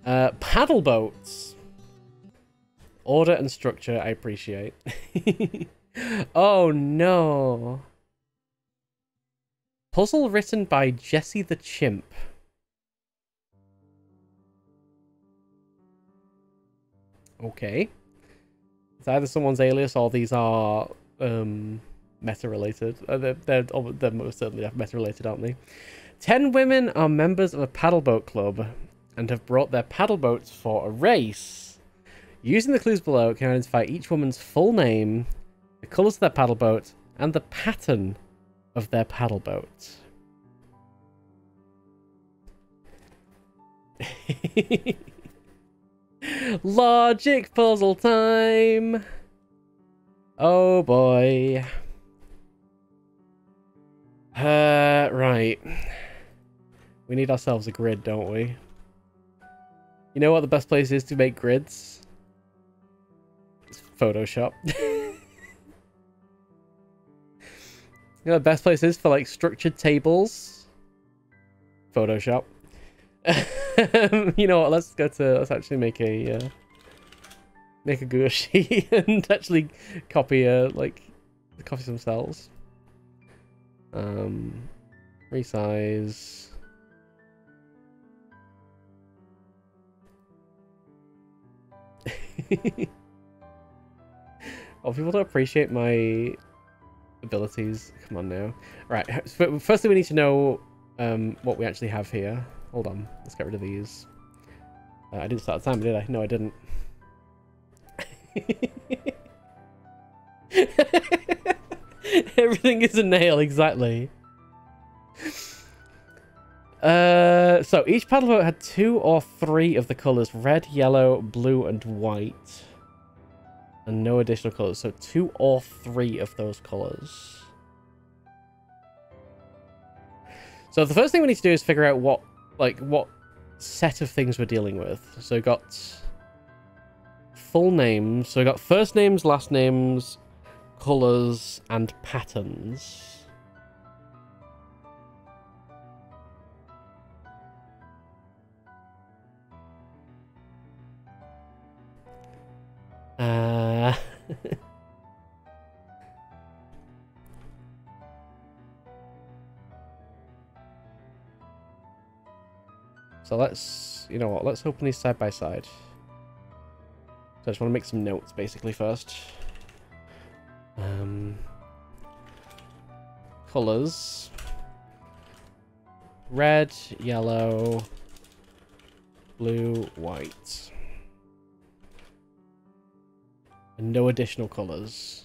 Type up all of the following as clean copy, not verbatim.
Paddle boats. Order and structure, I appreciate. Oh no. Puzzle written by Jesse the Chimp. Okay. It's either someone's alias or these are meta-related. They're most certainly meta-related, aren't they? 10 women are members of a paddleboat club and have brought their paddleboats for a race. Using the clues below, it can identify each woman's full name, the colours of their paddleboat, and the pattern of their paddleboat. Logic puzzle time! Oh boy. Right. We need ourselves a grid, don't we? You know what the best place is to make grids? It's Photoshop. You know the best place is for like structured tables? Photoshop. You know what? Let's actually make a Google sheet and actually copy some cells. Resize. Oh, people don't appreciate my abilities. Come on now. Right. Firstly, we need to know what we actually have here. Hold on. Let's get rid of these. I didn't start the timer, did I? No, I didn't. Everything is a nail, exactly. So each paddleboat had 2 or 3 of the colours red, yellow, blue, and white. And no additional colours. So 2 or 3 of those colours. So the first thing we need to do is figure out what set of things we're dealing with. So we got full names. So we got first names, last names, colours, and patterns. So let's, you know what, let's open these side by side. So I just want to make some notes basically first. Colors. Red, yellow, blue, white. And no additional colors.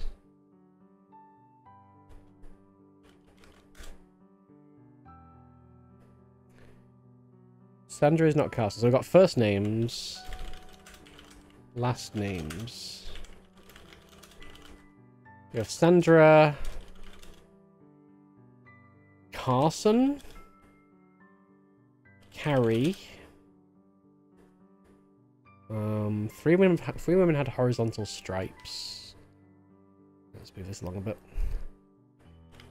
Sandra is not cast. So we've got first names, last names. We have Sandra, Carson, Carrie. Three women had horizontal stripes. Let's move this along a bit.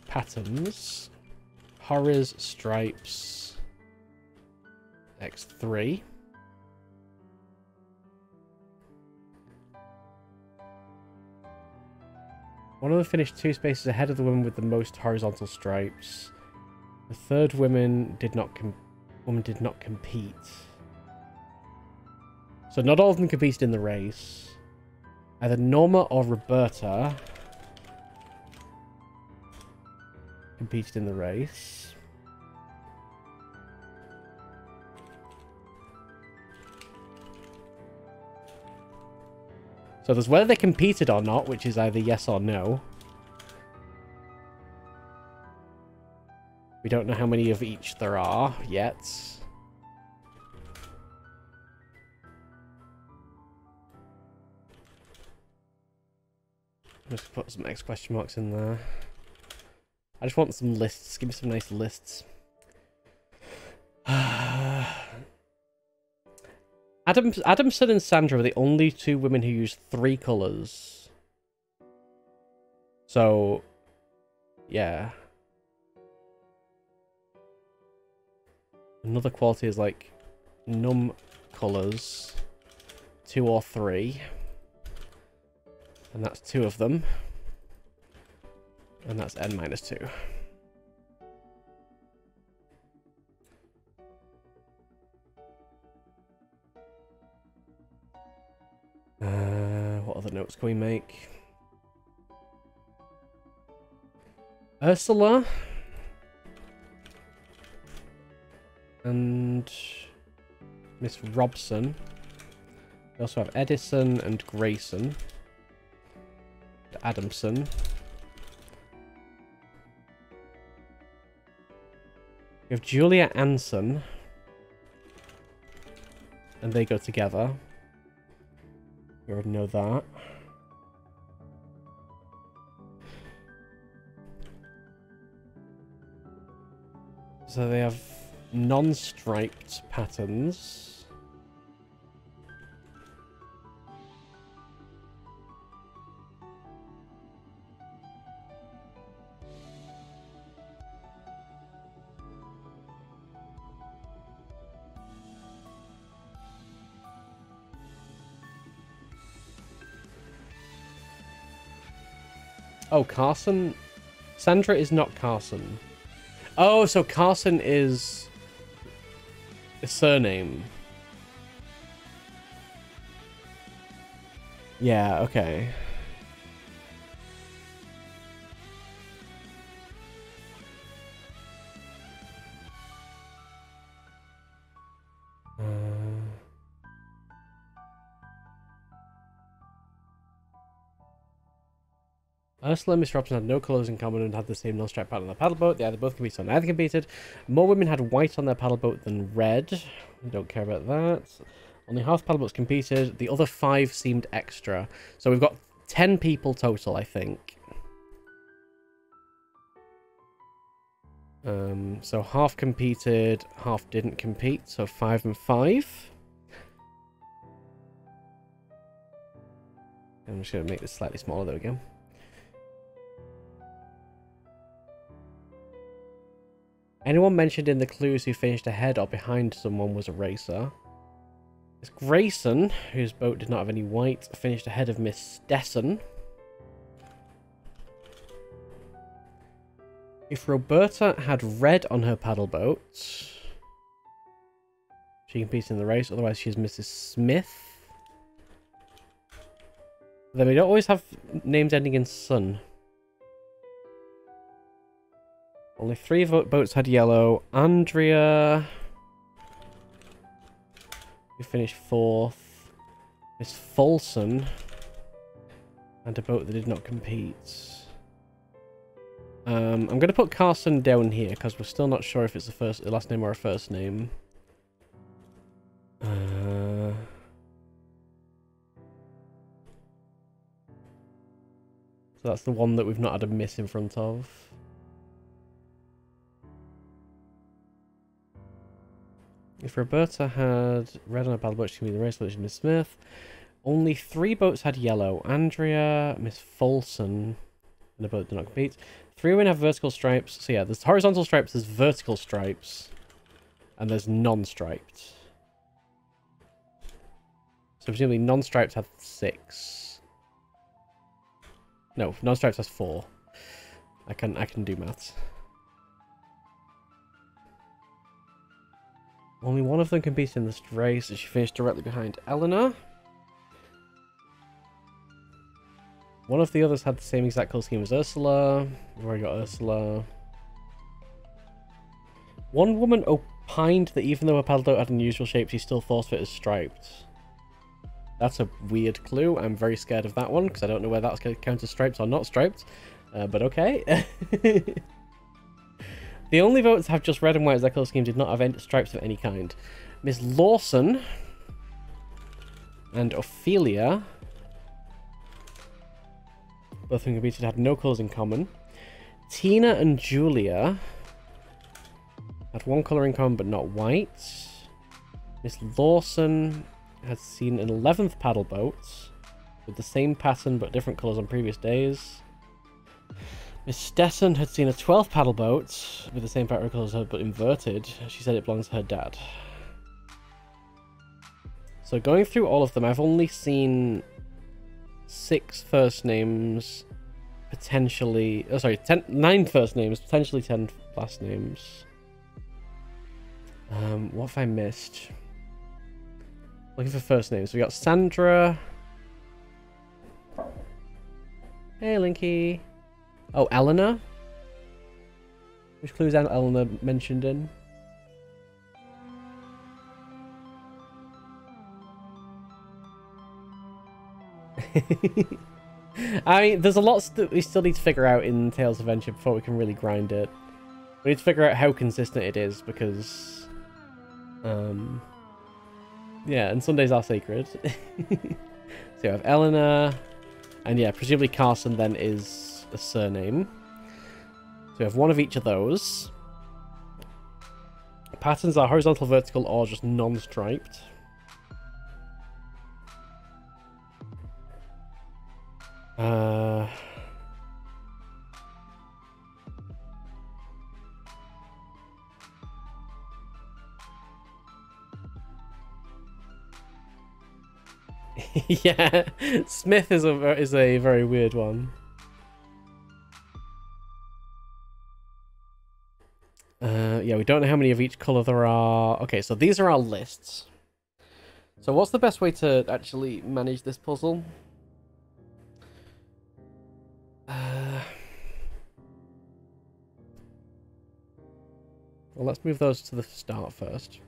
Patterns, horiz, stripes, X3. One of them finished 2 spaces ahead of the woman with the most horizontal stripes. The third woman did not compete. So not all of them competed in the race. Either Norma or Roberta competed in the race. So there's whether they competed or not, which is either yes or no. We don't know how many of each there are yet. Just put some X question marks in there. I just want some lists. Give me some nice lists. Adamson and Sandra were the only 2 women who used 3 colours. So, yeah. Another quality is like num colours, 2 or 3. And that's 2 of them. And that's n minus 2. What other notes can we make? Ursula. And Miss Robson. We also have Edison and Grayson. And Adamson. We have Julia Anson. And they go together. We already know that. So they have non-striped patterns. Oh, Carson? Sandra is not Carson. Oh, so Carson is a surname. Yeah, okay. Ursula and Miss Robson had no colours in common and had the same non-striped pattern on their paddleboat. They either both competed or neither competed. More women had white on their paddleboat than red. I don't care about that. Only half the paddleboats competed. The other 5 seemed extra. So we've got 10 people total, I think. So half competed, half didn't compete. So 5 and 5. I'm just going to make this slightly smaller. There we go. Anyone mentioned in the clues who finished ahead or behind someone was a racer. It's Grayson, whose boat did not have any white, finished ahead of Miss Desson. If Roberta had red on her paddleboat, she competed in the race, otherwise she's Mrs. Smith. Then we don't always have names ending in son. Only 3 boats had yellow. Andrea, who finished 4th. Miss Folson, and a boat that did not compete. I'm going to put Carson down here because we're still not sure if it's a last name or a first name. So that's the one that we've not had a miss in front of. If Roberta had red on her paddleboat, she could be the race solution, Miss Smith. Only 3 boats had yellow. Andrea, Miss Folson, and a boat did not compete. 3 women have vertical stripes. So yeah, there's horizontal stripes, there's vertical stripes, and there's non-striped. So presumably non-striped have 6. No, non-striped has 4. I can do maths. Only one of them competed in this race, and she finished directly behind Eleanor. One of the others had the same exact colour scheme as Ursula. We've already got Ursula. One woman opined that even though her paddleboat had unusual shape, she still thought of it as striped. That's a weird clue. I'm very scared of that one, because I don't know whether that's going to count as striped or not striped. But okay. The only votes have just red and white as their colour scheme did not have any stripes of any kind. Miss Lawson and Ophelia, both of them competed, had no colours in common. Tina and Julia had 1 colour in common but not white. Miss Lawson had seen an 11th paddleboat with the same pattern but different colours on previous days. Miss Desson had seen a 12th paddleboat with the same pattern colours but inverted. She said it belongs to her dad. So going through all of them, I've only seen 6 first names, potentially... Oh, sorry, 9 first names, potentially 10 last names. What have I missed? Looking for first names. We got Sandra. Hey, Linky. Oh, Eleanor. Which clues Eleanor mentioned in? I mean, there's a lot that we still need to figure out in Tales of Adventure before we can really grind it. We need to figure out how consistent it is because, yeah, and Sundays are sacred. So you have Eleanor, and yeah, presumably Carson then is a surname. So we have one of each of those. Patterns are horizontal, vertical, or just non-striped. Yeah, Smith is a very weird one. Yeah, we don't know how many of each color there are. Okay, so these are our lists. So what's the best way to actually manage this puzzle? Well, let's move those to the start first.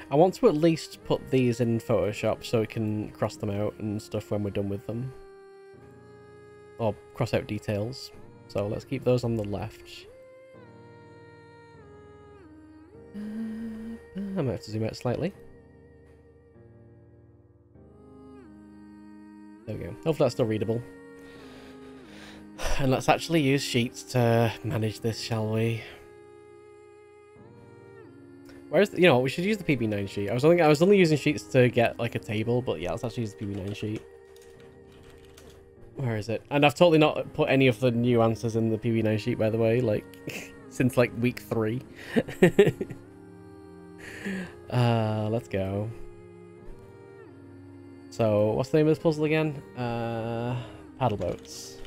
I want to at least put these in Photoshop so we can cross them out and stuff when we're done with them. Or cross out details. So let's keep those on the left. I might have to zoom out slightly. There we go. Hopefully that's still readable. And let's actually use sheets to manage this, shall we? Where's the, you know, we should use the PB9 sheet. I was only using sheets to get like a table, but yeah, let's actually use the PB9 sheet. Where is it? And I've totally not put any of the new answers in the PB9 sheet, by the way, like since like week 3. Let's go. So, what's the name of this puzzle again? Paddleboats.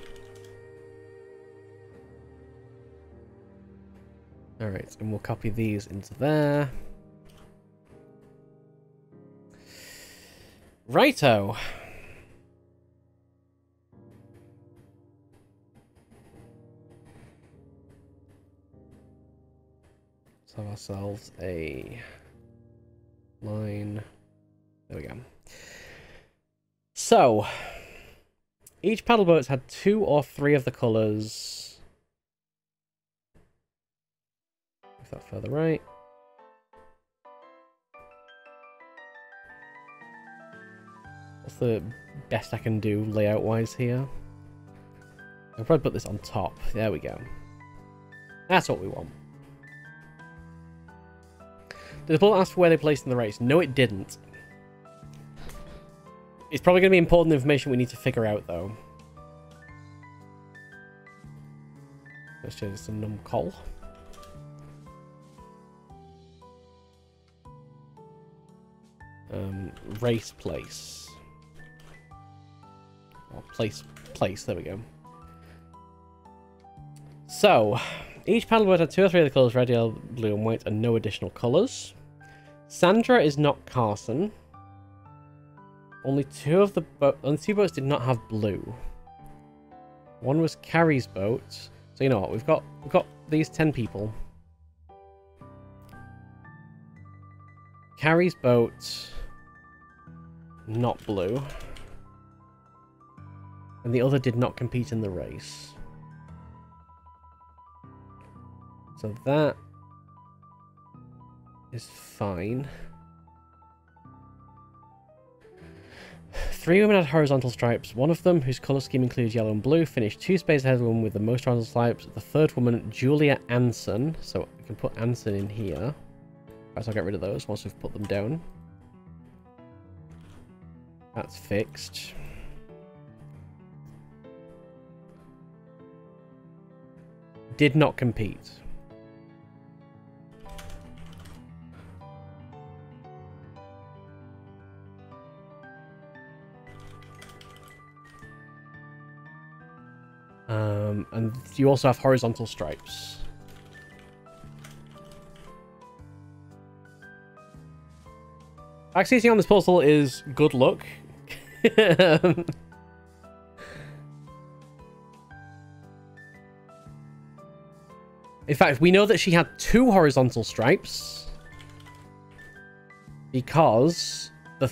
Alright, and we'll copy these into there. Righto! Let's have ourselves a line. There we go. So, each paddleboat had 2 or 3 of the colours. Move that further right. What's the best I can do layout-wise here? I'll probably put this on top. There we go. That's what we want. Did the bullet ask for where they placed in the race? No, it didn't. It's probably going to be important information we need to figure out, though. Let's change this to num-col. Race place. Or place, there we go. So, each paddleboat had 2 or 3 of the colours, red, yellow, blue and white, and no additional colours. Sandra is not Carson. Only 2 boats did not have blue. One was Carrie's boat. So you know what, we've got these 10 people. Carrie's boat, not blue. And the other did not compete in the race. So that is fine. 3 women had horizontal stripes. One of them, whose colour scheme includes yellow and blue, finished 2 spaces ahead of the woman with the most horizontal stripes. The third woman, Julia Anson. So we can put Anson in here. Right, so I'll get rid of those once we've put them down. That's fixed. did not compete. And you also have horizontal stripes. Accessing on this puzzle is good luck. In fact, we know that she had 2 horizontal stripes because the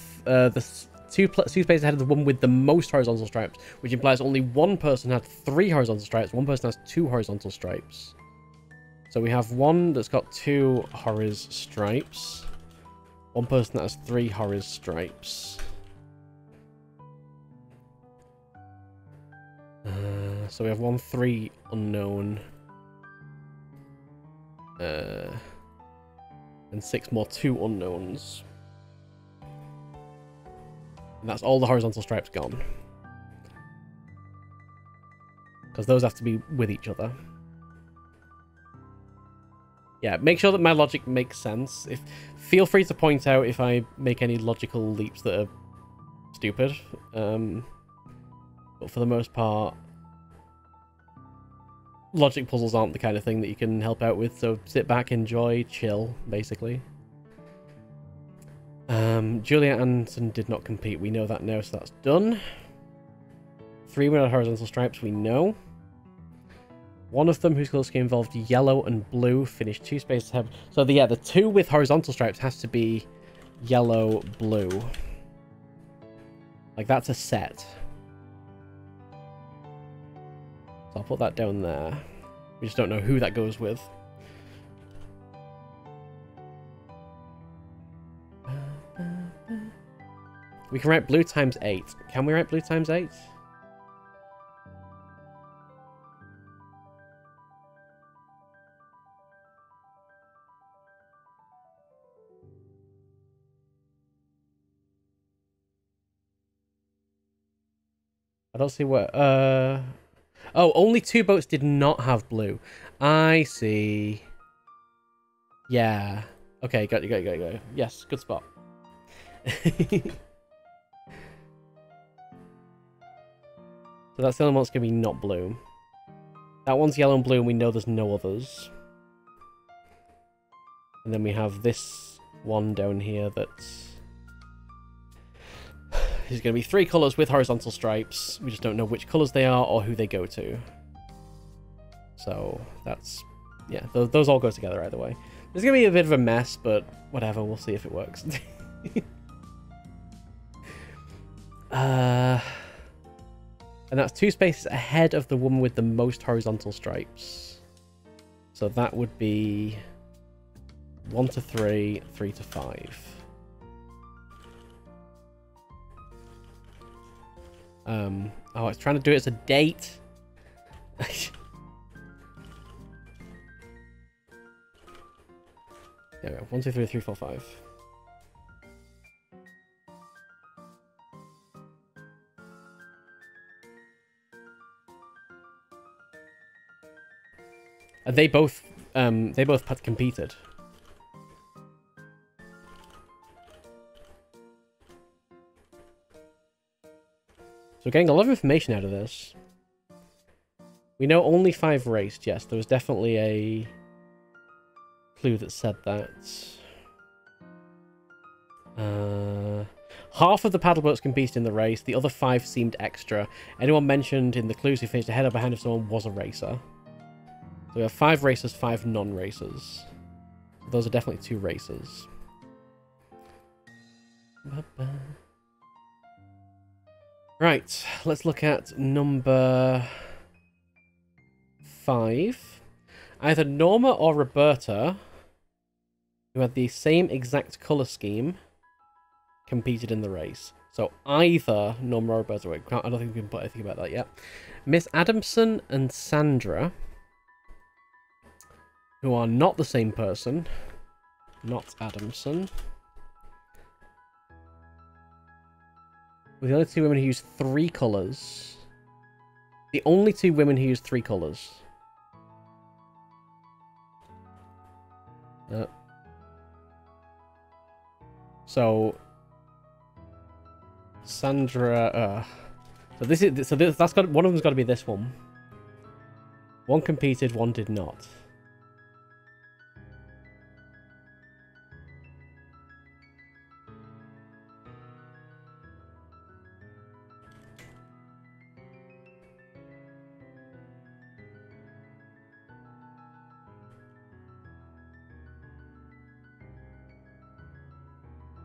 two spaces ahead of the one with the most horizontal stripes, which implies only one person had 3 horizontal stripes, one person has 2 horizontal stripes. So we have one that's got 2 horiz stripes, one person that has 3 horiz stripes. So we have 1, 3 unknown. And 6 more 2 unknowns. And that's all the horizontal stripes gone. Because those have to be with each other. Yeah, make sure that my logic makes sense. Feel free to point out if I make any logical leaps that are stupid. But for the most part, logic puzzles aren't the kind of thing that you can help out with, so sit back, enjoy, chill, basically. Julia Anderson did not compete. We know that now, so that's done. 3 without horizontal stripes, we know. One of them, whose colour scheme involved yellow and blue, finished 2 spaces ahead. So, the 2 with horizontal stripes has to be yellow, blue. Like, that's a set. So I'll put that down there. We just don't know who that goes with. We can write blue times 8. Can we write blue times 8? I don't see what... Oh, only 2 boats did not have blue. I see. Yeah. Okay, got you. Yes, good spot. So that's the only one that's going to be not blue. That one's yellow and blue, and we know there's no others. And then we have this one down here that's... There's going to be 3 colours with horizontal stripes. We just don't know which colours they are or who they go to. So that's... Yeah, those all go together either way. There's going to be a bit of a mess, but whatever, we'll see if it works. And that's 2 spaces ahead of the woman with the most horizontal stripes. So that would be 1 to 3, 3 to 5. Oh, I was trying to do it as a date. There we go. 1, 2, 3, 3, 4, 5. And they both competed. So we're getting a lot of information out of this. We know only 5 raced. Yes, there was definitely a clue that said that. Half of the paddleboats competed in the race. The other 5 seemed extra. Anyone mentioned in the clues who finished ahead or behind of someone was a racer. So we have 5 racers, 5 non-racers. Those are definitely 2 racers. Right, let's look at number 5. Either Norma or Roberta, who had the same exact colour scheme, competed in the race. So either Norma or Roberta. Wait, I don't think we can put anything about that yet. Miss Adamson and Sandra, who are not the same person. Not Adamson. We're the only 2 women who use 3 colours. The only 2 women who use 3 colours. So Sandra. That's got one of them's got to be this one. One competed, one did not.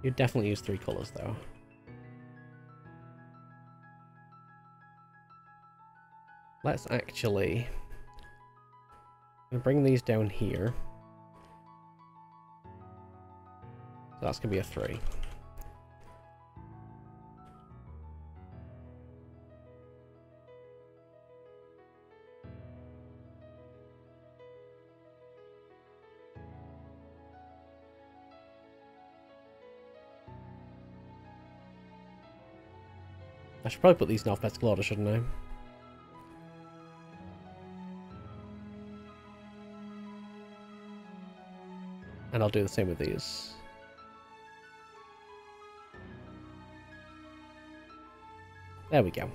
You definitely use 3 colors though. Let's actually... I'm gonna bring these down here. So that's gonna be a 3. I should probably put these in alphabetical order, shouldn't I? And I'll do the same with these. There we go.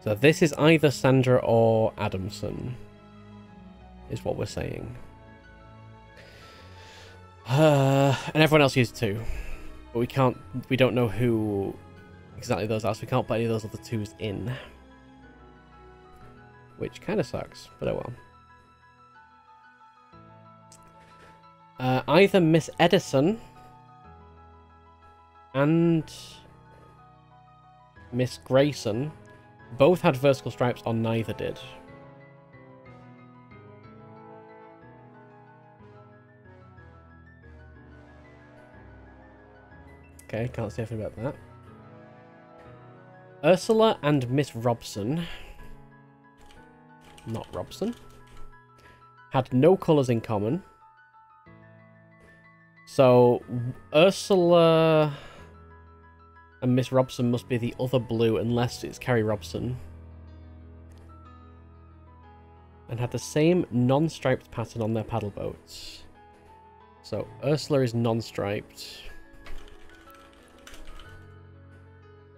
So this is either Sandra or Adamson, is what we're saying. And everyone else used 2. But we don't know who exactly those are, so we can't put any of those other 2s in. Which kind of sucks, but oh well. Either Miss Edison and Miss Grayson both had vertical stripes, or neither did. Okay, can't say anything about that. Ursula and Miss Robson, not Robson, had no colours in common. So, Ursula and Miss Robson must be the other blue, unless it's Carrie Robson. And had the same non-striped pattern on their paddle boats. So, Ursula is non-striped.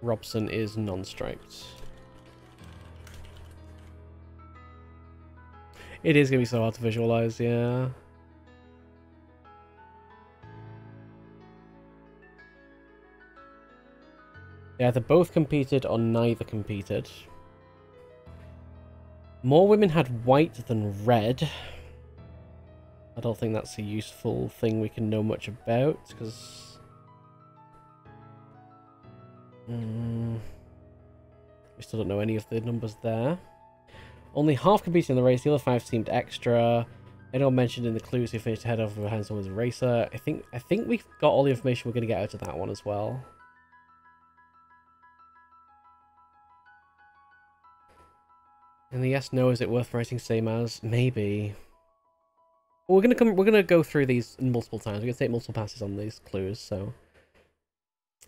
Robson is non-striped. It is going to be so hard to visualize, yeah. They either both competed or neither competed. More women had white than red. I don't think that's a useful thing we can know much about, because... we still don't know any of the numbers there. Only half competed in the race, the other 5 seemed extra. Anyone mentioned in the clues who finished ahead of behind someone's a racer. I think we've got all the information we're going to get out of that one as well. And the yes, no, is it worth writing same as? Maybe. Well, we're gonna go through these multiple times. We're gonna take multiple passes on these clues, so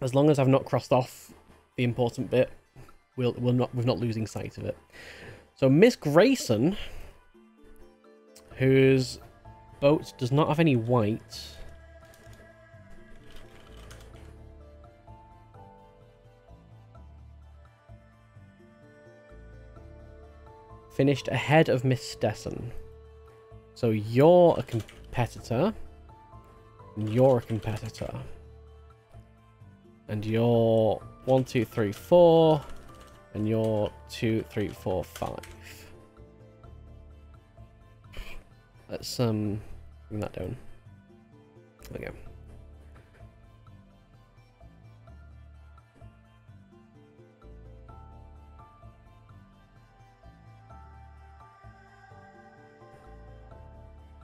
as long as I've not crossed off the important bit, we're not losing sight of it. So Miss Grayson, whose boat does not have any white, finished ahead of Miss Stetson. So you're a competitor, and you're a competitor, and you're 1, 2, 3, 4, and you're 2, 3, 4, 5. Let's bring that down. There we go.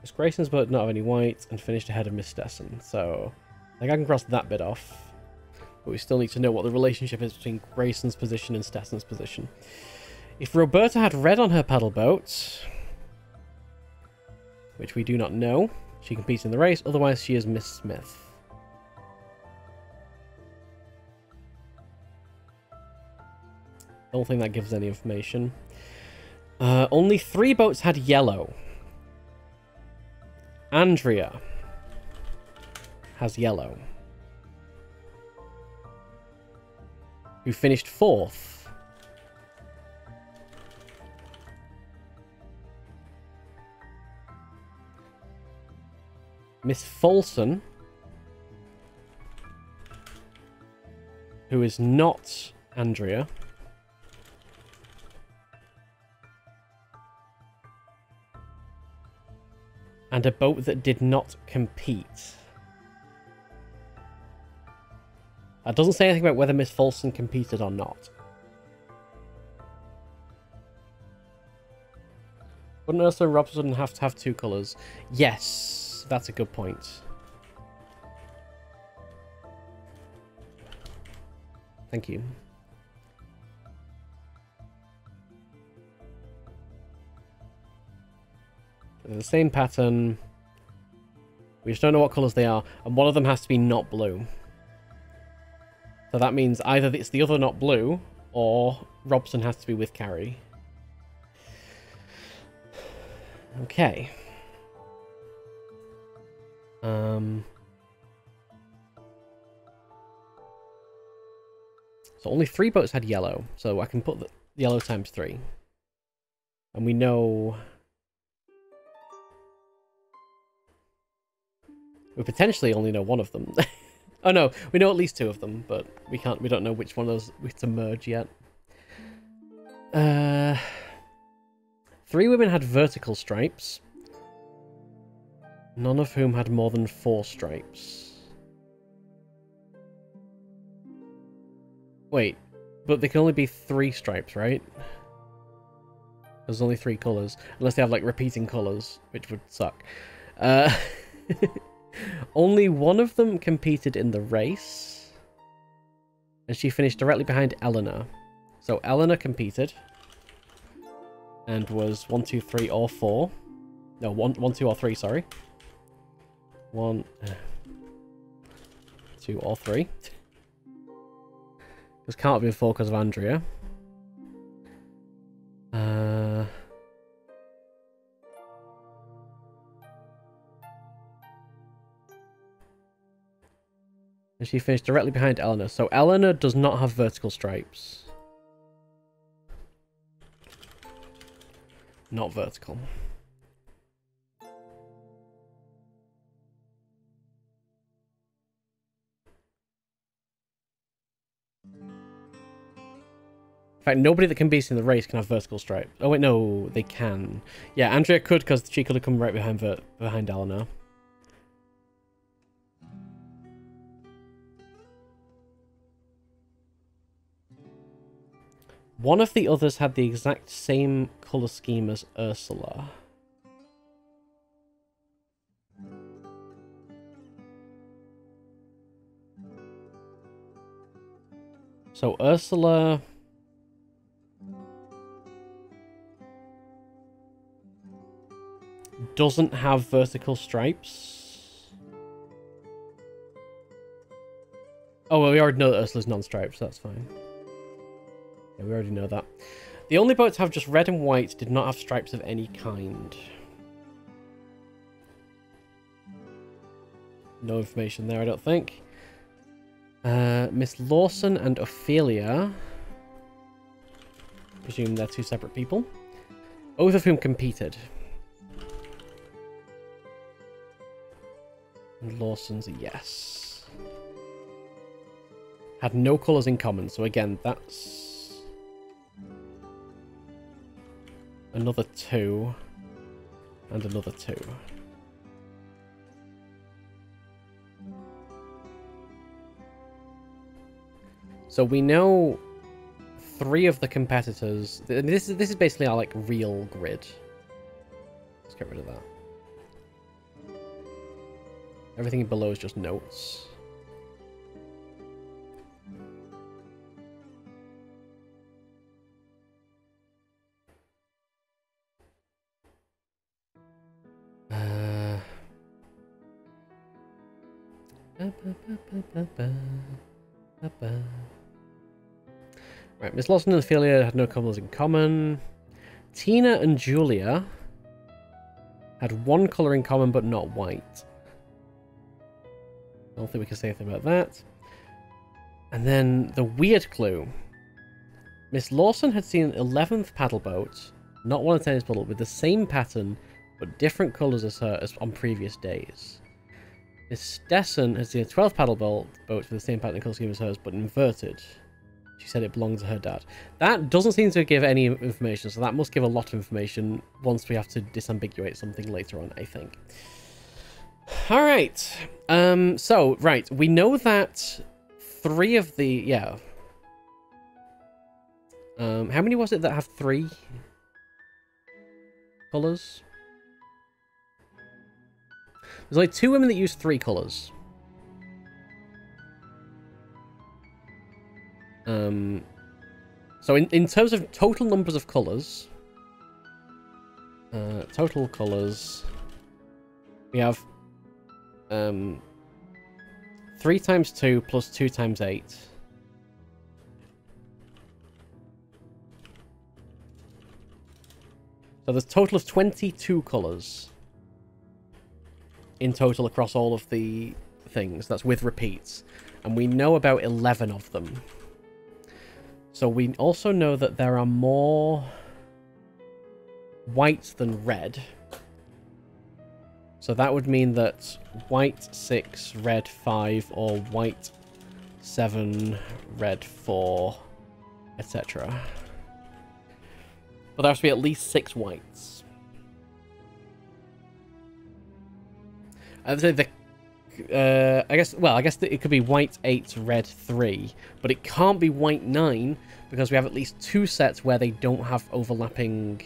Miss Grayson's boat not have any white and finished ahead of Miss Stetson, so I think I can cross that bit off. But we still need to know what the relationship is between Grayson's position and Stetson's position. If Roberta had red on her paddle boat, which we do not know, she competes in the race, otherwise she is Miss Smith. Don't think that gives any information. Only 3 boats had yellow. Andrea has yellow. Who finished 4th. Miss Folson, who is not Andrea. And a boat that did not compete. That doesn't say anything about whether Miss Folson competed or not. Wouldn't Ursula and Robson have to have 2 colours? Yes, that's a good point. Thank you. They're the same pattern. We just don't know what colours they are. And one of them has to be not blue. So that means either it's the other not blue, or Robson has to be with Carrie. Okay. So only 3 boats had yellow, so I can put the yellow times 3. And we know... we potentially only know one of them. Oh no, we know at least 2 of them, but we don't know which one of those we have to merge yet. 3 women had vertical stripes. None of whom had more than 4 stripes. Wait, but there can only be 3 stripes, right? There's only 3 colours. Unless they have, like, repeating colours, which would suck. Only one of them competed in the race. And she finished directly behind Eleanor. So Eleanor competed. And was 1, 2, 3, or 4. No, 1, 2, or 3, sorry. 1, 2, or 3. This can't have been 4 because of Andrea. And she finished directly behind Eleanor. So Eleanor does not have vertical stripes. Not vertical. In fact, nobody that can be in the race can have vertical stripes. Oh wait, no, they can. Yeah, Andrea could because she could have come right behind Eleanor. One of the others had the exact same colour scheme as Ursula. So Ursula... doesn't have vertical stripes. Oh, well, we already know that Ursula's non-striped, so that's fine. Yeah, we already know that. The only boats have just red and white did not have stripes of any kind. No information there, I don't think. Miss Lawson and Ophelia. Presume they're 2 separate people. Both of whom competed. And Lawson's a yes. Had no colours in common, so again, that's... another 2. And another 2. So we know 3 of the competitors. This is basically our, like, real grid. Let's get rid of that. Everything below is just notes. Right, Miss Lawson and Ophelia had no colours in common. Tina and Julia had one colour in common but not white. I don't think we can say anything about that. And then the weird clue. Miss Lawson had seen an 11th paddle boat, not one of tennis ball, with the same pattern but different colours as her as on previous days. Miss Stetson had seen a 12th paddle boat with the same pattern and colour scheme as hers but inverted. She said it belonged to her dad. That doesn't seem to give any information, so that must give a lot of information once we have to disambiguate something later on, I think. Alright. So, right. We know that 3 of the... Yeah. How many was it that have 3 colours? There's only 2 women that use 3 colours. So in terms of total numbers of colours, total colours, we have 3 times 2 plus 2 times 8. So there's a total of 22 colours in total across all of the things. That's with repeats. And we know about 11 of them. So we also know that there are more white than red. So that would mean that white 6, red 5, or white 7, red 4, etc. But there has to be at least 6 whites. I'd say I guess it could be white 8, red 3, but it can't be white 9 because we have at least 2 sets where they don't have overlapping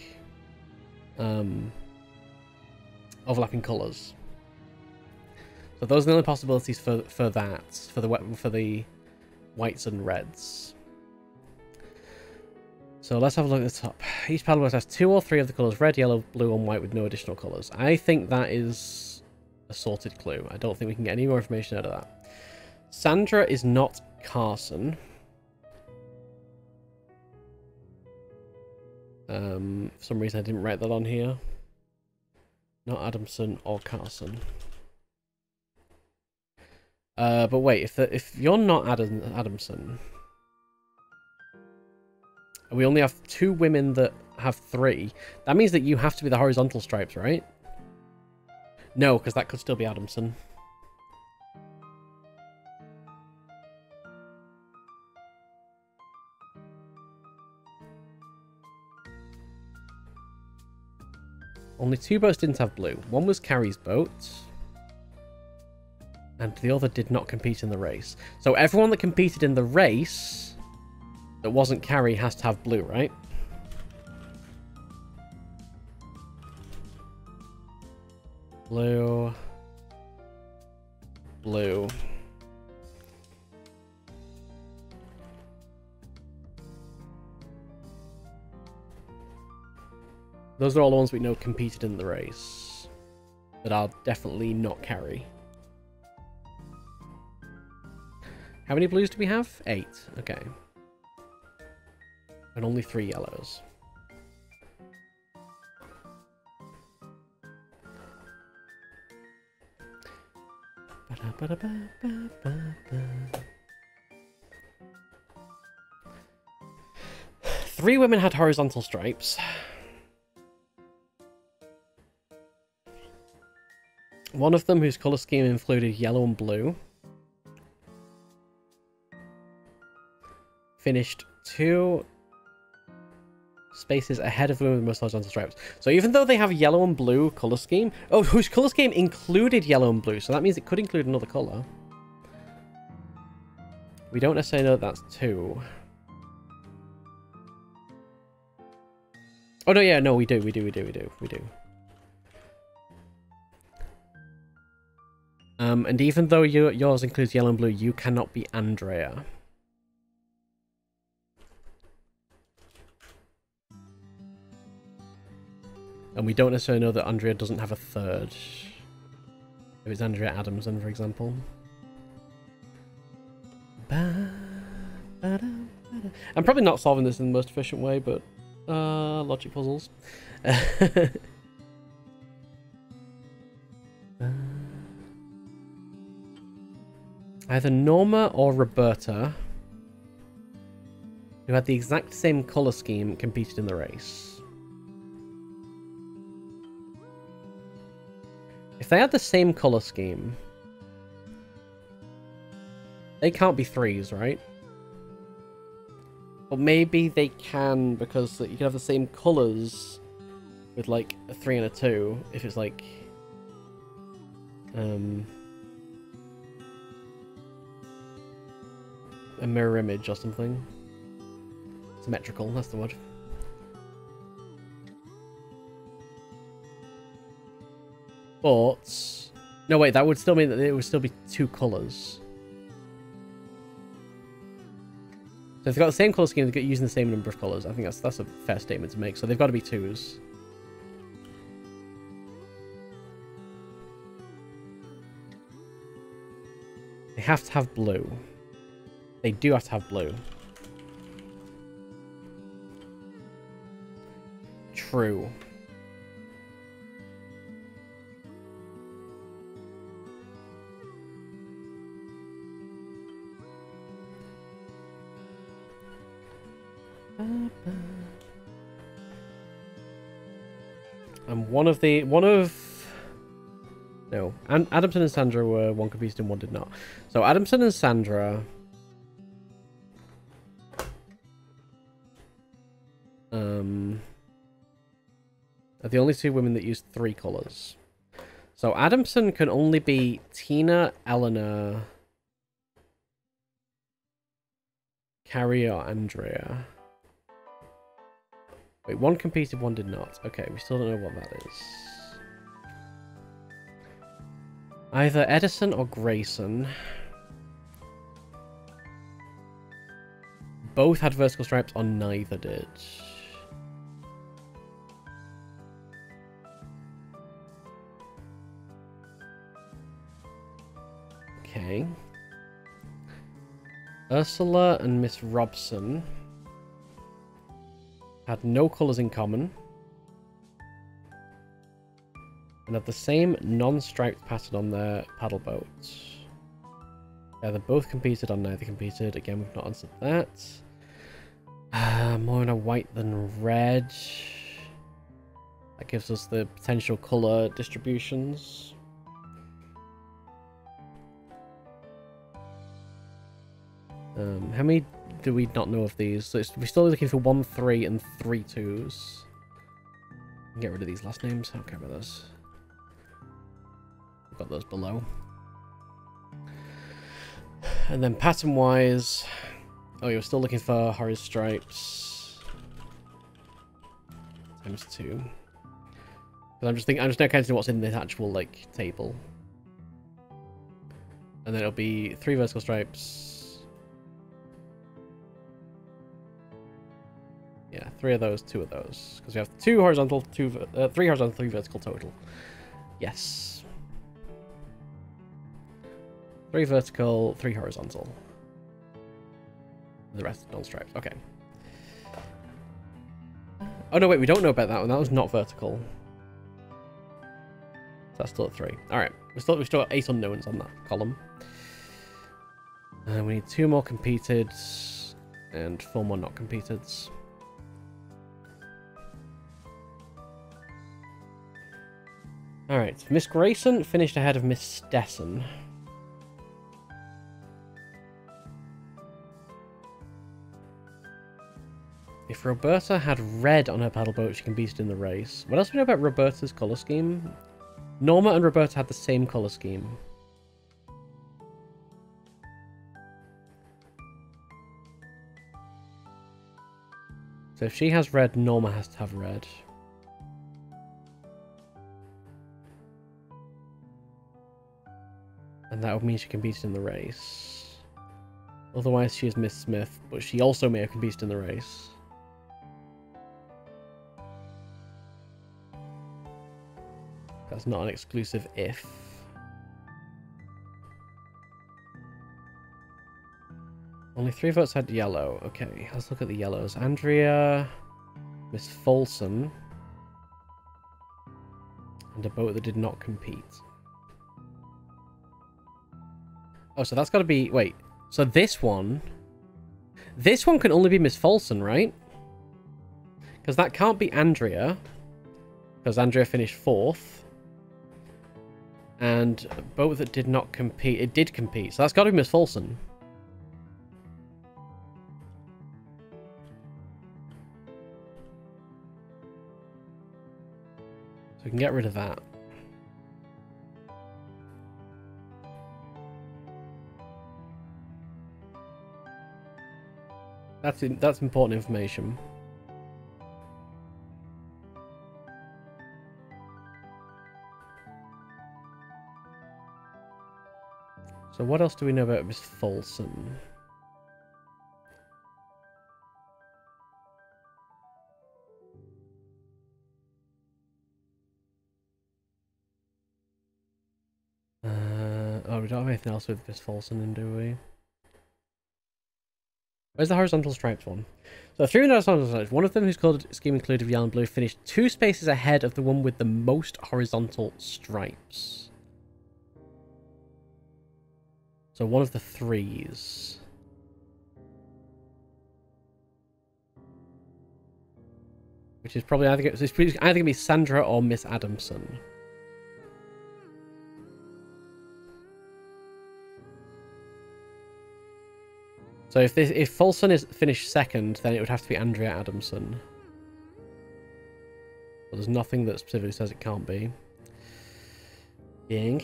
colours. So those are the only possibilities for that, for the whites and reds. So let's have a look at the top. Each paddleboat has 2 or 3 of the colours red, yellow, blue, and white with no additional colours. I think that is a sorted clue. I don't think we can get any more information out of that. Sandra is not Carson. For some reason I didn't write that on here. Not Adamson or Carson. But wait, if you're not Adamson, and we only have 2 women that have 3, that means that you have to be the horizontal stripes, right? No, because that could still be Adamson. Only 2 boats didn't have blue. One was Carrie's boat, and the other did not compete in the race. So everyone that competed in the race that wasn't Carrie has to have blue, right? Blue. Blue. Those are all the ones we know competed in the race. That are definitely not Carrie. How many blues do we have? 8. Okay. And only 3 yellows. Three women had horizontal stripes. One of them whose colour scheme included yellow and blue finished 2 spaces ahead of them with most horizontal stripes. So even though they have yellow and blue colour scheme... Oh, whose colour scheme included yellow and blue, so that means it could include another colour. We don't necessarily know that that's 2. Oh, no, yeah, no, we do. And even though yours includes yellow and blue, you cannot be Andrea. And we don't necessarily know that Andrea doesn't have a 3rd. If it's Andrea Adamson, for example. I'm probably not solving this in the most efficient way, but logic puzzles. Either Norma or Roberta, who had the exact same colour scheme, competed in the race. If they had the same colour scheme, they can't be threes, right? Or maybe they can, because you can have the same colours with like a 3 and a 2 if it's like a mirror image or something. Symmetrical, that's the word. But no, wait, that would still mean that it would still be 2 colours. So if they've got the same colour scheme, they're using the same number of colours. I think that's a fair statement to make. So they've got to be 2s. They have to have blue. They do have to have blue. True. And no, Adamson and Sandra were one competed and one did not. So Adamson and Sandra are the only 2 women that use 3 colours. So Adamson can only be Tina, Eleanor, Carrie, or Andrea. Wait, one competed, one did not. Okay, we still don't know what that is. Either Edison or Grayson. Both had vertical stripes, or neither did. Okay. Ursula and Miss Robson had no colours in common. And have the same non-striped pattern on their paddle boats. Yeah, they both competed on neither competed. Again, we've not answered that. More in a white than red. That gives us the potential colour distributions. How many do we not know of these? So we're still looking for 1, 3, and 3 2s. Get rid of these last names. I don't care about those. We've got those below. And then pattern-wise... Oh, you're still looking for Horror's stripes. Times 2. I'm just now counting what's in this actual, like, table. And then it'll be 3 vertical stripes. Yeah, 3 of those, 2 of those. Because we have 2 horizontal, 3 horizontal, 3 vertical total. Yes. 3 vertical, 3 horizontal. The rest non-stripes. Okay. Oh no, wait, we don't know about that one. That was not vertical. So that's still at 3. Alright. We've still got 8 unknowns on that column. We need 2 more competed and 4 more not competed. Alright, Miss Grayson finished ahead of Miss Stessen. If Roberta had red on her paddle boat, she competed in the race. What else do we know about Roberta's colour scheme? Norma and Roberta had the same colour scheme. So if she has red, Norma has to have red. And that would mean she competed in the race. Otherwise, she is Miss Smith, but she also may have competed in the race. That's not an exclusive if. Only 3 votes had yellow. Okay, let's look at the yellows. Andrea, Miss Folsom, and a boat that did not compete. Oh, so that's got to be... Wait. So this one... This one can only be Miss Folson, right? Because that can't be Andrea. Because Andrea finished 4th. And both that did not compete... It did compete. So that's got to be Miss Folson. So we can get rid of that. That's important information. So what else do we know about Miss Folsom? Oh, we don't have anything else with Miss Folsom, do we? Where's the horizontal stripes one? So 3 horizontal stripes. One of them, who's called Scheme Included Yellow and Blue, finished 2 spaces ahead of the one with the most horizontal stripes. So one of the 3s. Which is probably either going to be Sandra or Miss Adamson. So if Folson is finished 2nd, then it would have to be Andrea Adamson. But there's nothing that specifically says it can't be. Ying.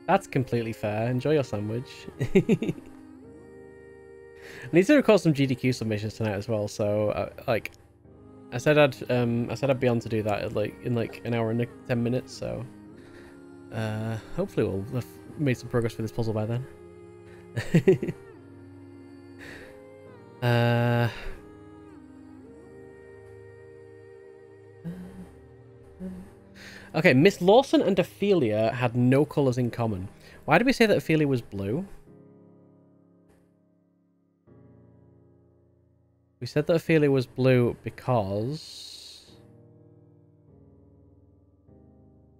That's completely fair. Enjoy your sandwich. I need to record some GDQ submissions tonight as well. So like, I said I'd be on to do that in like an hour and 10 minutes. So hopefully we'll have made some progress with this puzzle by then. Okay, Miss Lawson and Ophelia had no colours in common. Why did we say that Ophelia was blue? We said that Ophelia was blue because...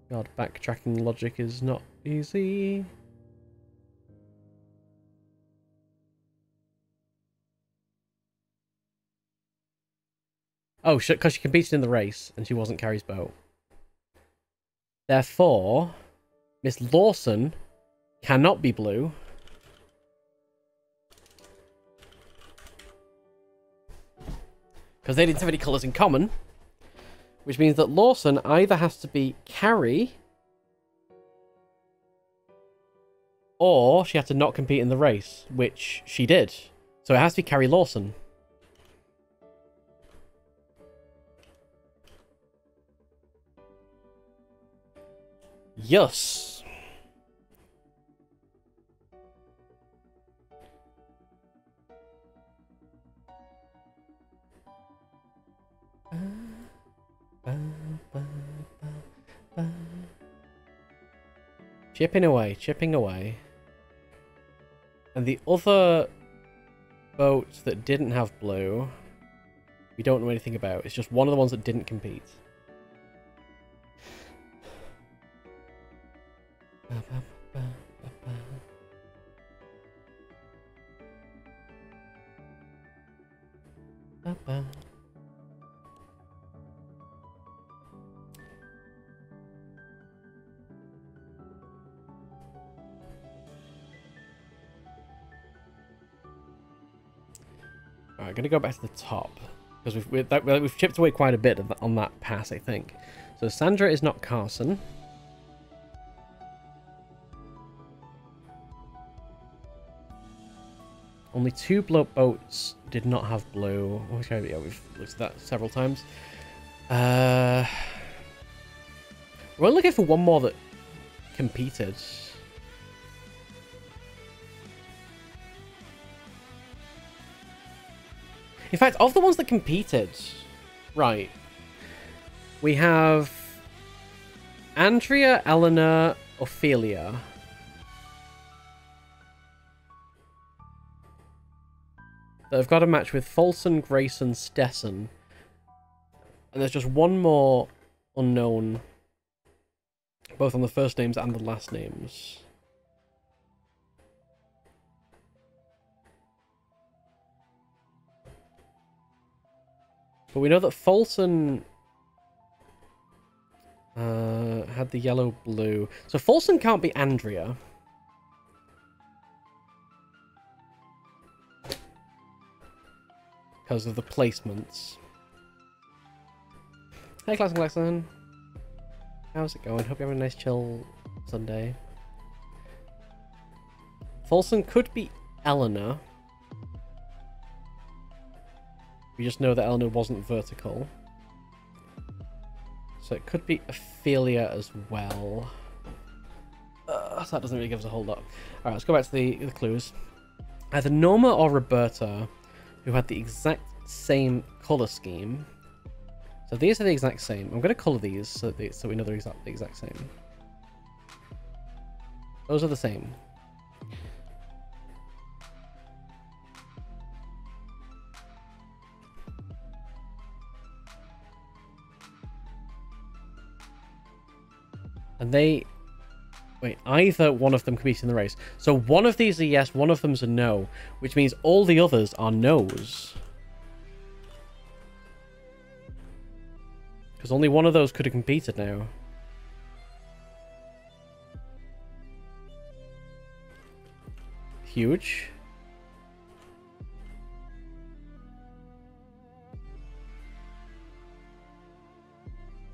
God, backtracking logic is not easy. Oh, because she competed in the race and she wasn't Carrie's boat. Therefore, Miss Lawson cannot be blue. Because they didn't have any colours in common. Which means that Lawson either has to be Carrie, or she had to not compete in the race, which she did. So it has to be Carrie Lawson. Yes. Chipping away, chipping away. And the other boats that didn't have blue, we don't know anything about. It's just one of the ones that didn't compete. Alright, I'm going to go back to the top. Because we've chipped away quite a bit on that pass, I think. So Sandra is not Carson. Only 2 boats did not have blue. Okay, yeah, we've looked at that several times. We're looking for one more that competed. In fact, of the ones that competed, right, we have Andrea, Eleanor, Ophelia. that have got a match with Folson, Grayson, Stessen. And there's just one more unknown, both on the first names and the last names. But we know that Folson had the yellow-blue. So Folson can't be Andrea. Because of the placements. Hey, Class and Klaxon. How's it going? Hope you're having a nice chill Sunday. Folson could be Eleanor. We just know that Eleanor wasn't vertical. So it could be Ophelia as well. So that doesn't really give us a whole lot. Alright, let's go back to the clues. Either Norma or Roberta, who had the exact same colour scheme. So these are the exact same. I'm going to colour these so we know they're the exact same. Those are the same. And they... Wait, either one of them competes in the race. So one of these are yes, one of them's a no, which means all the others are no's. Because only one of those could have competed now. Huge.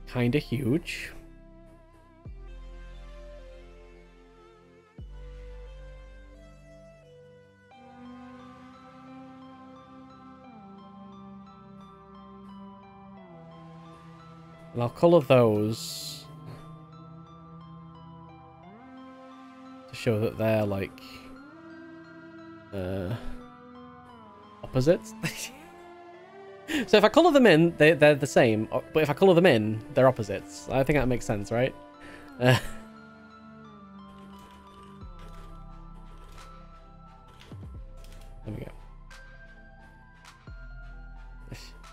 Kinda huge. And I'll colour those to show that they're like opposites. So if I colour them in, they're the same, but if I colour them in, they're opposites. I think that makes sense, right? There we go.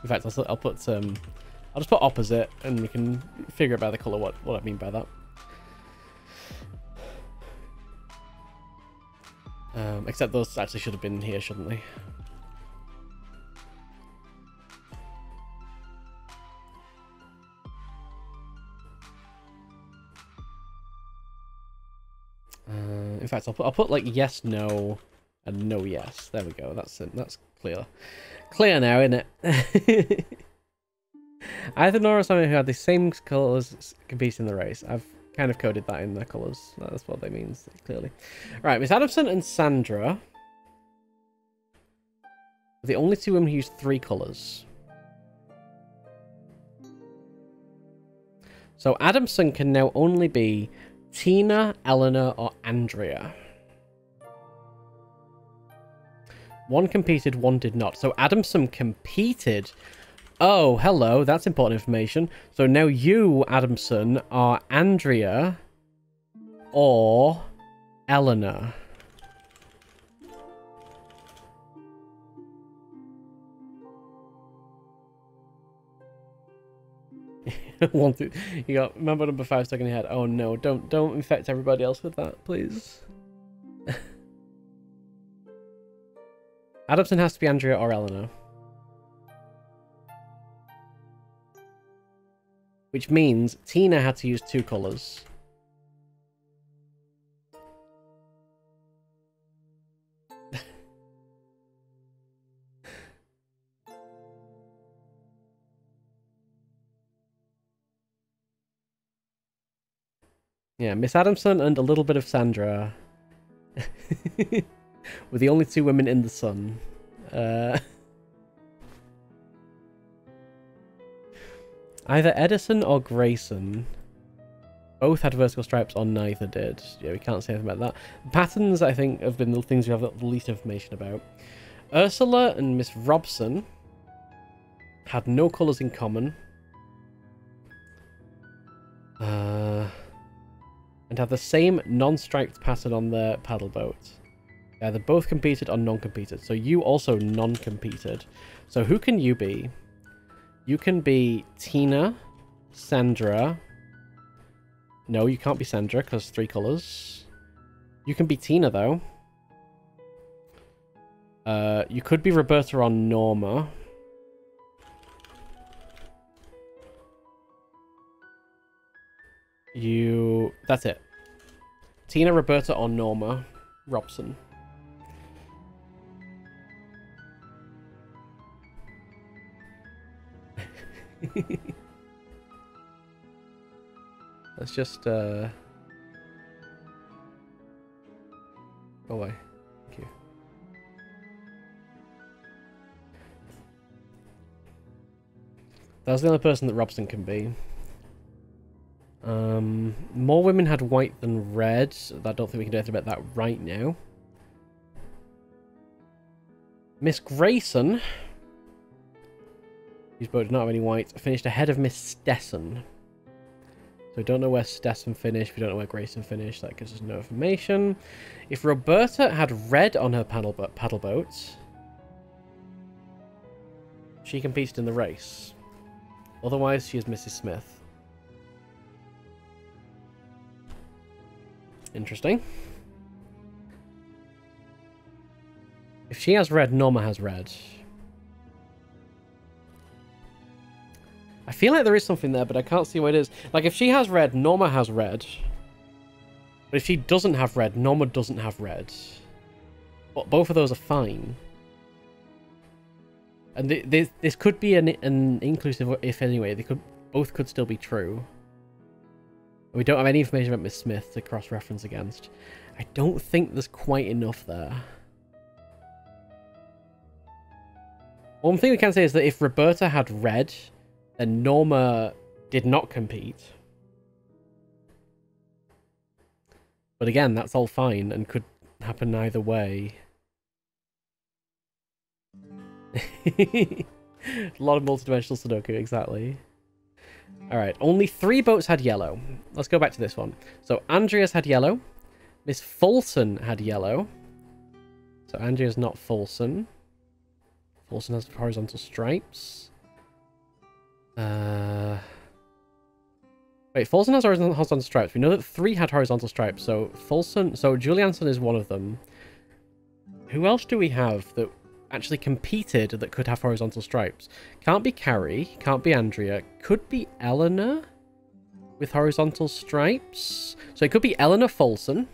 In fact, I'll put I'll just put opposite, and we can figure out by the colour what I mean by that. Except those actually should have been here, shouldn't they? In fact, I'll put like yes, no, and no, yes. There we go. That's it. That's clear. Clear now, isn't it? Either Nora or someone who had the same colours compete in the race. I've kind of coded that in their colours. That's what they mean, clearly. Right, Miss Adamson and Sandra are the only two women who use 3 colours. So Adamson can now only be Tina, Eleanor, or Andrea. One competed, one did not. So Adamson competed. Oh, hello. That's important information. So now you, Adamson, are Andrea or Eleanor. You got member number 5 stuck in your head. Oh no, don't infect everybody else with that, please. Adamson has to be Andrea or Eleanor. Which means Tina had to use 2 colours. Yeah, Miss Adamson and a little bit of Sandra were the only 2 women in the sun. Either Edison or Grayson both had vertical stripes or neither did. Yeah, we can't say anything about that. Patterns, I think, have been the things we have the least information about. Ursula and Miss Robson had no colours in common. And have the same non-striped pattern on their paddle boat. Yeah, they both competed or non-competed. So you also non-competed. So who can you be? You can be Tina, Sandra. No, you can't be Sandra because 3 colours. You can be Tina though. You could be Roberta or Norma. That's it. Tina, Roberta, or Norma Robson. Let's just, go away. Thank you. That's the only person that Robson can be. More women had white than red. I don't think we can do anything about that right now. Miss Grayson, whose boat did not have any white, finished ahead of Miss Stessen. So we don't know where Stessen finished. We don't know where Grayson finished. That gives us no information. If Roberta had red on her paddle boat, she competed in the race. Otherwise, she is Mrs. Smith. Interesting. If she has red, Norma has red. I feel like there is something there, but I can't see what it is. Like, if she has red, Norma has red. But if she doesn't have red, Norma doesn't have red. But both of those are fine. And this could be an inclusive if anyway. Both could still be true. We don't have any information about Miss Smith to cross-reference against. I don't think there's quite enough there. One thing we can say is that if Roberta had red, then Norma did not compete. But again, that's all fine and could happen either way. A lot of multidimensional Sudoku, exactly. Alright, only 3 boats had yellow. Let's go back to this one. So Andrea's had yellow. Miss Fulson had yellow. So Andrea's not Fulson. Fulson has horizontal stripes. Wait, Fulson has horizontal stripes. We know that 3 had horizontal stripes. So Fulson... So Julianson is one of them. Who else do we have that actually competed that could have horizontal stripes? Can't be Carrie. Can't be Andrea. Could be Eleanor with horizontal stripes. So it could be Eleanor Fulson.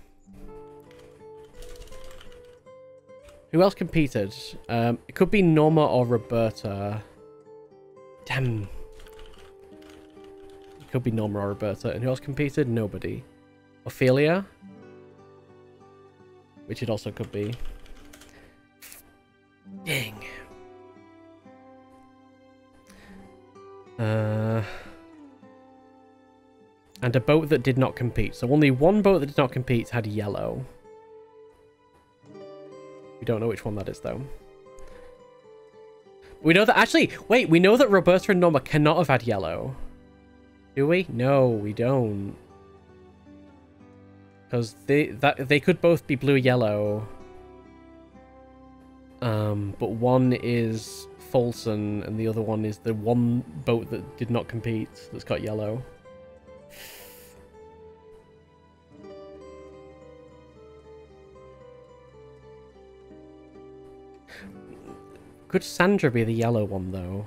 Who else competed? It could be Norma or Roberta. Damn. It could be Norma or Roberta. And who else competed? Nobody. Ophelia? Which it also could be. Dang. And a boat that did not compete. So only one boat that did not compete had yellow. We don't know which one that is, though. We know that... Actually, wait. We know that Roberta and Norma cannot have had yellow. Do we? No, we don't. Because they could both be blue-yellow. But one is Fulson, and the other one is the one boat that did not compete that's got yellow. Could Sandra be the yellow one, though?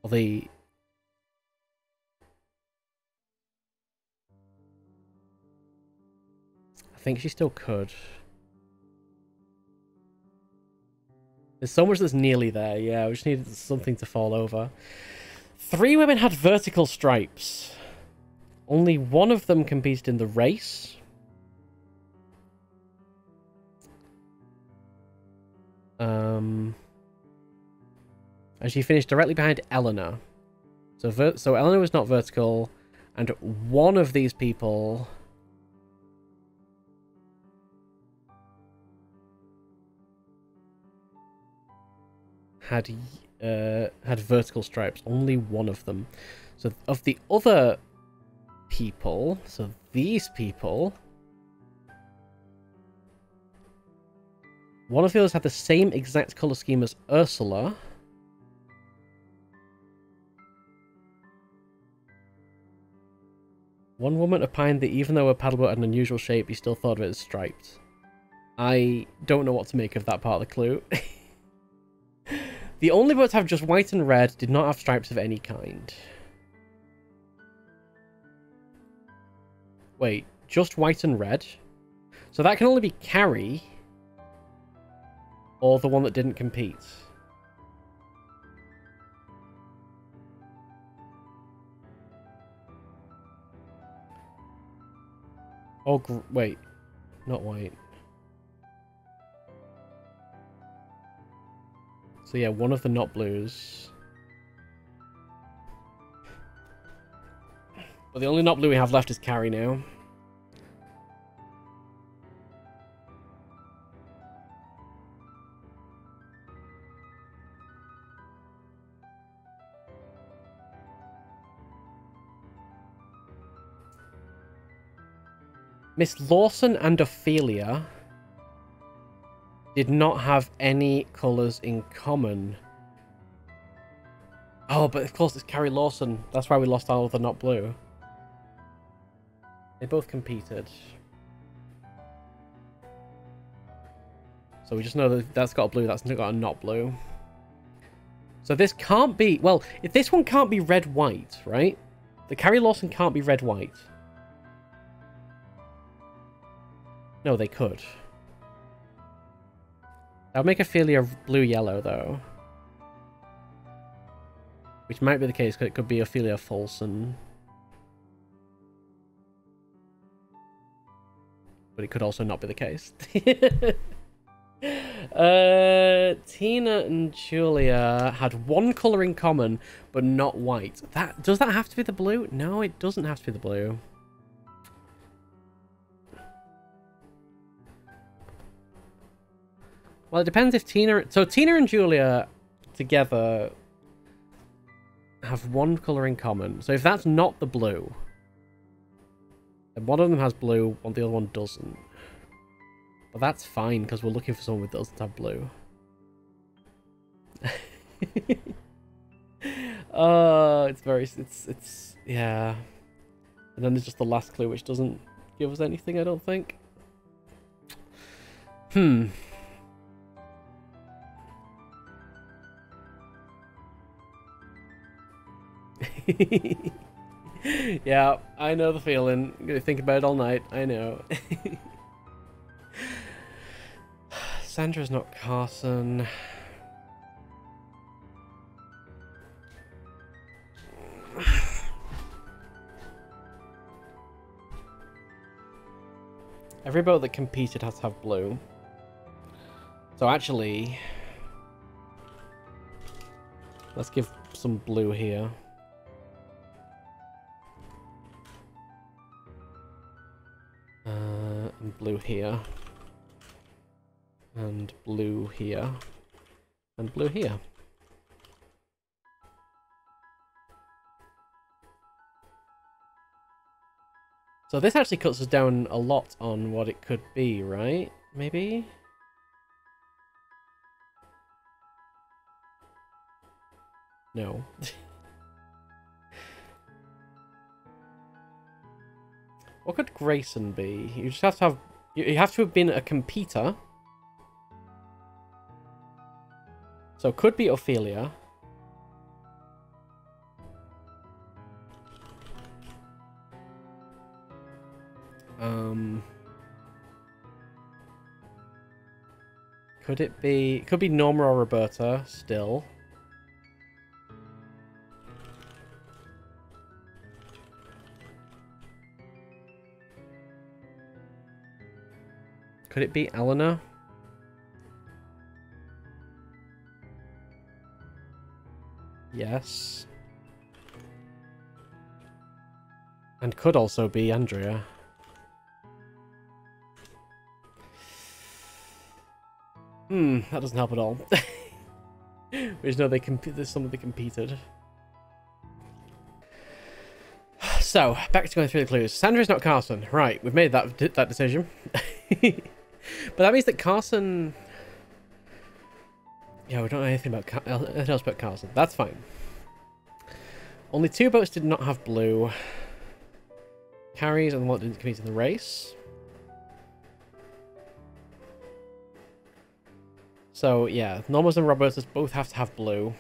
Or the... I think she still could. There's so much that's nearly there, yeah. We just needed something to fall over. 3 women had vertical stripes. Only one of them competed in the race. And she finished directly behind Eleanor. So Eleanor was not vertical, and one of these people had vertical stripes. Only one of them. So of the other people, so these people One of the others had the same exact colour scheme as Ursula. One woman opined that even though a paddleboat had an unusual shape, he still thought of it as striped. I don't know what to make of that part of the clue. The only boats have just white and red, did not have stripes of any kind. Wait, just white and red? So that can only be Carrie, or the one that didn't compete. Oh, wait. Not white. So yeah, one of the not blues. But the only not blue we have left is Carrie now. Miss Lawson and Ophelia did not have any colours in common. Oh, but of course it's Carrie Lawson. That's why we lost all of the not blue. They both competed. So we just know that that's got a blue, that's got a not blue. So this can't be... Well, if this one can't be red-white, right? The Carrie Lawson can't be red-white. No, they could. That would make Ophelia blue-yellow, though. Which might be the case, because it could be Ophelia Folsom. But it could also not be the case. Tina and Julia had one colour in common, but not white. Does that have to be the blue? No, it doesn't have to be the blue. Well, it depends if Tina... So Tina and Julia together have one colour in common. So if that's not the blue, then one of them has blue, the other one doesn't. But that's fine, because we're looking for someone that doesn't have blue. It's... Yeah. And then there's just the last clue, which doesn't give us anything, I don't think. Yeah, I know the feeling. I'm gonna think about it all night. I know. Sandra's not Carson. Every boat that competed has to have blue. So actually, let's give some blue here. And blue here. And blue here. And blue here. So this actually cuts us down a lot on what it could be, right? Maybe? No. What could Grayson be? You just have to have... You have to have been a competitor. So it could be Ophelia. Could it be... It could be Norma or Roberta, still. Could it be Eleanor? Yes. And could also be Andrea. That doesn't help at all. We just know there's something they competed. So, back to going through the clues. Sandra's not Carson. Right, we've made that decision. But that means that Carson... Yeah, we don't know anything about anything else about Carlson. That's fine. Only 2 boats did not have blue. Carries and the one that didn't compete in the race. So, yeah, Normas and Robertus both have to have blue.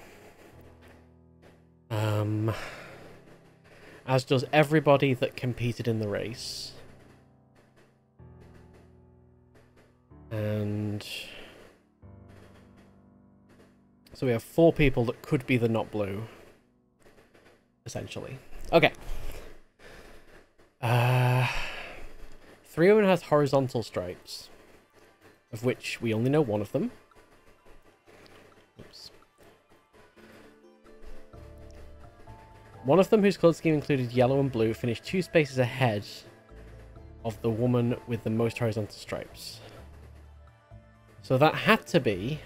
As does everybody that competed in the race. And so we have 4 people that could be the not blue, essentially. Okay. 3 women has horizontal stripes, of which we only know one of them. Oops. One of them, whose colour scheme included yellow and blue, finished 2 spaces ahead of the woman with the most horizontal stripes. So that had to be...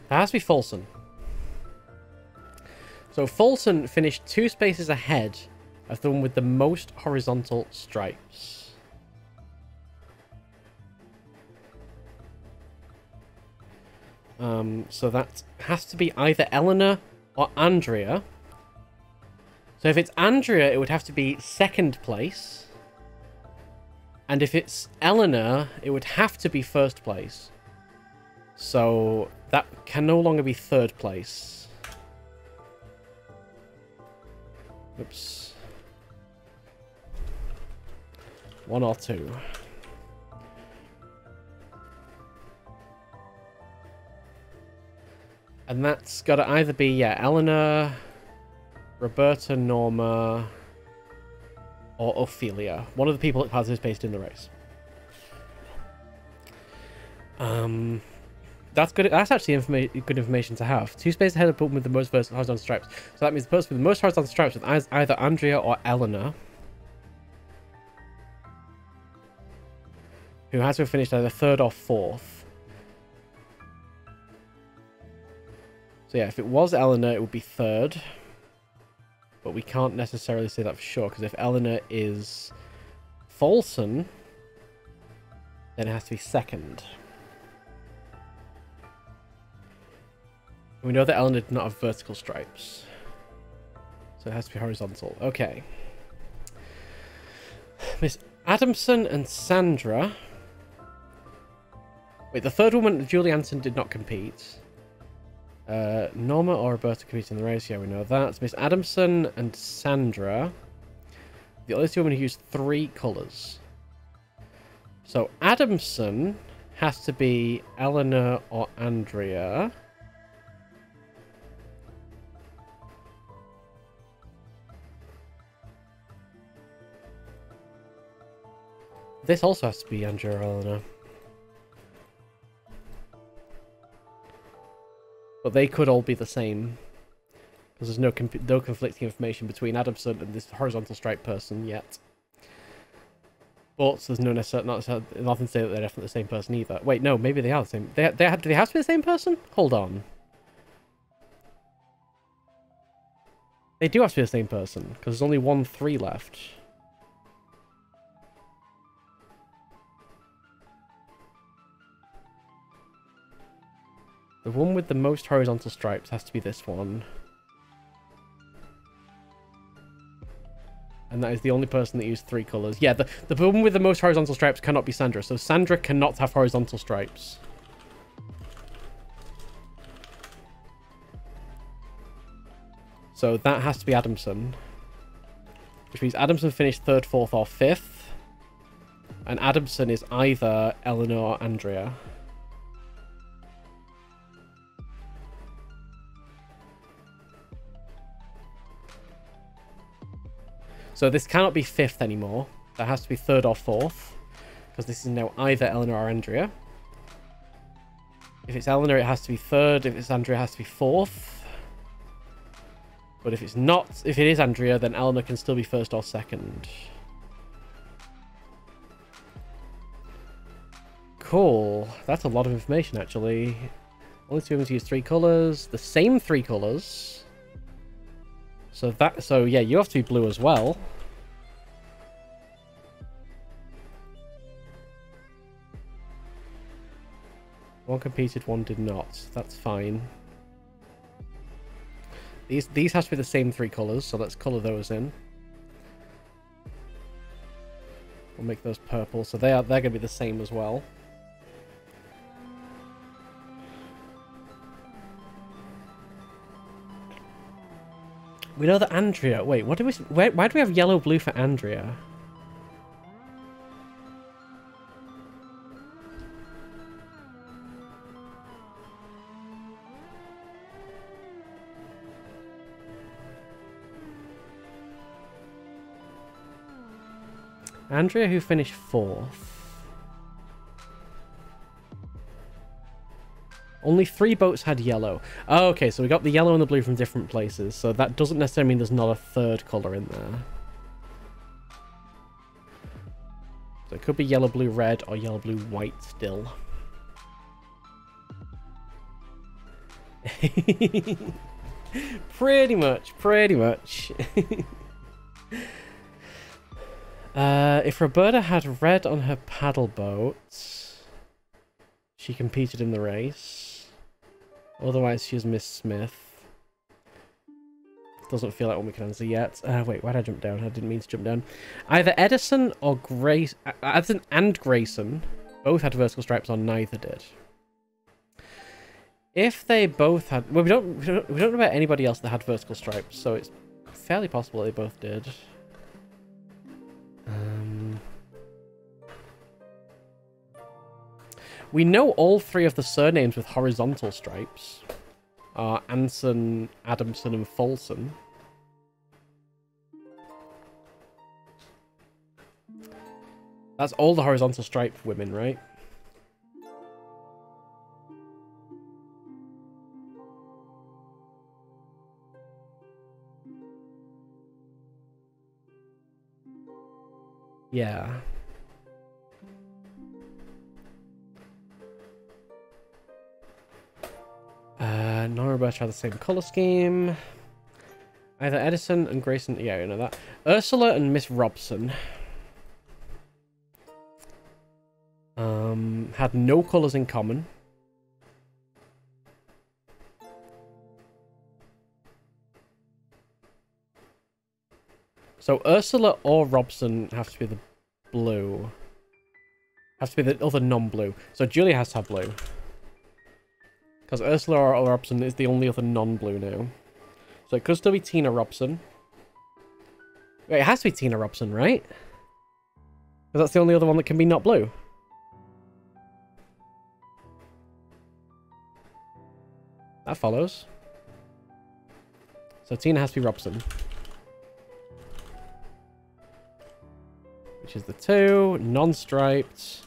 That has to be Folsom. So Folsom finished 2 spaces ahead of the one with the most horizontal stripes. So that has to be either Eleanor or Andrea. So if it's Andrea, it would have to be 2nd place. And if it's Eleanor, it would have to be 1st place. So that can no longer be 3rd place. Oops. 1 or 2. And that's got to either be, yeah, Eleanor, Roberta, Norma, or Ophelia. One of the people that participated in the race. That's good. That's actually good information to have. 2 spaces ahead of the person with the most horizontal stripes. So that means the person with the most horizontal stripes is either Andrea or Eleanor, who has to have finished either 3rd or 4th. So yeah, if it was Eleanor, it would be 3rd. But we can't necessarily say that for sure, because if Eleanor is Folsom, then it has to be 2nd. We know that Eleanor did not have vertical stripes. So it has to be horizontal. Okay. Miss Adamson and Sandra. Wait, the 3rd woman, Julie Anson, did not compete. Norma or Roberta competed in the race. Yeah, we know that. It's Miss Adamson and Sandra. The other 2 women who used 3 colours. So Adamson has to be Eleanor or Andrea. This also has to be Andrea or Eleanor. But they could all be the same. Because there's no conflicting information between Adamson and this horizontal stripe person yet. But there's nothing to say that they're definitely the same person either. Wait, no, maybe they are the same. Do they have to be the same person? Hold on. They do have to be the same person, because there's only 1 3 left. The one with the most horizontal stripes has to be this one. And that is the only person that used 3 colours. Yeah, the one with the most horizontal stripes cannot be Sandra. So Sandra cannot have horizontal stripes. So that has to be Adamson. Which means Adamson finished 3rd, 4th, or 5th. And Adamson is either Eleanor or Andrea. So this cannot be 5th anymore. That has to be 3rd or 4th. Because this is now either Eleanor or Andrea. If it's Eleanor, it has to be 3rd. If it's Andrea, it has to be 4th. But if it is Andrea, then Eleanor can still be 1st or 2nd. Cool. That's a lot of information, actually. Only 2 women to use 3 colours. The same 3 colours. So yeah, you have to be blue as well. One competed, one did not. That's fine. These have to be the same 3 colours, so let's colour those in. We'll make those purple, so they're going to be the same as well. We know that Andrea... Wait, what do we... Why do we have yellow-blue for Andrea? Andrea, who finished 4th. Only 3 boats had yellow. Oh, okay, so we got the yellow and the blue from different places. So that doesn't necessarily mean there's not a 3rd colour in there. So it could be yellow, blue, red, or yellow, blue, white still. Pretty much. If Roberta had red on her paddle boat, she competed in the race. Otherwise, she's Miss Smith. Doesn't feel like one we can answer yet. Wait, why did I jump down? I didn't mean to jump down. Either Edison or Grace... Edison and Grayson both had vertical stripes, or neither did. If they both had... Well, we don't know about anybody else that had vertical stripes, so it's fairly possible they both did. We know all 3 of the surnames with horizontal stripes are Anson, Adamson, and Folsom. That's all the horizontal stripe women, right? Yeah. Nora and Roberta have the same colour scheme. Either Edison and Grayson... Yeah, you know that. Ursula and Miss Robson had no colours in common. So Ursula or Robson have to be the blue. Has to be the other non-blue. So Julia has to have blue. Because Ursula or Robson is the only other non-blue now. So it could still be Tina Robson. Wait, it has to be Tina Robson, right? Because that's the only other one that can be not blue. That follows. So Tina has to be Robson. Which is the 2. Non-striped.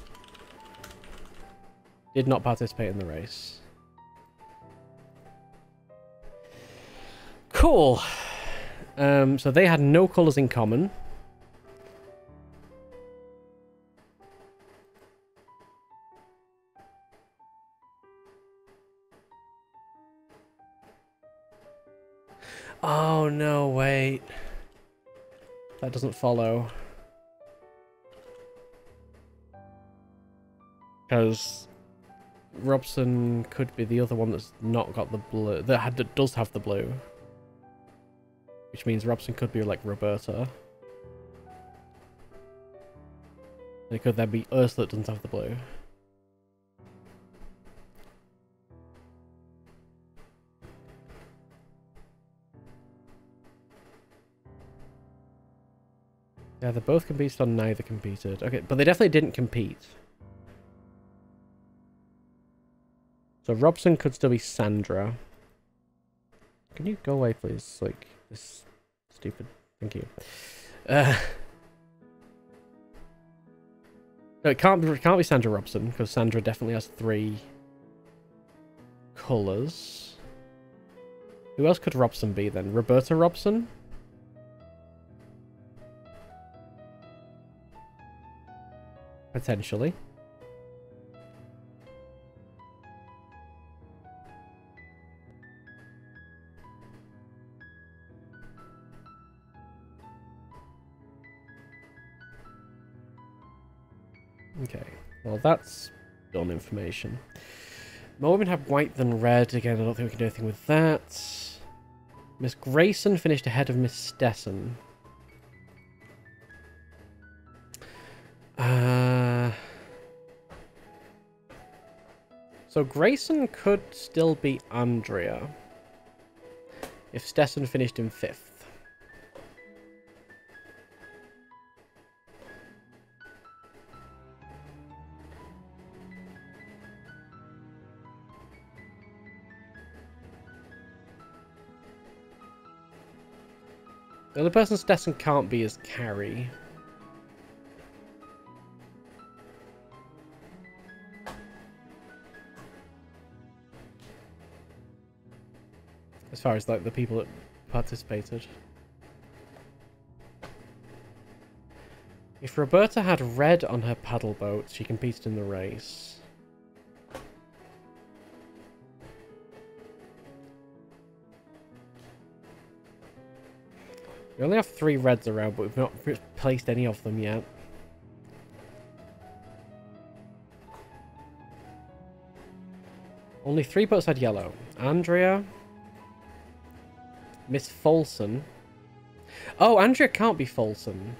Did not participate in the race. Cool. So they had no colours in common. Oh, no, wait. That doesn't follow. Because Robson could be the other one that's not got the blue. That does have the blue. Which means Robson could be like Roberta. And it could then be Ursula that doesn't have the blue. Yeah, they both competed on neither competed. Okay, but they definitely didn't compete. So Robson could still be Sandra. Can you go away, please? Like, this stupid... Thank you. No, it can't be Sandra Robson, because Sandra definitely has 3 colours. Who else could Robson be, then? Roberta Robson? Potentially. Okay, well that's done information. More women have white than red. Again, I don't think we can do anything with that. Miss Grayson finished ahead of Miss Stessen. So Grayson could still be Andrea if Stessen finished in 5th. The only person Stessen can't be is Carrie. As far as like the people that participated. If Roberta had red on her paddle boat, she competed in the race. We only have 3 reds around, but we've not placed any of them yet. Only 3 boats had yellow. Andrea. Miss Folson. Oh, Andrea can't be Folson.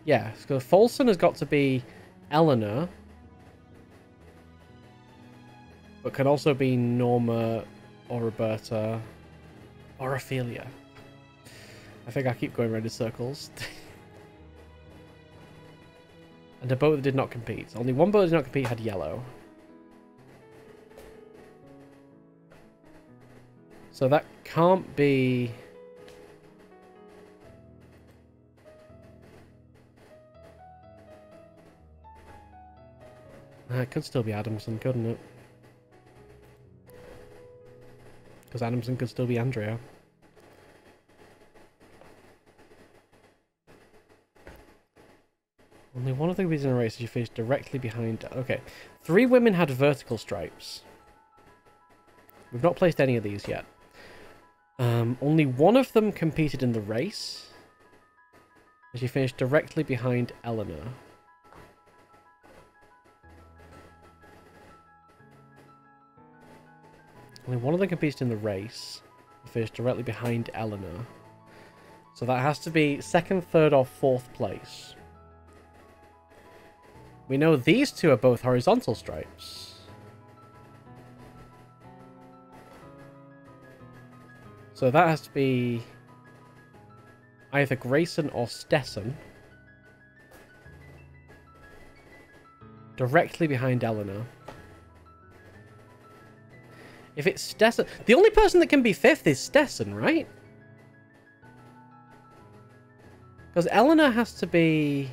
Yeah, so Folson has got to be Eleanor. But can also be Norma or Roberta or Ophelia. I think I keep going around in circles. And a boat that did not compete. Only one boat that did not compete had yellow. So that can't be... It could still be Adamson, couldn't it? Because Adamson could still be Andrea. Only one of the women in a race she finished directly behind... Okay. 3 women had vertical stripes. We've not placed any of these yet. Only one of them competed in the race. And she finished directly behind Eleanor. Only one of them competed in the race. And finished directly behind Eleanor. So that has to be 2nd, 3rd, or 4th place. We know these 2 are both horizontal stripes. So that has to be either Grayson or Stessen. Directly behind Eleanor. If it's Stessen... The only person that can be 5th is Stessen, right? Because Eleanor has to be...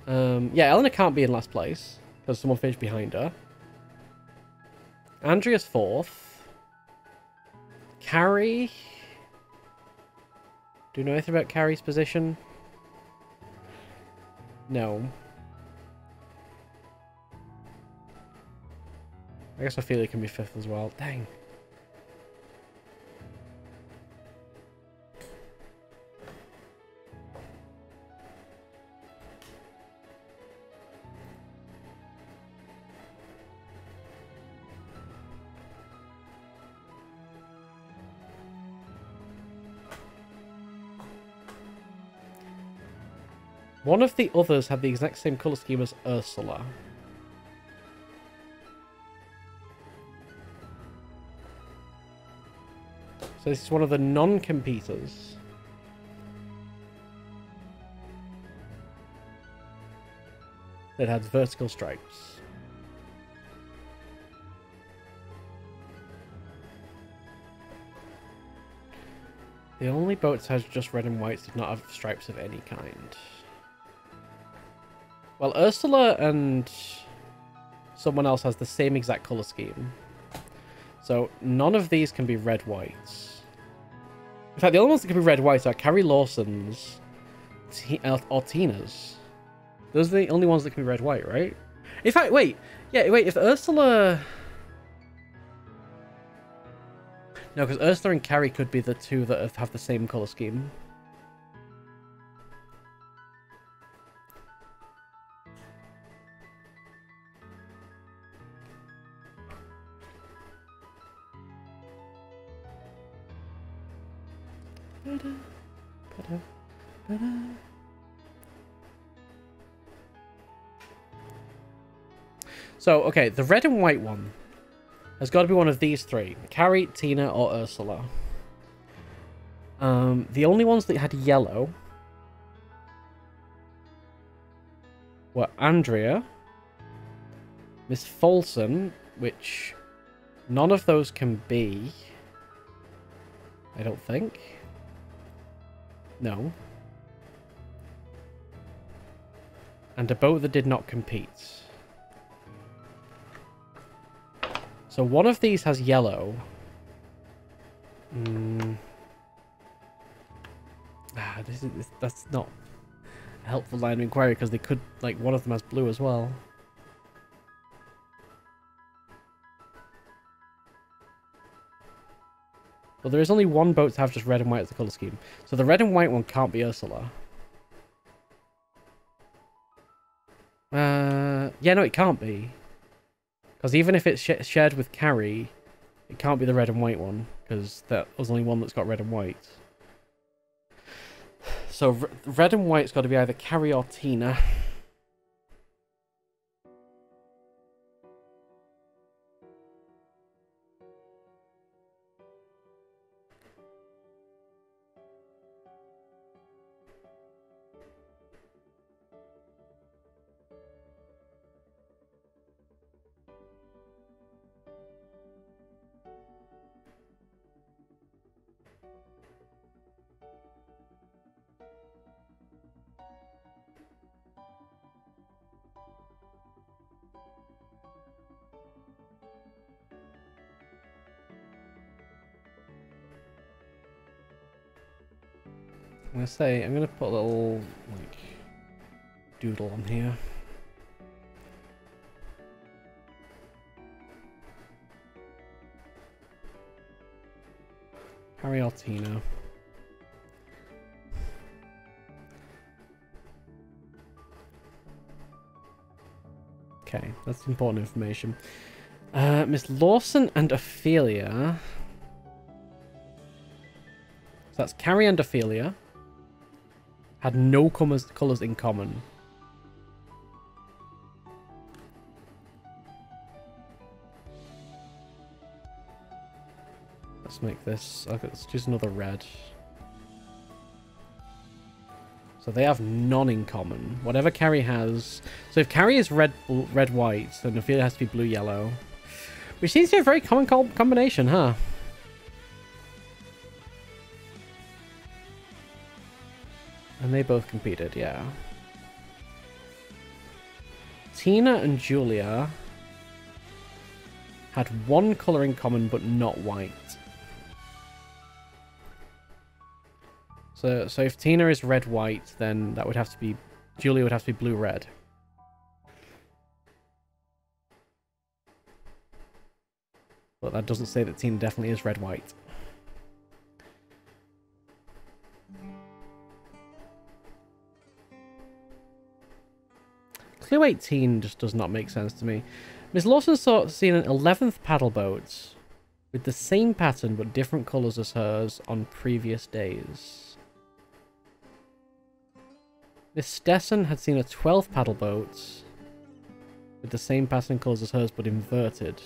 yeah, Eleanor can't be in last place. Because someone finished behind her. Andrea's 4th. Carrie? Do you know anything about Carrie's position? No. I guess Ophelia can be 5th as well. Dang. One of the others had the exact same colour scheme as Ursula. So this is one of the non-competers. That had vertical stripes. The only boats has just red and whites did not have stripes of any kind. Well, Ursula and someone else has the same exact colour scheme. So none of these can be red-whites. In fact, the only ones that can be red-whites are Carrie Lawson's or Tina's. Those are the only ones that can be red-white, right? In fact, wait. Yeah, wait, if Ursula... No, because Ursula and Carrie could be the 2 that have the same colour scheme. So, okay, the red and white one has got to be one of these three. Carrie, Tina, or Ursula. The only ones that had yellow were Andrea, Miss Folsom, which none of those can be. I don't think. No. And a boat that did not compete. So one of these has yellow. That's not a helpful line of inquiry because they could, like, one of them has blue as well. Well, there is only one boat to have just red and white as the colour scheme. So the red and white one can't be Ursula. Yeah, no, it can't be. Because even if it's shared with Carrie, it can't be the red and white one. Because that was only one that's got red and white. So red and white's got to be either Carrie or Tina. I'm gonna put a little, like, doodle on here. Harry or Tina. Okay, that's important information. Miss Lawson and Ophelia. So that's Carrie and Ophelia. Had no colours in common. Let's make this... Okay, let's choose another red. So they have none in common. Whatever Carrie has... So if Carrie is red-white, then Ophelia has to be blue-yellow. Which seems to be a very common combination, huh? And they both competed, yeah. Tina and Julia had one colour in common, but not white. So if Tina is red-white, then that would have to be... Julia would have to be blue-red. But that doesn't say that Tina definitely is red-white. Clue 18 just does not make sense to me. Miss Lawson seen an 11th paddle boat with the same pattern but different colours as hers on previous days. Miss Stessen had seen a 12th paddle boat with the same pattern and colours as hers but inverted.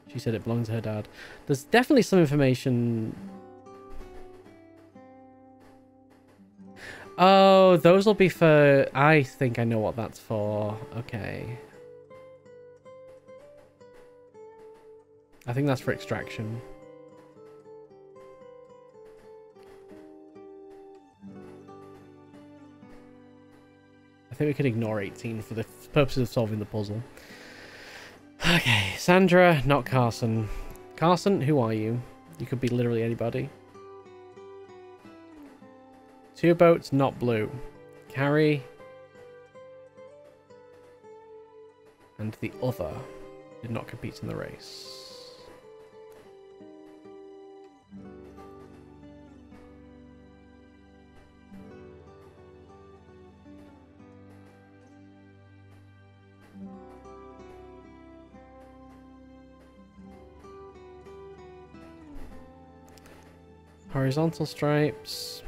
She said it belonged to her dad. There's definitely some information... Oh, those will be for... I think I know what that's for. Okay. I think that's for extraction. I think we can ignore 18 for the purposes of solving the puzzle. Okay, Sandra, not Carson. Carson, who are you? You could be literally anybody. Two boats, not blue. Carrie. And the other did not compete in the race. Horizontal stripes.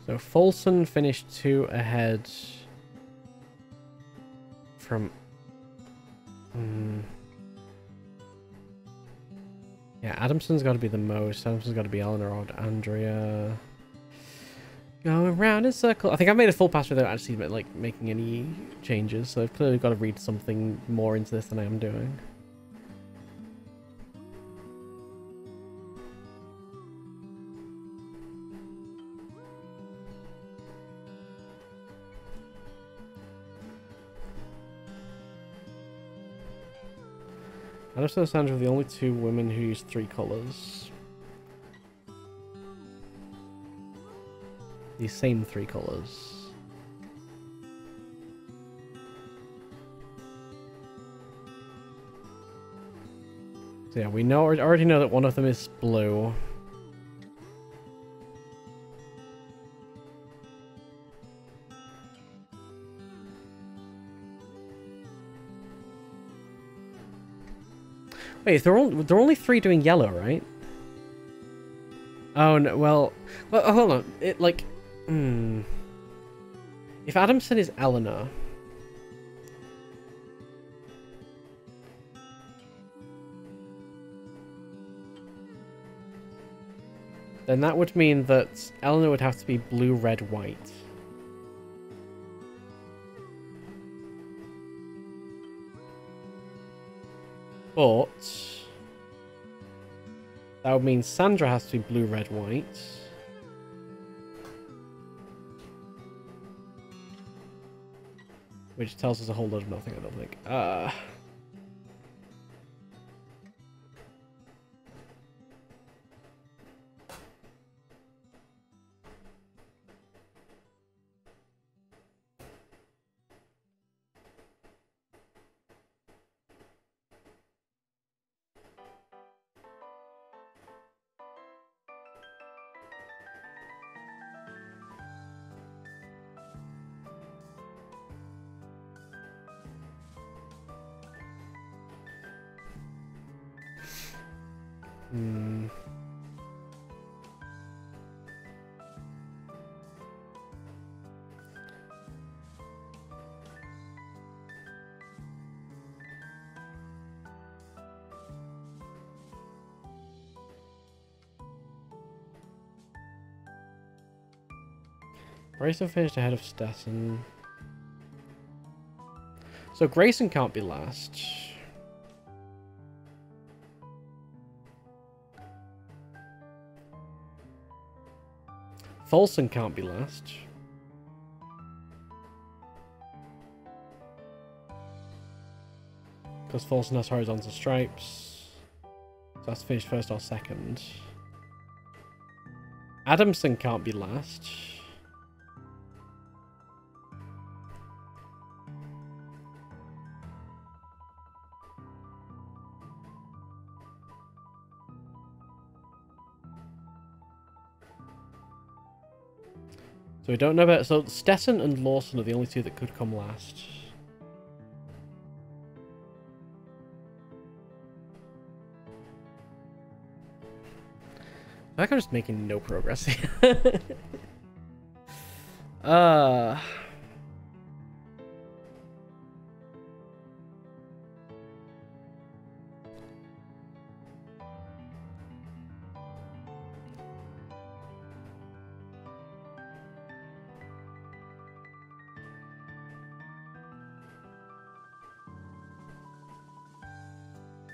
So Folson finished 2 ahead from... Yeah, Adamson's got to be the most. Adamson's got to be Eleanor or Andrea. Going around in circle. I think I've made a full pass without actually like making any changes. So I've clearly got to read something more into this than I am doing. Adamson and Sandra are the only 2 women who use 3 colours. These same 3 colours. So yeah, we already know that one of them is blue. Wait, they're only 3 doing yellow, right? Oh no, well, hold on. It like, if Adamson is Eleanor, then that would mean that Eleanor would have to be blue, red, white. But that would mean Sandra has to be blue, red, white. Which tells us a whole lot of nothing, I don't think. Grayson finished ahead of Stetson. So Grayson can't be last. Folson can't be last. Because Folson has horizontal stripes. So that's finished first or second. Adamson can't be last. So we don't know about... So Stetson and Lawson are the only 2 that could come last. I think I'm just making no progress here.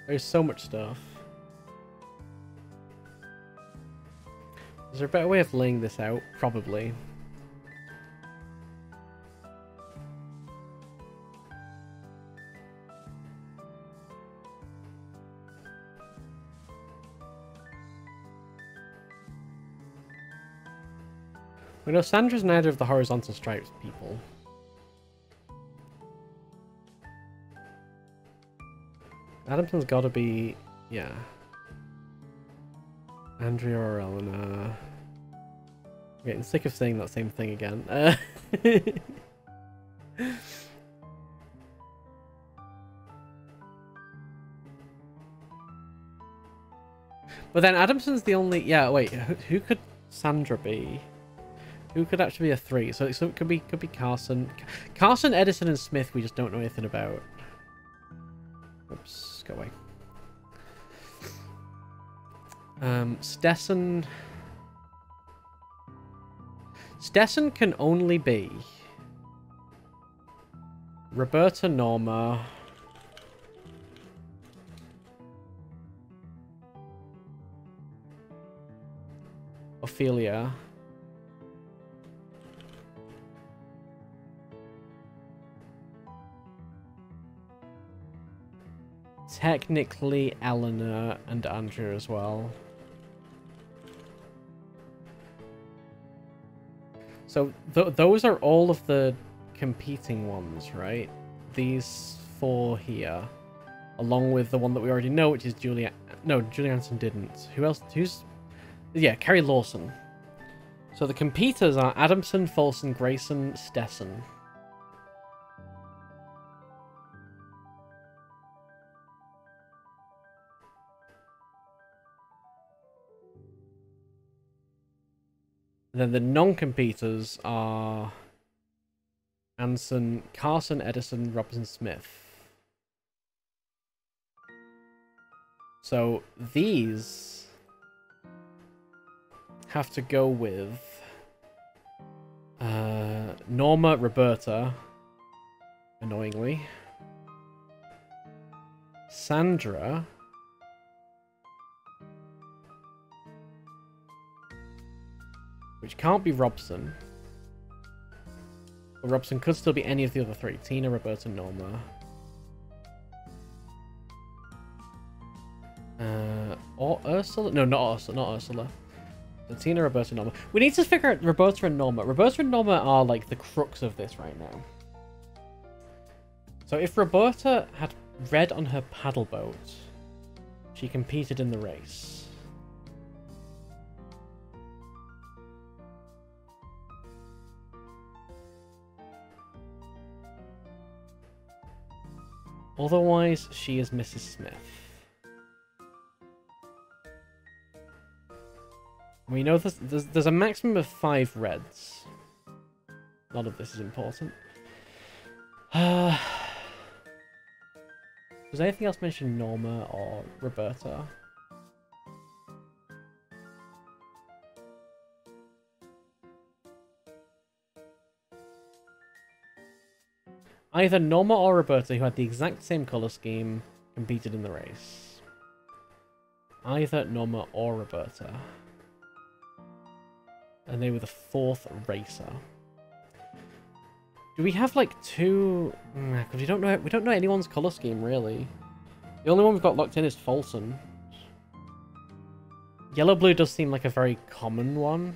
There's so much stuff. Is there a better way of laying this out? Probably. We know Sandra's neither of the horizontal stripes people. Adamson's got to be, yeah. Andrea or Eleanor. I'm getting sick of saying that same thing again. But then Adamson's the only... Yeah, wait. Who could Sandra be? Who could actually be a 3? So it could be Carson. Carson, Edison, and Smith we just don't know anything about. Oops, go away. Stetson... Stetson can only be... Roberta, Norma... Ophelia. Technically Eleanor and Andrew as well. So those are all of the competing ones, right? These 4 here. Along with the one that we already know, which is Julia... No, Julia Anson didn't. Who else? Who's... Yeah, Carrie Lawson. So the competitors are Adamson, Folsom, Grayson, Stetson. And then the non-competitors are Anson, Carson, Edison, Robinson, Smith. So these have to go with Norma, Roberta, annoyingly, Sandra, which can't be Robson, but Robson could still be any of the other 3, Tina, Roberta, Norma. Or Ursula? No, not Ursula. Not Ursula. So Tina, Roberta, Norma. We need to figure out Roberta and Norma. Roberta and Norma are like the crux of this right now. So if Roberta had red on her paddle boat, she competed in the race. Otherwise, she is Mrs. Smith. We know there's a maximum of 5 reds. None of this is important. Does anything else mention Norma or Roberta? Either Norma or Roberta, who had the exact same colour scheme, competed in the race. Either Norma or Roberta. And they were the 4th racer. Do we have like 2? Because we don't know anyone's color scheme really. The only one we've got locked in is Folsom. Yellow blue does seem like a very common one.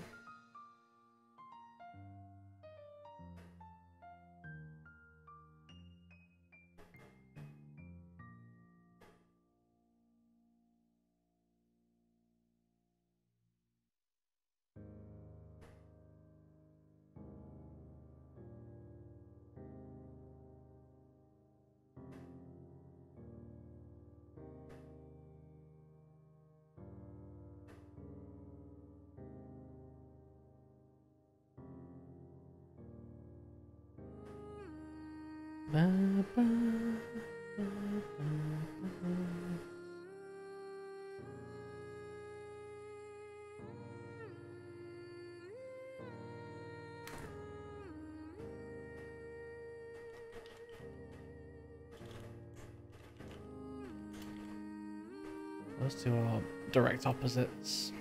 Those two are direct opposites.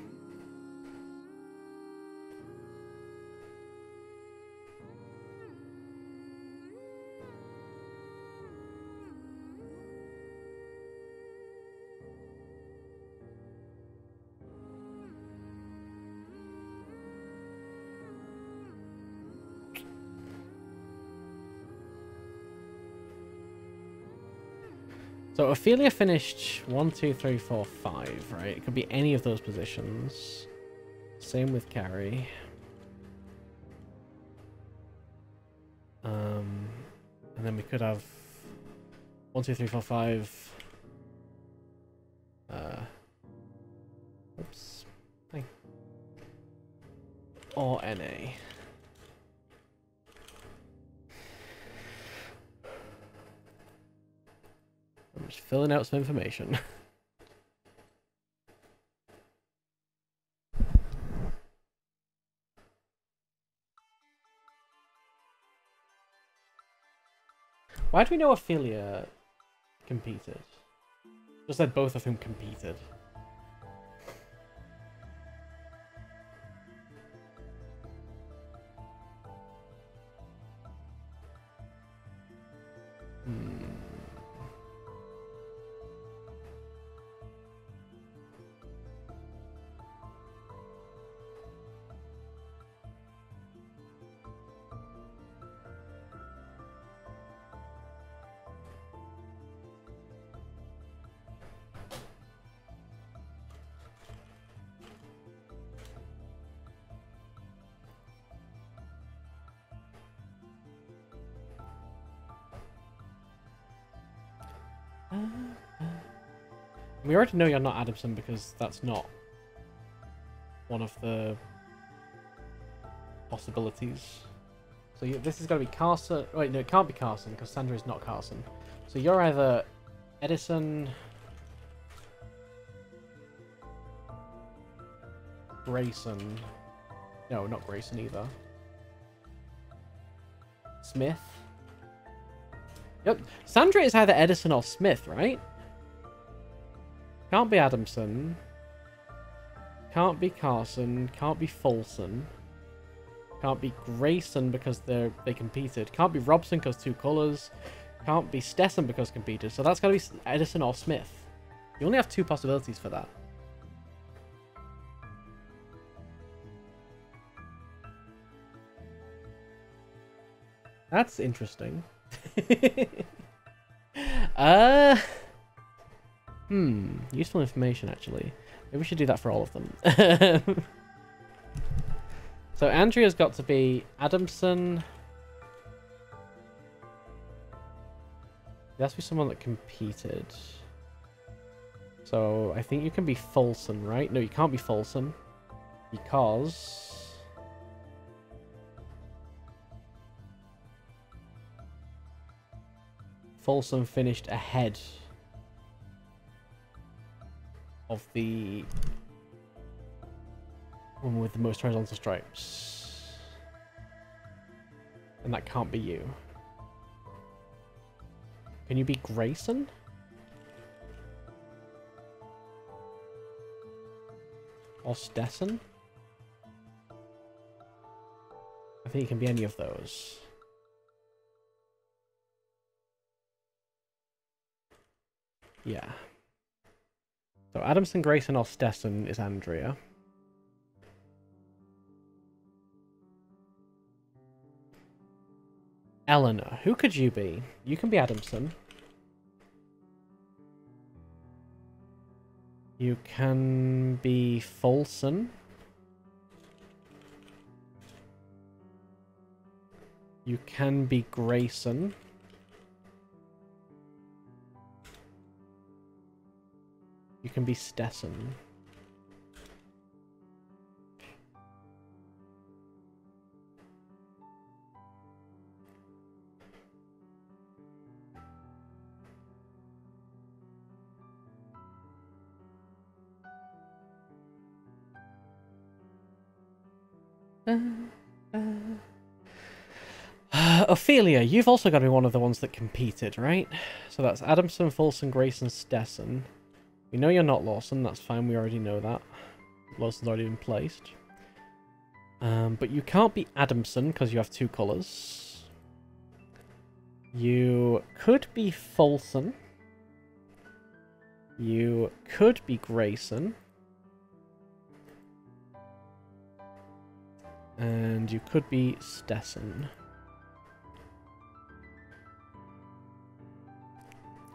So Ophelia finished 1, 2, 3, 4, 5, right? It could be any of those positions. Same with Carrie. And then we could have 1, 2, 3, 4, 5. Oops. Thing. Or NA. I'm just filling out some information. Why do we know Ophelia competed? Just that both of them competed. We already know you're not Adamson because that's not one of the possibilities. So this is going to be Carson. Wait, no, it can't be Carson because Sandra is not Carson. So you're either Edison, Grayson. No, not Grayson either. Smith. Yep, Sandra is either Edison or Smith, right? Can't be Adamson. Can't be Carson. Can't be Folsom. Can't be Grayson because they competed. Can't be Robson because 2 colours. Can't be Stesson because competed. So that's got to be Edison or Smith. You only have 2 possibilities for that. That's interesting. Useful information, actually. Maybe we should do that for all of them. So Andrea's got to be Adamson. There has to be someone that competed. So I think you can be Folsom, right? No, you can't be Folsom. Because... Folsom finished ahead of the one with the most horizontal stripes. And that can't be you. Can you be Grayson? Or Stesson? I think it can be any of those. Yeah. So Adamson, Grayson, or Stesson is Andrea. Eleanor, who could you be? You can be Adamson. You can be Folsom. You can be Grayson. You can be Stesson. Ophelia, you've also got to be one of the ones that competed, right? So that's Adamson, Folsom, Grayson, Stesson. We know you're not Lawson, that's fine, we already know that. Lawson's already been placed. But you can't be Adamson because you have 2 colours. You could be Folsom. You could be Grayson. And you could be Stesson.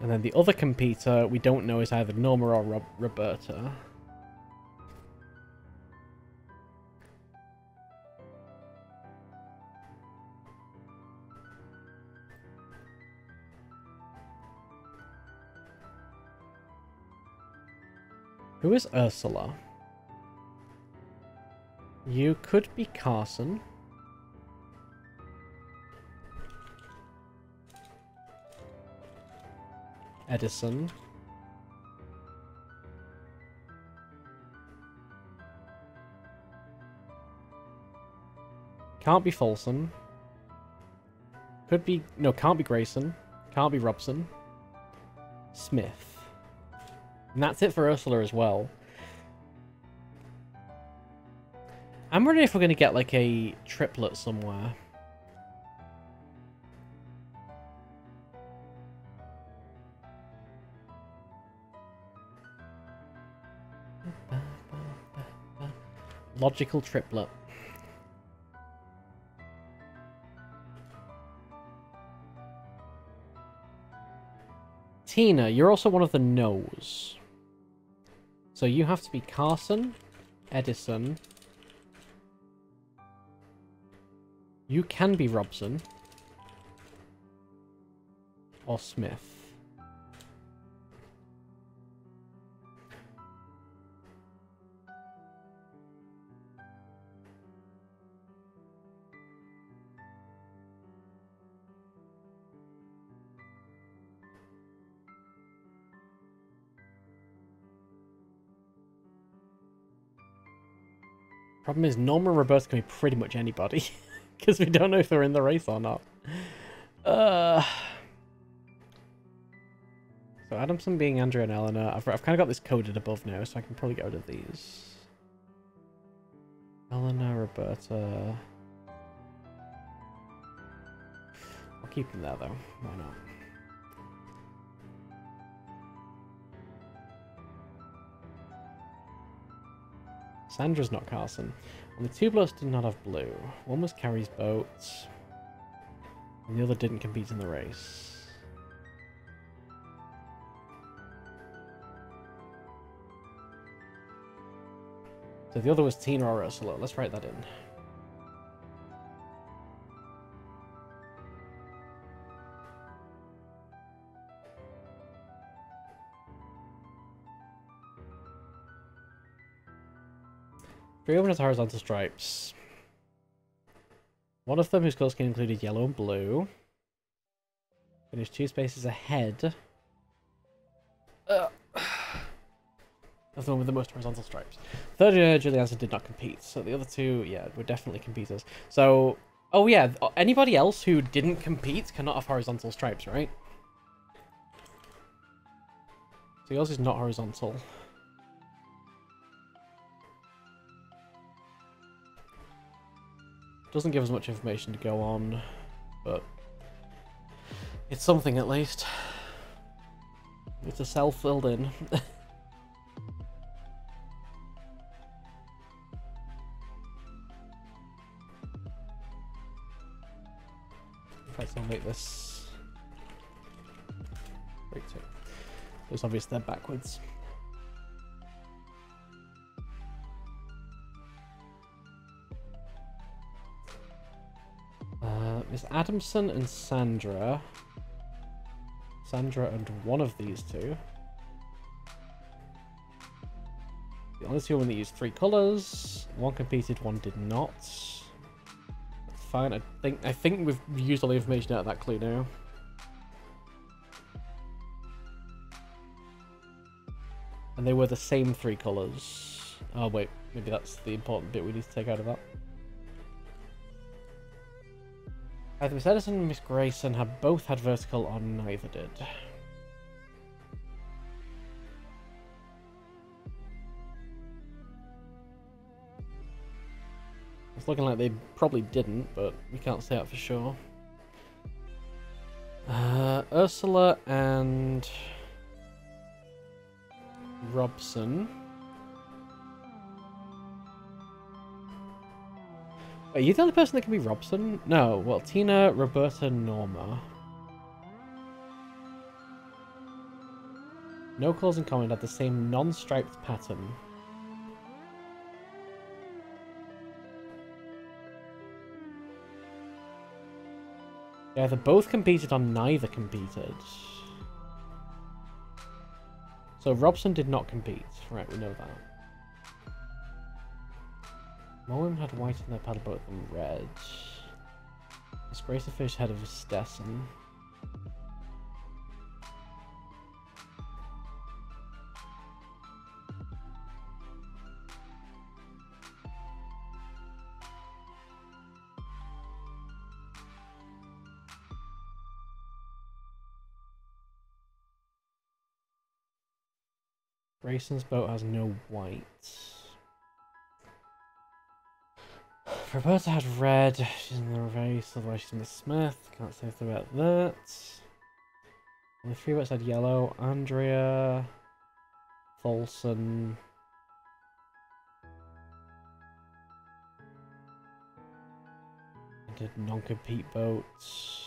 And then the other competitor we don't know is either Norma or Roberta. Who is Ursula? You could be Carson. Edison. Can't be Folsom. Could be... No, can't be Grayson. Can't be Robson. Smith. And that's it for Ursula as well. I'm wondering if we're going to get like a triplet somewhere. Logical triplet. Tina, you're also one of the no's. So you have to be Carson, Edison. You can be Robson. Or Smith. Problem is, Norma and Roberta can be pretty much anybody. Because we don't know if they're in the race or not. So Adamson being Andrea and Eleanor. I've kind of got this coded above now, so I can probably get rid of these. Eleanor, Roberta. I'll keep them there, though. Why not? Sandra's not Carson. And the two boats did not have blue. One was Carrie's boat, and the other didn't compete in the race. So the other was Tina or Ursula. Let's write that in. Three of them has horizontal stripes. One of them whose colour scheme included yellow and blue. Finished 2 spaces ahead of the one with the most horizontal stripes. Third, Julie Anson did not compete, so the other two, yeah, were definitely competers. So, oh yeah, anybody else who didn't compete cannot have horizontal stripes, right? So yours is not horizontal. Doesn't give us much information to go on, but it's something at least. It's a cell filled in. Let's make this. Wait, so it's obvious they're backwards. Miss Adamson and Sandra. Sandra and one of these two. The only two that used 3 colours. One competed, one did not. That's fine. I think we've used all the information out of that clue now. And they were the same 3 colours. Oh wait, maybe that's the important bit we need to take out of that. Either Miss Edison and Miss Grayson have both had vertical or neither did. It's looking like they probably didn't, but we can't say that for sure. Ursula and Robson. Are you the only person that can be Robson? No, well, Tina, Roberta, Norma. No colours in common had the same non-striped pattern. Yeah, they both competed on neither competed. So Robson did not compete. Right, we know that. More women had white in their paddle boat than red. Disgrace the fish head of Stessen. Grayson's boat has no white. Roberta had red. She's in the race, otherwise she's in the Smith. Can't say anything about that. Only 3 boats had yellow. Andrea, Folsom. I did non-compete boats.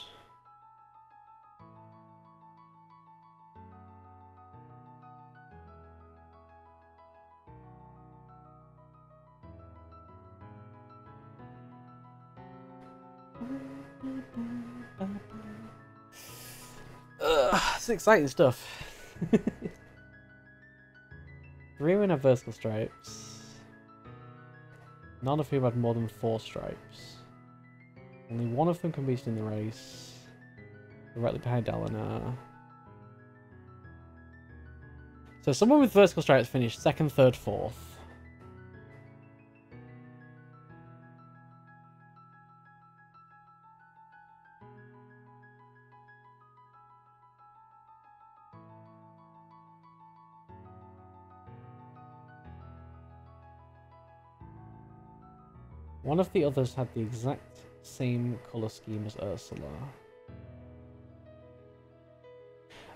It's exciting stuff. 3 women have vertical stripes. None of whom had more than 4 stripes. Only one of them competed in the race. Directly behind Eleanor. So someone with vertical stripes finished 2nd, 3rd, 4th. One of the others had the exact same colour scheme as Ursula.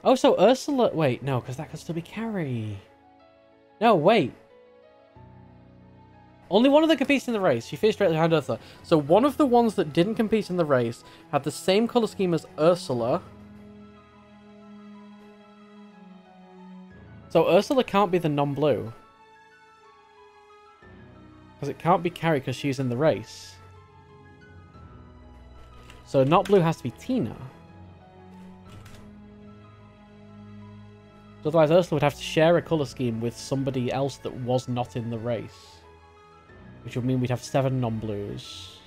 Oh, so Ursula... Wait, no, because that could still be Carrie. No, wait. Only one of them competes in the race. She finished directly behind Ursula. So one of the ones that didn't compete in the race had the same colour scheme as Ursula. So Ursula can't be the non-blue. Because it can't be Carrie because she's in the race. So not blue has to be Tina. So otherwise Ursula would have to share a colour scheme with somebody else that was not in the race. Which would mean we'd have 7 non-blues.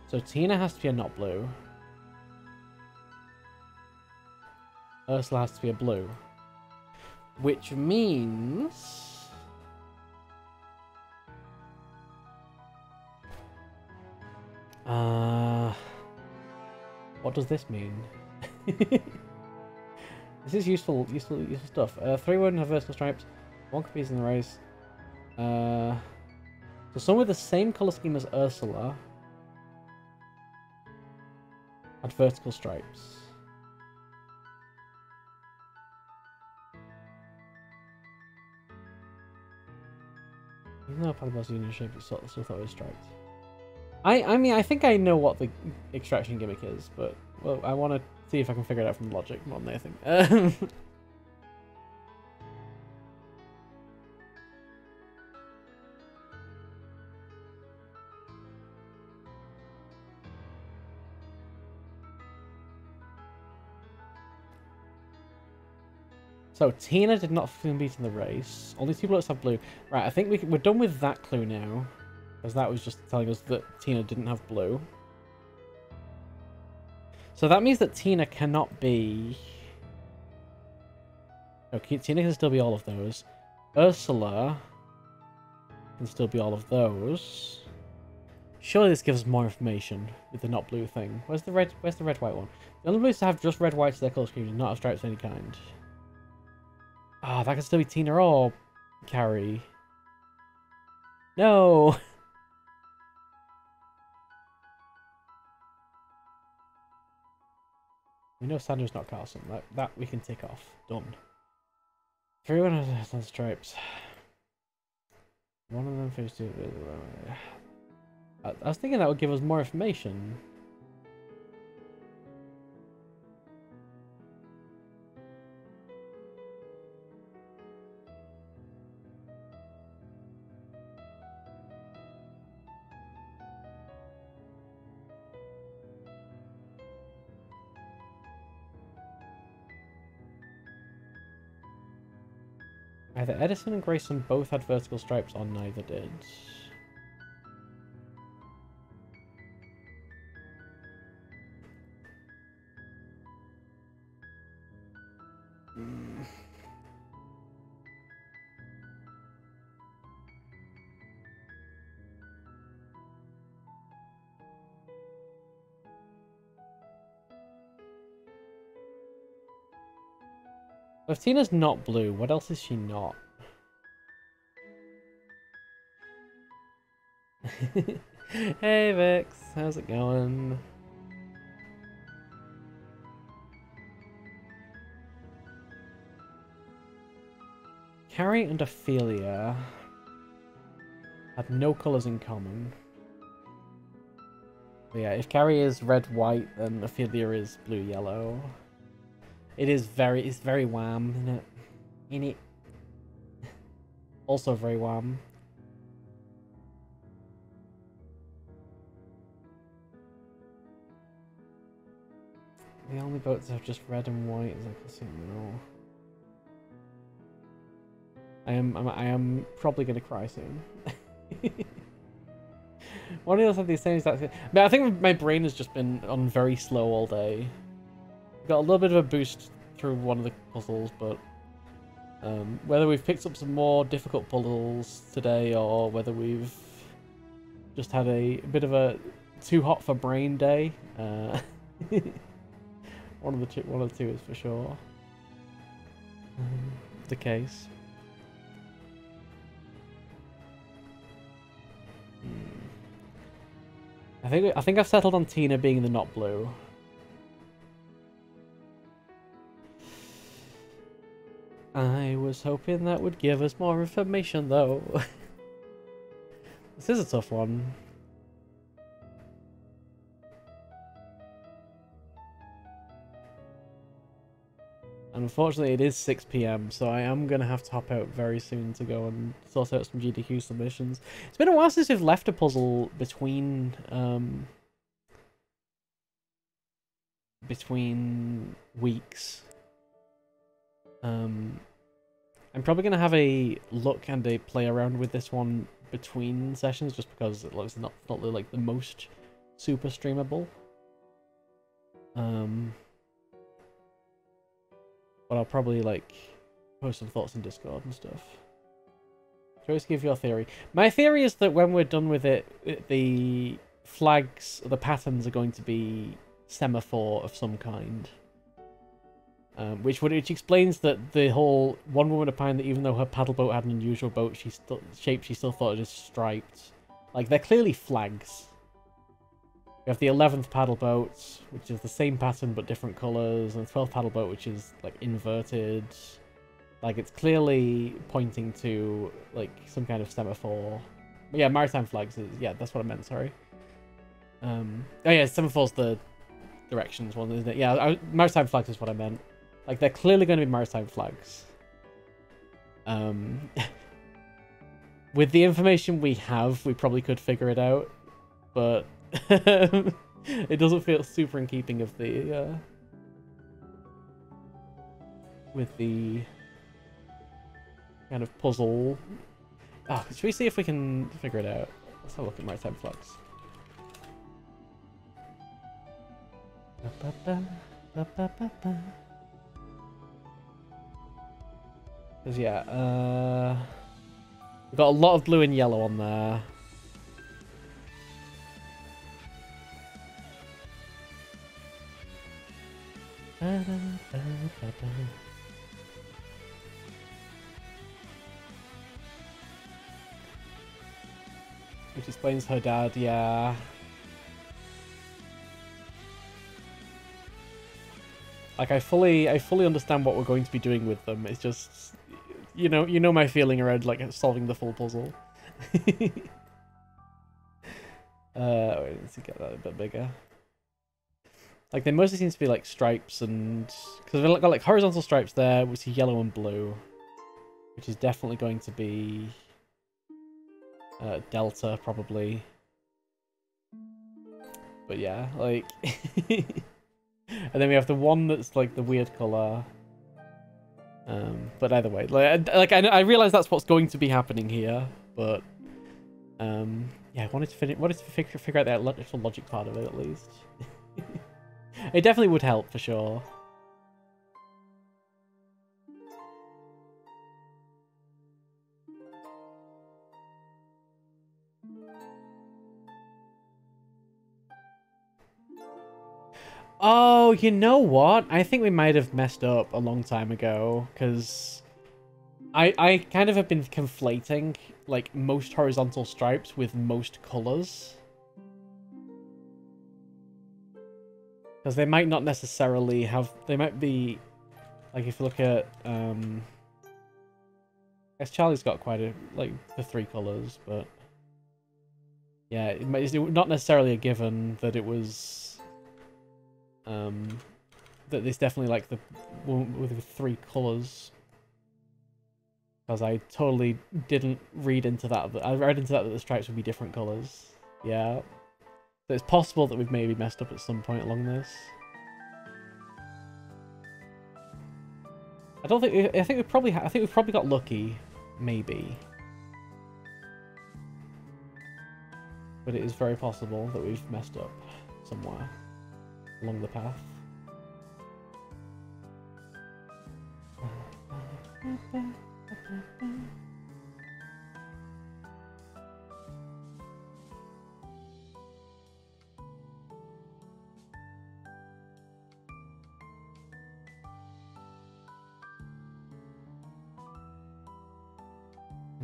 So Tina has to be a not blue. Ursula has to be a blue. Which means... what does this mean? This is useful stuff. 3 wouldn't have vertical stripes. 1 competes in the race. So someone with the same colour scheme as Ursula had vertical stripes. Even though Paddleboats union shape, it still thought it was striped. I mean, I think I know what the extraction gimmick is, but well, I want to see if I can figure it out from logic more than anything. So Tina did not compete in the race. Only 2 bullets have blue. Right, I think we're done with that clue now. Because that was just telling us that Tina didn't have blue. So that means that Tina cannot be... Okay, Tina can still be all of those. Ursula can still be all of those. Surely this gives us more information with the not blue thing. Where's the red white one? The only blues to have just red white to their colour scheme and not have stripes of any kind. Ah, that could still be Tina or Carrie. No! We know Sandra's not Carson. That we can tick off. Done. 3 has stripes. One of them finished it. I was thinking that would give us more information. Either Edison and Grayson both had vertical stripes or neither did. If Tina's not blue, what else is she not? Hey Vix, how's it going? Carrie and Ophelia had no colours in common. But yeah, if Carrie is red-white, then Ophelia is blue-yellow. It's very wham, isn't it? In it. Also very wham. The only boats have just red and white, as I can see now. I am probably gonna cry soon. One of these things that I think my brain has just been on very slow all day. Got a little bit of a boost through one of the puzzles, but whether we've picked up some more difficult puzzles today or whether we've just had a bit of a too hot for brain day, one of the two is for sure the case. I think I've settled on Tina being the not blue. I was hoping that would give us more information, though. This is a tough one. Unfortunately, it is 6 PM, so I am going to have to hop out very soon to go and sort out some GDQ submissions. It's been a while since we've left a puzzle between weeks. I'm probably going to have a look and a play around with this one between sessions, just because it looks not like the most super streamable. But I'll probably like post some thoughts in Discord and stuff. Joyce, give your theory. My theory is that when we're done with it, the flags, the patterns are going to be semaphore of some kind. Which explains that the whole one woman opined that even though her paddle boat had an unusual boat shape, she still thought it was striped. Like, they're clearly flags. We have the 11th paddle boat, which is the same pattern but different colours, and the 12th paddle boat, which is like inverted. Like, it's clearly pointing to like some kind of semaphore. But yeah, maritime flags is, yeah, that's what I meant, sorry. Oh yeah, semaphore's the directions one, isn't it? Yeah, maritime flags is what I meant. Like, they're clearly going to be maritime flags. With the information we have, we probably could figure it out, but it doesn't feel super in keeping of the with the kind of puzzle. Oh, should we see if we can figure it out? Let's have a look at maritime flags. Because yeah, we've got a lot of blue and yellow on there. Which explains her dad, yeah. Like, I fully understand what we're going to be doing with them. It's just, you know my feeling around like solving the full puzzle. Wait, let's get that a bit bigger. Like, they mostly seem to be like stripes, and because we've got like horizontal stripes there, which is yellow and blue, which is definitely going to be Delta probably. But yeah, like, and then we have the one that's like the weird color, But either way, I realize that's what's going to be happening here, but yeah, I wanted to figure out that little logic part of it at least. It definitely would help for sure. Oh, you know what? I think we might have messed up a long time ago, because I kind of have been conflating, like, most horizontal stripes with most colors. Because they might not necessarily have... They might be... Like, if you look at... I guess Charlie's got quite a... Like, the 3 colors, but... Yeah, it's not necessarily a given that it was... that it's definitely like the one with 3 colors, because I totally didn't read into that. I read into that the stripes would be different colors. Yeah, so it's possible that we've maybe messed up at some point along this. I don't think. I think we probably. I think we've probably got lucky, maybe. But it is very possible that we've messed up somewhere along the path.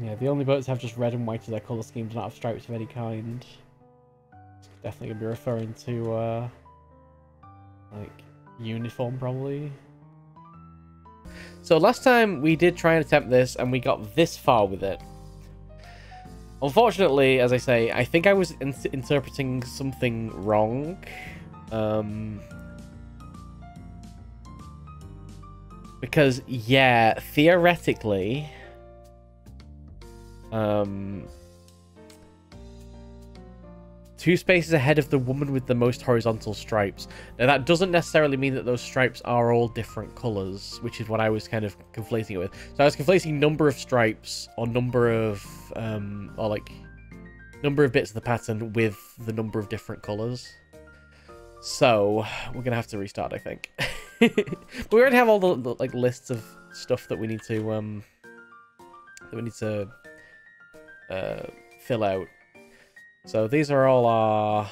Yeah, the only boats have just red and white as their colour scheme, do not have stripes of any kind. It's definitely going to be referring to, like, uniform, probably. So last time we did try and attempt this, and we got this far with it. Unfortunately, as I say, I think I was interpreting something wrong. Because, yeah, theoretically... 2 spaces ahead of the woman with the most horizontal stripes. Now, that doesn't necessarily mean that those stripes are all different colours, which is what I was kind of conflating it with. So I was conflating number of stripes, or number of, or like, number of bits of the pattern with the number of different colours. So, we're going to have to restart, I think. But we already have all the like, lists of stuff that we need to, fill out. So these are all our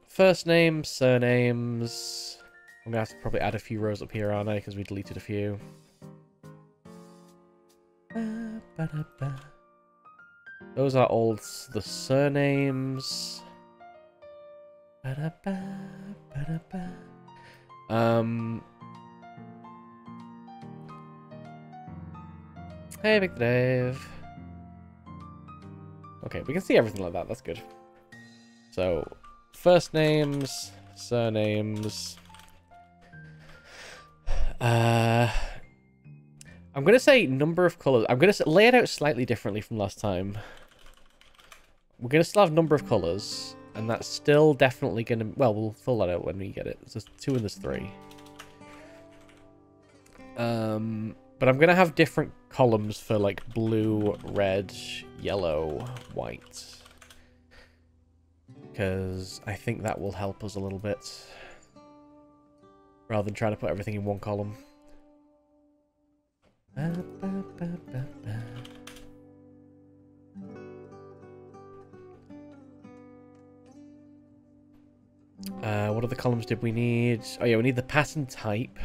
first names, surnames. I'm gonna have to probably add a few rows up here, aren't I? Because we deleted a few. Those are all the surnames. Hey, Big Dave. Okay, we can see everything like that. That's good. So, first names, surnames. I'm going to say number of colors. I'm going to lay it out slightly differently from last time. We're going to still have number of colors, and that's still definitely going to... Well, we'll fill that out when we get it. So there's 2 and there's 3. But I'm going to have different columns for, like, blue, red, yellow, white. Because I think that will help us a little bit. Rather than trying to put everything in one column. What other columns did we need? Oh yeah, we need the pattern type.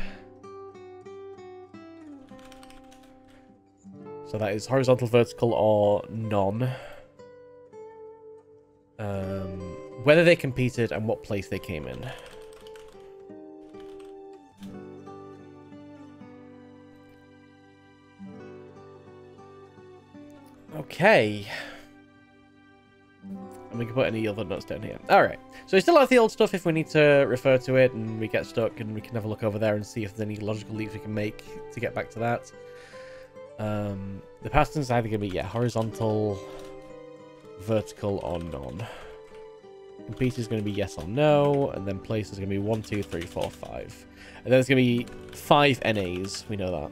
So that is horizontal, vertical, or none. Whether they competed and what place they came in. Okay. And we can put any other notes down here. Alright. So we still have the old stuff if we need to refer to it and we get stuck, and we can have a look over there and see if there's any logical leaps we can make to get back to that. The pattern's either going to be, yeah, horizontal, vertical, or none. competed is going to be yes or no, and then place is going to be 1, 2, 3, 4, 5. And then there's going to be 5 NAs. We know that.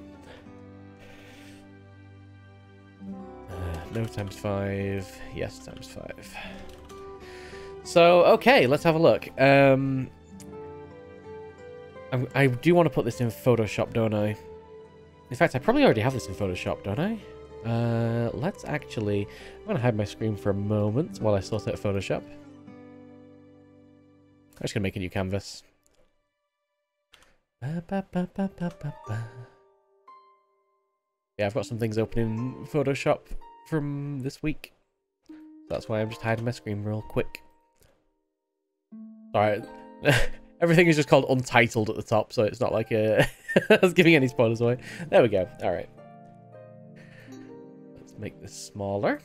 No times 5. Yes times 5. So, okay, let's have a look. I do want to put this in Photoshop, don't I? In fact, I probably already have this in Photoshop, don't I? Let's actually... I'm going to hide my screen for a moment while I sort out Photoshop. I'm just going to make a new canvas. Yeah, I've got some things open in Photoshop from this week. That's why I'm just hiding my screen real quick. Sorry. Everything is just called Untitled at the top, so it's not like I was giving any spoilers away. There we go. All right. Let's make this smaller.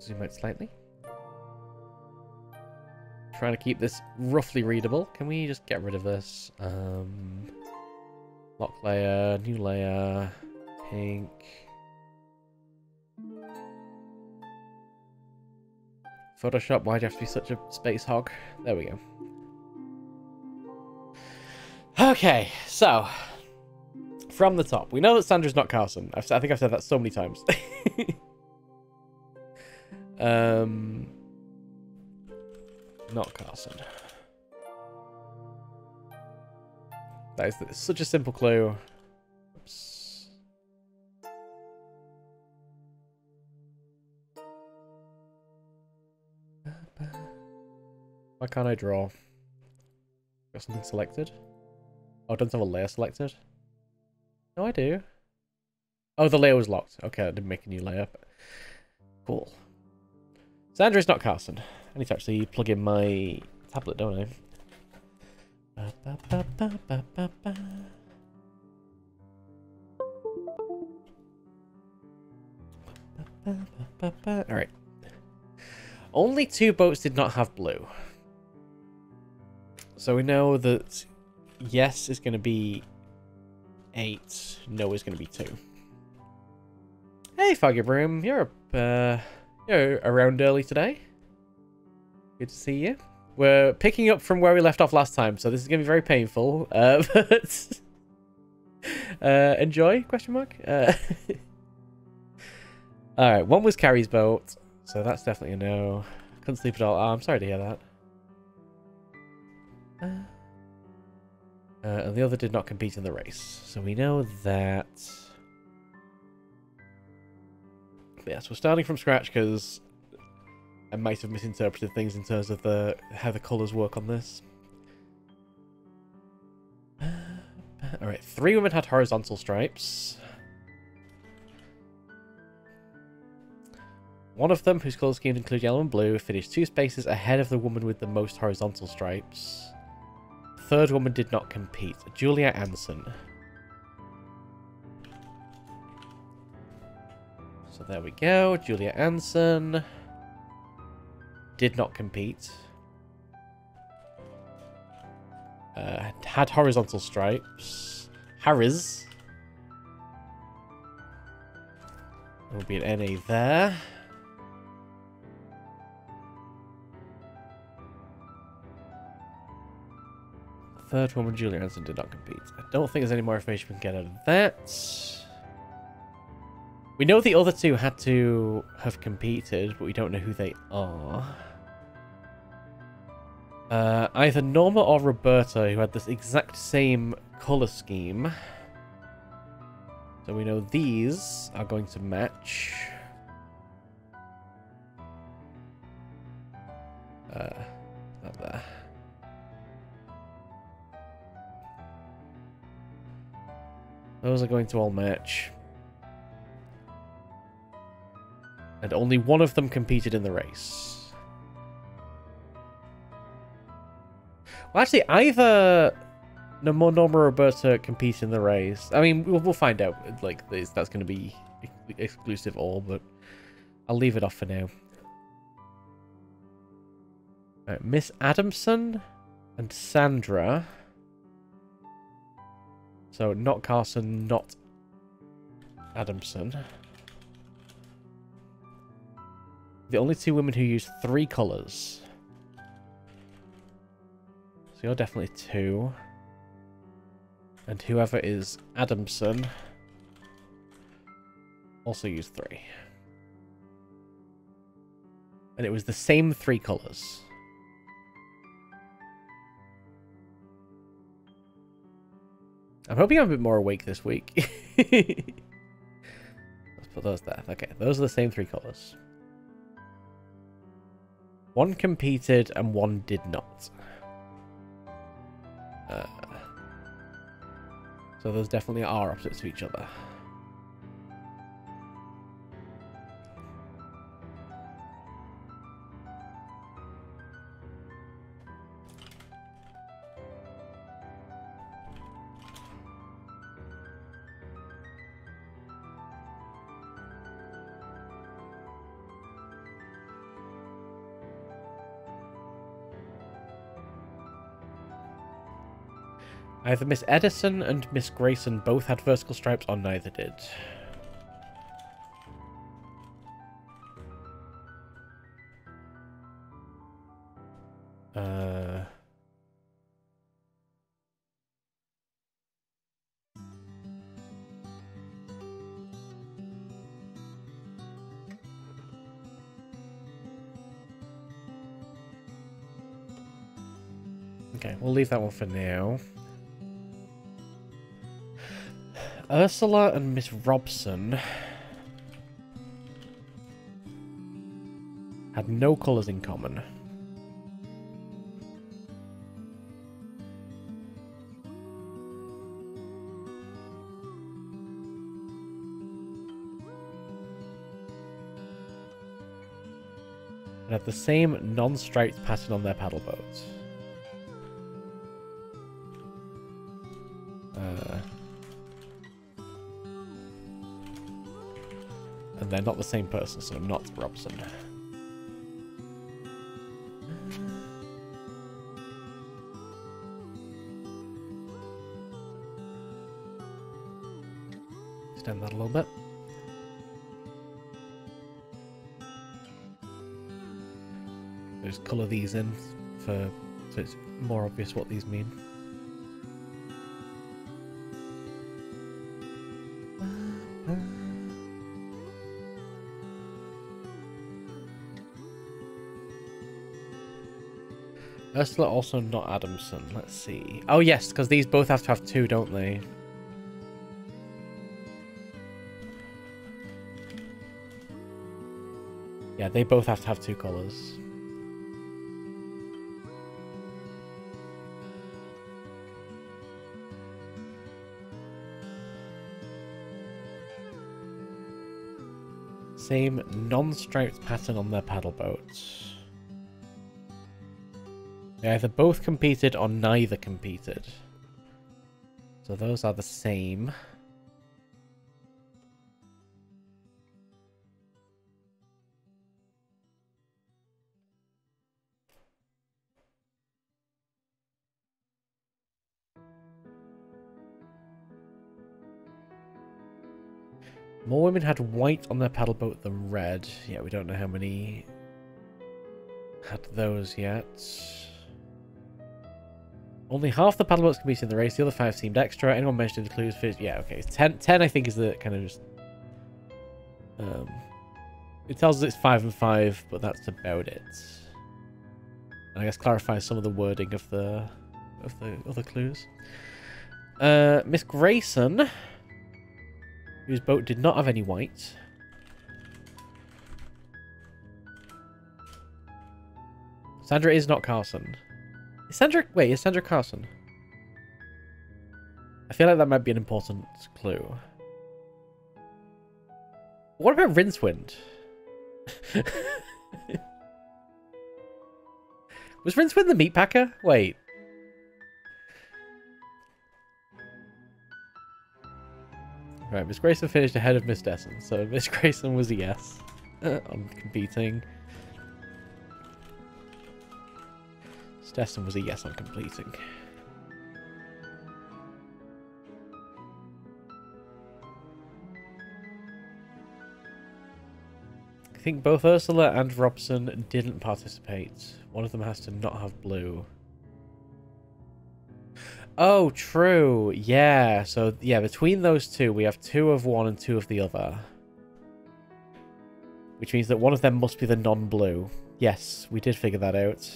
Zoom out slightly. Trying to keep this roughly readable. Can we just get rid of this? Lock layer, new layer, pink. Photoshop, why'd you have to be such a space hog? There we go. Okay, so from the top, we know that Sandra's not Carson. I think I've said that so many times. Not Carson. That is such a simple clue. Oops. Why can't I draw? Got something selected? Oh, I don't have a layer selected. No, I do. Oh, the layer was locked. Okay, I didn't make a new layer. Cool. Sandra's not Carson. I need to actually plug in my tablet, don't I? Alright. Only 2 boats did not have blue. So we know that yes is going to be 8, no is going to be 2. Hey, FoggyBrume, you're around early today. Good to see you. We're picking up from where we left off last time, so this is going to be very painful. But enjoy? Question mark. All right, one was Carrie's boat, so that's definitely a no. Couldn't sleep at all. Oh, I'm sorry to hear that. And the other did not compete in the race, so we know that. Yes, we're starting from scratch because I might have misinterpreted things in terms of how the colours work on this. Alright, 3 women had horizontal stripes. One of them, whose colour schemes include yellow and blue, finished 2 spaces ahead of the woman with the most horizontal stripes. The third woman did not compete. Julia Anson. So there we go. Julia Anson did not compete. Had horizontal stripes. Harris. There will be an NA there. Third woman, Julia Anson, did not compete. I don't think there's any more information we can get out of that. We know the other 2 had to have competed, but we don't know who they are. Either Norma or Roberta, who had this exact same colour scheme. So we know these are going to match. Not there. Those are going to all match. And only one of them competed in the race. Well, actually, either Norma or Roberta compete in the race. I mean, we'll find out. Like, that's going to be exclusive or, but I'll leave it off for now. Right, Miss Adamson and Sandra. So, not Carson, not Adamson. The only two women who use 3 colours. So you're definitely 2. And whoever is Adamson also used 3. And it was the same 3 colours. I'm hoping I'm a bit more awake this week. Let's put those there. Okay, those are the same 3 colours. 1 competed and 1 did not. So those definitely are opposites to each other. Either Miss Edison and Miss Grayson both had vertical stripes, or neither did. Okay, we'll leave that one for now. Ursula and Miss Robson had no colours in common. And had the same non-striped pattern on their paddle boats. And they're not the same person, so not Robson. Extend that a little bit. Just colour these in so it's more obvious what these mean. Ursula also not Adamson. Let's see. Oh yes, because these both have to have 2, don't they? Yeah, they both have to have 2 colours. Same non-striped pattern on their paddle boats. They either both competed or neither competed. So those are the same. More women had white on their paddle boat than red. Yeah, we don't know how many had those yet. Only half the paddle boats competed in the race. The other 5 seemed extra. Anyone mentioned the clues? Yeah, okay. 10 I think is the kind of just... it tells us it's 5 and 5, but that's about it. And I guess clarifies some of the wording of the other clues. Miss Grayson, whose boat did not have any white. Sandra is not Carson. Is Sandra... Wait, is Sandra Carson? I feel like that might be an important clue. What about Rincewind? Was Rincewind the meat packer? Wait. Right, Miss Grayson finished ahead of Miss Desson, so Miss Grayson was a yes on competing. Miss Desson was a yes on completing. think both Ursula and Robson didn't participate. One of them has to not have blue. Oh, true. Yeah. So, yeah, between those two, we have 2 of one and 2 of the other. Which means that one of them must be the non-blue. Yes, we did figure that out.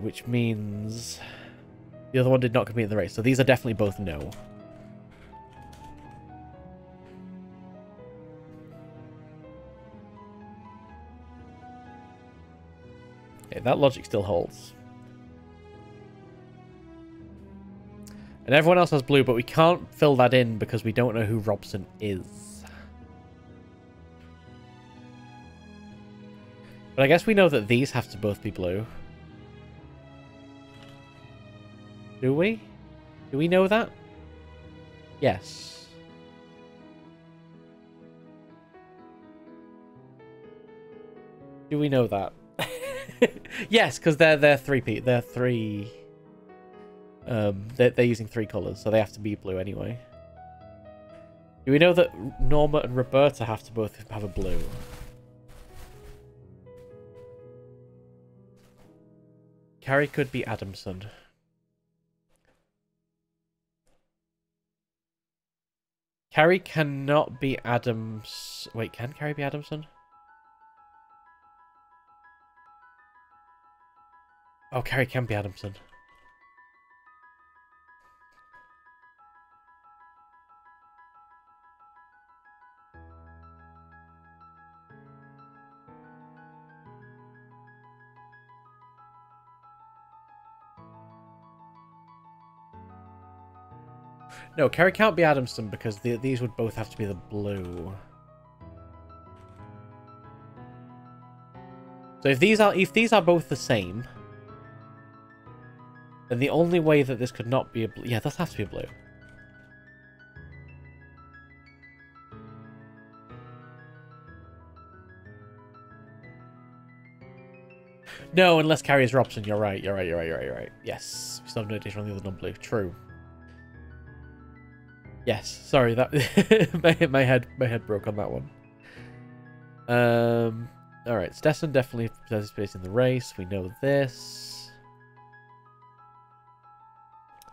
Which means the other one did not compete in the race. So these are definitely both no. Okay, that logic still holds. And everyone else has blue, but we can't fill that in because we don't know who Robson is. But I guess we know that these have to both be blue. Do we? Do we know that? Yes. Do we know that? Yes, because they're three-peat. They're three. They're using 3 colors, so they have to be blue anyway. Do we know that Norma and Roberta have to both have a blue? Carrie could be Adamson. Carrie cannot be Adams. Wait, can Carrie be Adamson? Oh, Carrie can be Adamson. No, Carrie can't be Adamson because these would both have to be the blue. So if these are both the same, then the only way that this could not be a blue... Yeah, this has to be a blue. No, unless Carrie is Robson. You're right. You're right. Yes. We still have no data on the other non-blue. True. Yes. Sorry, that my head broke on that one. All right. Stetson definitely participates in the race. We know this.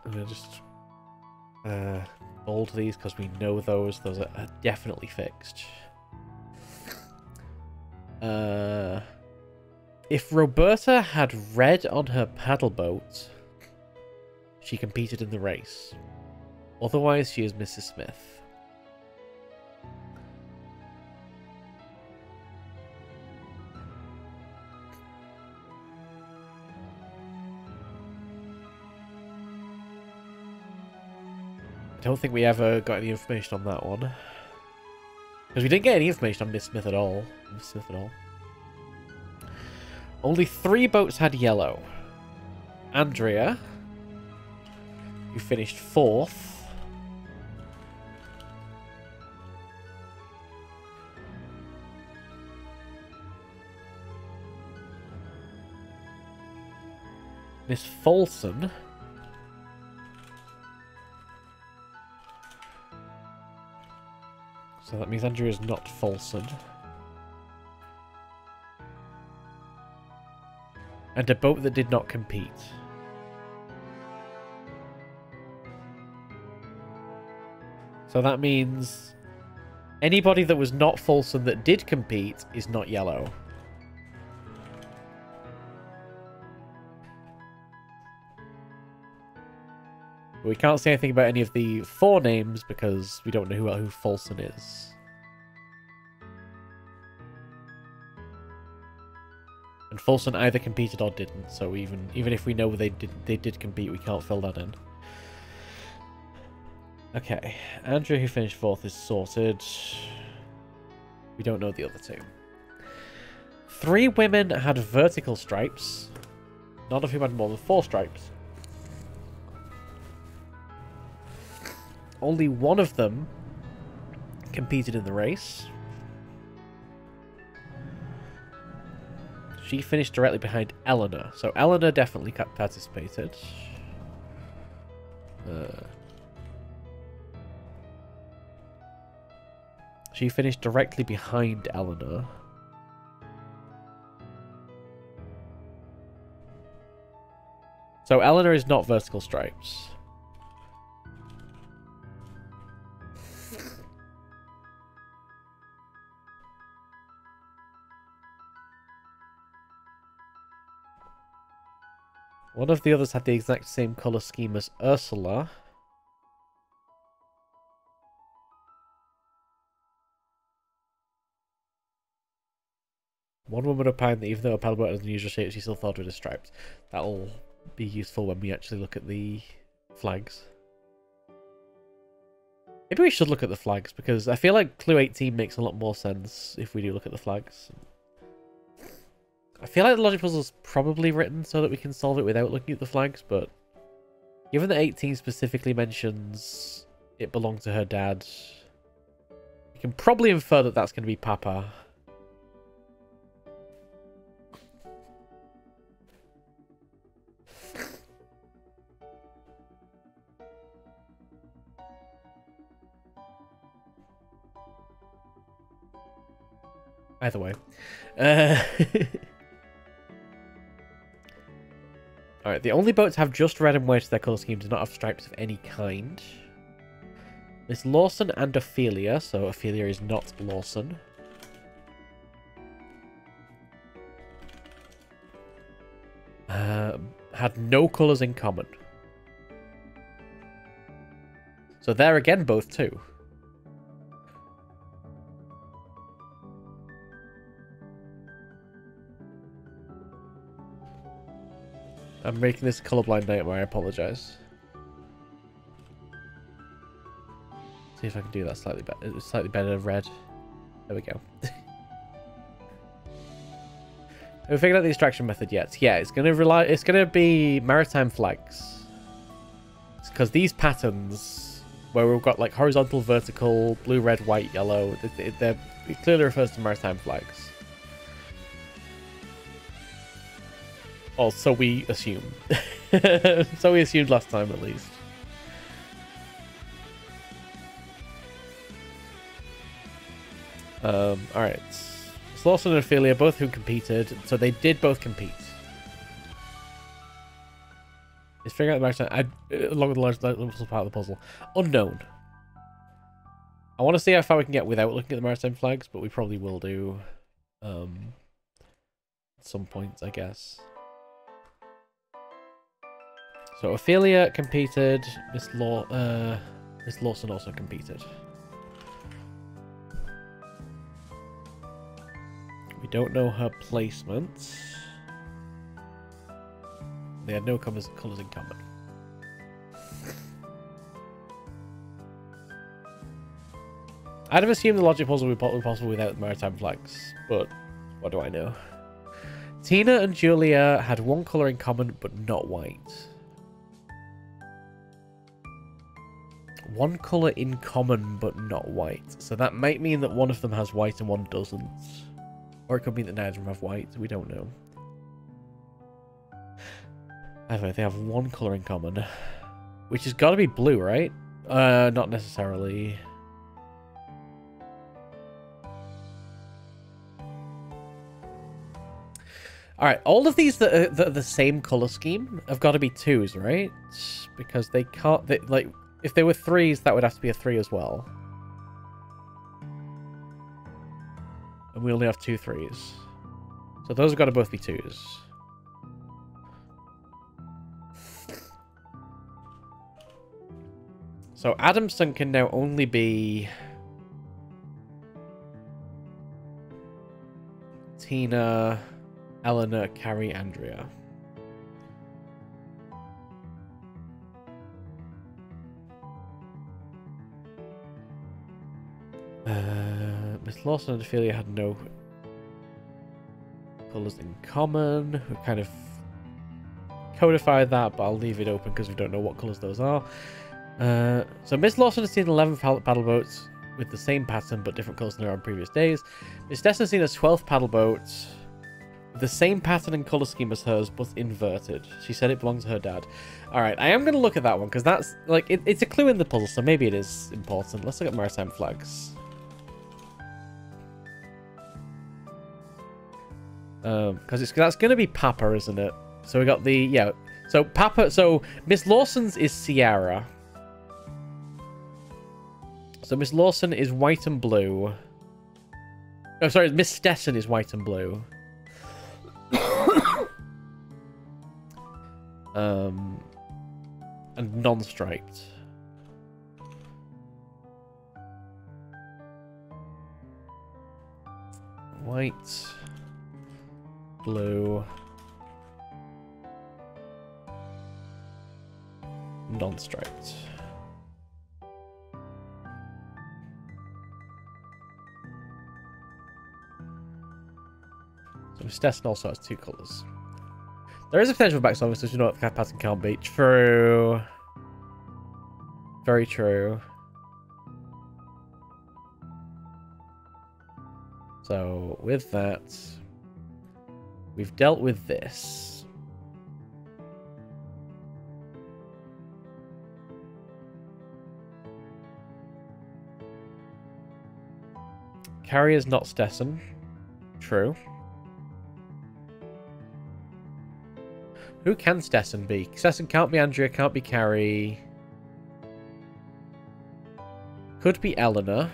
I'm gonna just bold these because we know those. Those are definitely fixed. If Roberta had red on her paddle boat, she competed in the race. Otherwise, she is Mrs. Smith. I don't think we ever got any information on that one. Because we didn't get any information on Miss Smith at all. Only 3 boats had yellow. Andrea, who finished 4th. Miss Folson. So that means Andrea is not Folson. And a boat that did not compete. So that means anybody that was not Folsom that did compete is not yellow. We can't say anything about any of the 4 names because we don't know who Folsom is. And Folsom either competed or didn't, so even if we know they did compete, we can't fill that in. Okay, Andrew, who finished 4th, is sorted. We don't know the other 2. 3 women had vertical stripes, none of whom had more than 4 stripes. Only one of them competed in the race. She finished directly behind Eleanor. So Eleanor definitely participated. She finished directly behind Eleanor. So Eleanor is not vertical stripes. One of the others had the exact same colour scheme as Ursula. One woman opined that even though a paddleboat has an unusual shape, she still thought of it as stripes. That'll be useful when we actually look at the flags. Maybe we should look at the flags, because I feel like Clue 18 makes a lot more sense if we do look at the flags. I feel like the logic puzzle's probably written so that we can solve it without looking at the flags, but given that 18 specifically mentions it belonged to her dad, we can probably infer that that's going to be Papa. Either way. Alright, the only boats have just red and white as their colour scheme do not have stripes of any kind. Miss Lawson and Ophelia, so Ophelia is not Lawson. Had no colours in common. So they're again both two. I'm making this a colourblind nightmare, I apologise. See if I can do that slightly better red. There we go. Have we figured out the extraction method yet? Yeah, it's gonna be maritime flags. It's because these patterns, where we've got like horizontal, vertical, blue, red, white, yellow, it clearly refers to maritime flags. Or so we assume. So we assumed last time, at least. Alright. Lawson and Ophelia, both who competed. So they did both compete. Let's figure out the maritime... along with the large part of the puzzle. Unknown. I want to see how far we can get without looking at the maritime flags, but we probably will do... at some point, I guess. So Ophelia competed. Miss Lawson also competed. We don't know her placement. They had no colours in common. I'd have assumed the logic puzzle would be possible without maritime flags, but what do I know? Tina and Julia had one colour in common, but not white. One colour in common, but not white. So that might mean that one of them has white and one doesn't. Or it could mean that neither of them have white. We don't know. Anyway, they have one colour in common. Which has got to be blue, right? Not necessarily. Alright, all of these that are the same colour scheme have got to be 2s, right? Because they can't... like, if they were 3s, that would have to be a 3 as well. And we only have 2 3s. So those have got to both be 2s. So Adamson can now only be... Tina, Eleanor, Carrie, Andrea. Miss Lawson and Ophelia had no colours in common. We kind of codified that, but I'll leave it open because we don't know what colours those are. So Miss Lawson has seen 11 paddle boats with the same pattern but different colours than her on previous days. Miss Destin has seen a 12th paddle boat with the same pattern and colour scheme as hers but inverted. She said it belongs to her dad. Alright, I am going to look at that one because that's like it's a clue in the puzzle, so maybe it is important. Let's look at maritime flags. Because that's going to be Papa, isn't it? So we got the... Yeah. So Papa... So Miss Lawson's is Sierra. So Miss Lawson is white and blue. Oh, sorry. Miss Stetson is white and blue. And non-striped. White, blue, non-striped. So Miss Stetson also has 2 colours. There is a potential for backstory, so you know what the pattern can't be. True. Very true. So, with that, we've dealt with this. Carrier's not Stetson. True. Who can Stetson be? Stetson can't be Andrea, can't be Carrie. Could be Eleanor.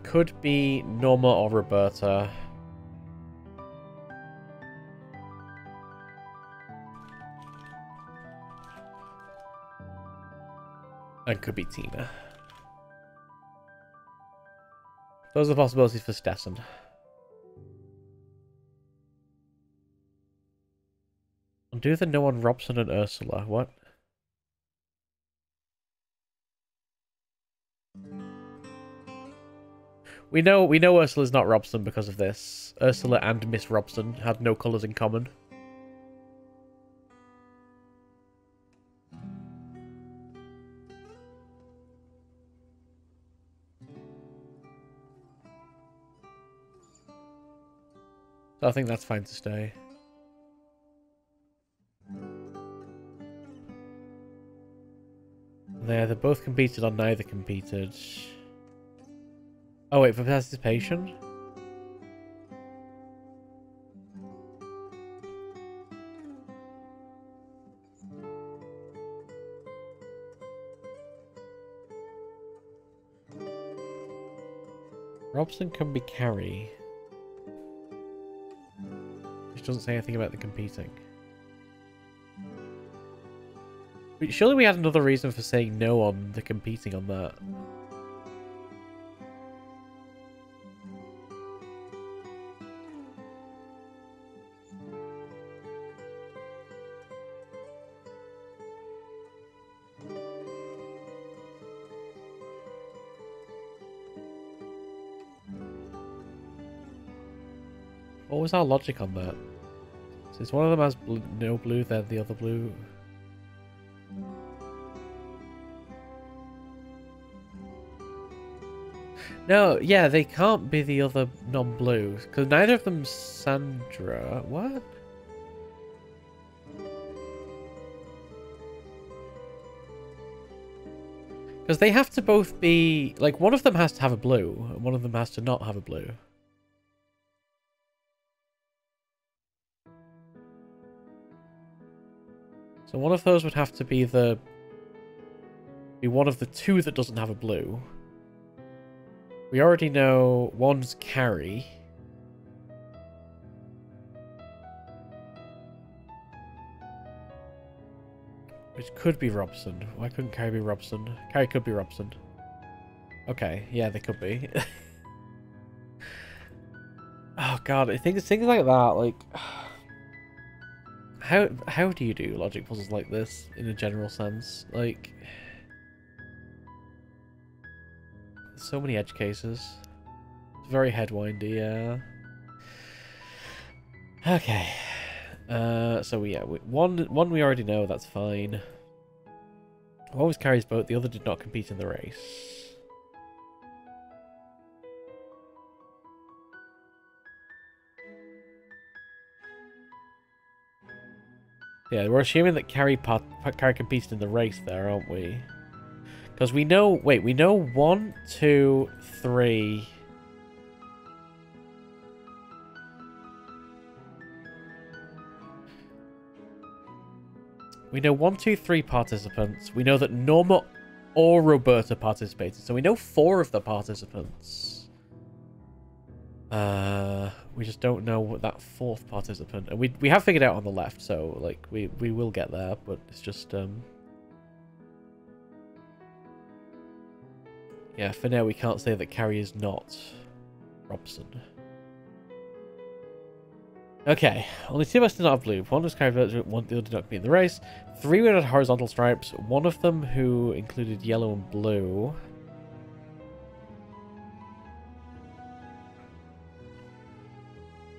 Could be Norma or Roberta. And could be Tina. Those are possibilities for Stetson. Undo the no on Robson and Ursula. What? We know Ursula's not Robson because of this. Ursula and Miss Robson had no colours in common. So I think that's fine to stay. They both competed on neither competed. Oh wait, for participation? Robson can be Carrie. Which doesn't say anything about the competing. But surely we had another reason for saying no on the competing on that. What was our logic on that? Since one of them has no blue, then the other blue. No, yeah, they can't be the other non-blue because neither of them's Sandra. What? Because they have to both be like one of them has to have a blue, and one of them has to not have a blue. So one of those would have to be one of the two that doesn't have a blue. We already know one's Carrie. Which could be Robson. Why couldn't Carrie be Robson? Carrie could be Robson. Okay, yeah, they could be. Oh god, things like that, like how do you do logic puzzles like this in a general sense? Like, so many edge cases. It's very head-windy, yeah. Okay. So yeah, one we already know, that's fine. One was Carrie's boat, the other did not compete in the race. Yeah, we're assuming that Carrie competed in the race there, aren't we? Because we know... Wait, we know 1, 2, 3... We know 1, 2, 3 participants. We know that Norma or Roberta participated. So we know 4 of the participants. We just don't know what that 4th participant... And we have figured out on the left, so like we will get there, but it's just... Yeah, for now we can't say that Carrie is not Robson. Okay, only 2 of us did not have blue. 1 was carried, 1 did not compete in the race. 3 were had horizontal stripes. 1 of them who included yellow and blue.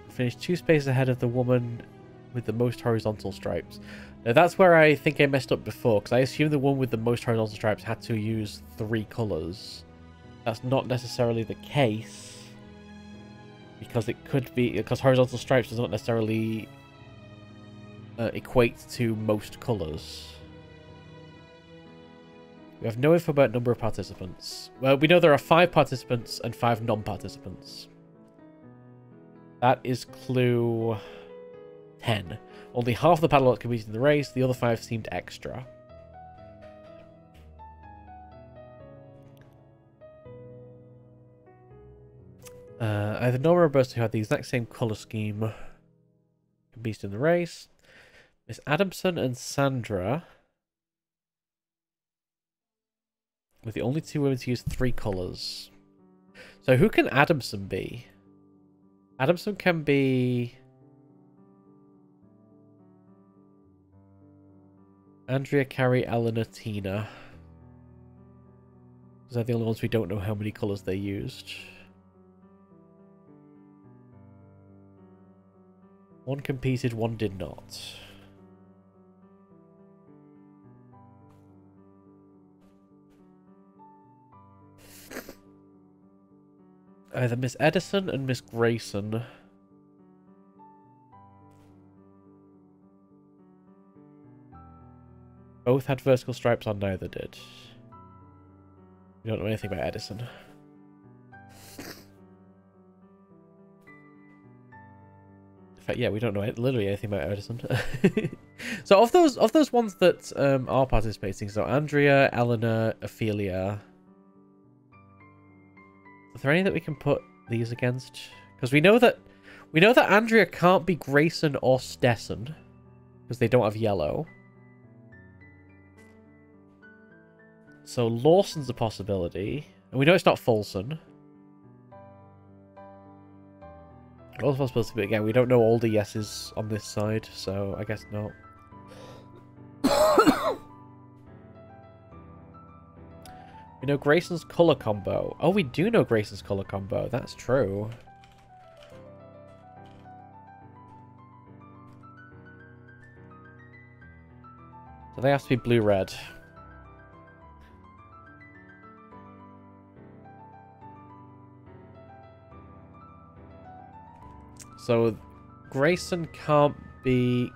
Finished 2 spaces ahead of the woman with the most horizontal stripes. Now that's where I think I messed up before, because I assumed the one with the most horizontal stripes had to use 3 colours. That's not necessarily the case. Because it could be... Because horizontal stripes does not necessarily equate to most colours. We have no info about number of participants. Well, we know there are 5 participants and 5 non-participants. That is clue 10. Only half the Paddleboats competed in the race. The other 5 seemed extra. Either Norma or Roberta, who had the exact same colour scheme, competed in the race. Miss Adamson and Sandra were the only 2 women to use 3 colours. So who can Adamson be? Adamson can be... Andrea, Carrie, Eleanor, Tina. Those are the only ones we don't know how many colours they used. 1 competed, 1 did not. Either Miss Edison and Miss Grayson. Both had vertical stripes on, neither did. We don't know anything about Edison. In fact, yeah, we don't know literally anything about Edison. So of those ones that are participating, so Andrea, Eleanor, Ophelia, are there any that we can put these against? Because we know that Andrea can't be Grayson or Stetson because they don't have yellow. So Lawson's a possibility, and we know it's not Folsom. Also possibility, but again, we don't know all the yeses on this side, so I guess not. We know Grayson's colour combo. Oh, we do know Grayson's colour combo. That's true. So they have to be blue-red. So Grayson can't be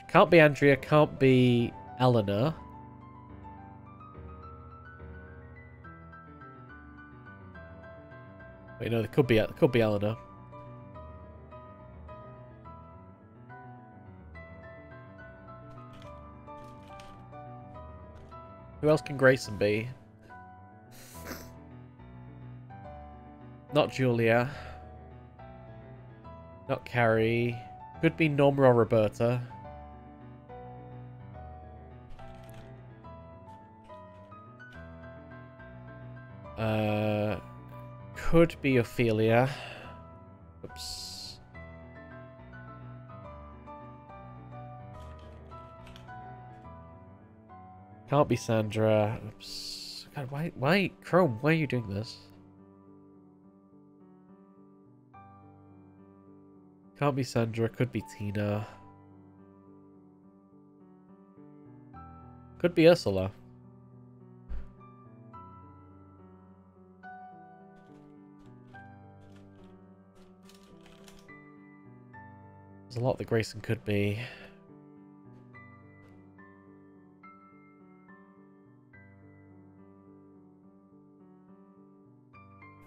Andrea, can't be Eleanor. Wait, no, it could be Eleanor. Who else can Grayson be? Not Julia. Not Carrie. Could be Norma or Roberta. Could be Ophelia. Oops. Can't be Sandra. Oops. God, why, Chrome? Why are you doing this? Can't be Sandra. Could be Tina. Could be Ursula. There's a lot that Grayson could be.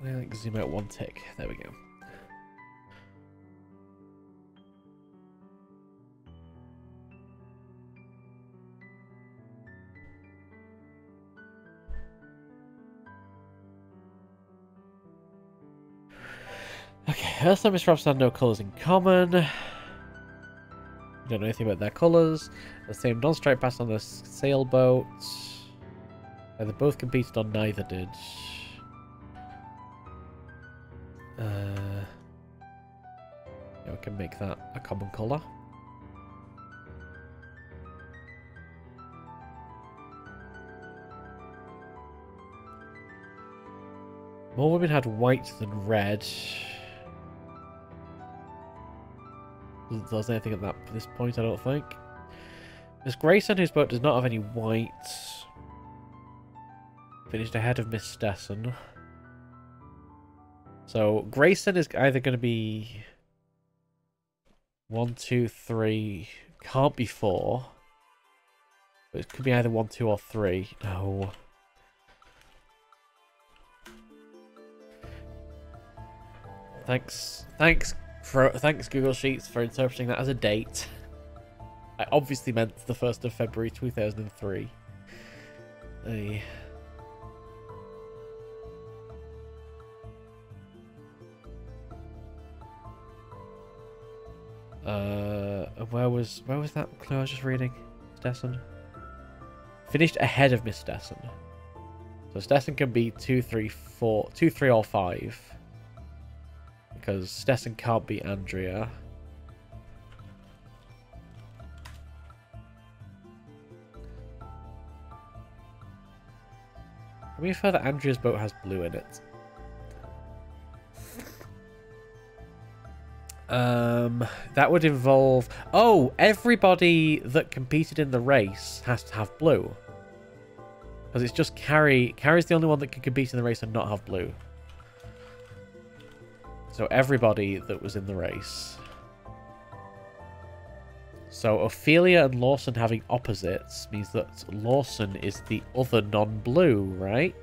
Like zoom out one tick. There we go. Okay, Earth and Mr. have no colours in common. Don't know anything about their colours. The same non-strike pass on the sailboat. They both competed on neither did. Yeah, we can make that a common colour. More women had white than red. Doesn't tell us anything at this point, I don't think. Miss Grayson, whose boat does not have any white, finished ahead of Miss Stessen. So Grayson is either going to be 1, 2, 3. Can't be 4. But it could be either 1, 2, or 3. No. Thanks Google Sheets for interpreting that as a date. I obviously meant the 1st of February 2003. Where was that clue I was just reading? Stessen? Finished ahead of Miss Stessen. So Stessen can be 2, 3, 4, 2, 3, or 5. Because Stessen can't be Andrea. Can we infer that Andrea's boat has blue in it? That would involve... Oh, everybody that competed in the race has to have blue. Because it's just Carrie. Carrie's the only one that can compete in the race and not have blue. So everybody that was in the race. So Ophelia and Lawson having opposites means that Lawson is the other non-blue, right?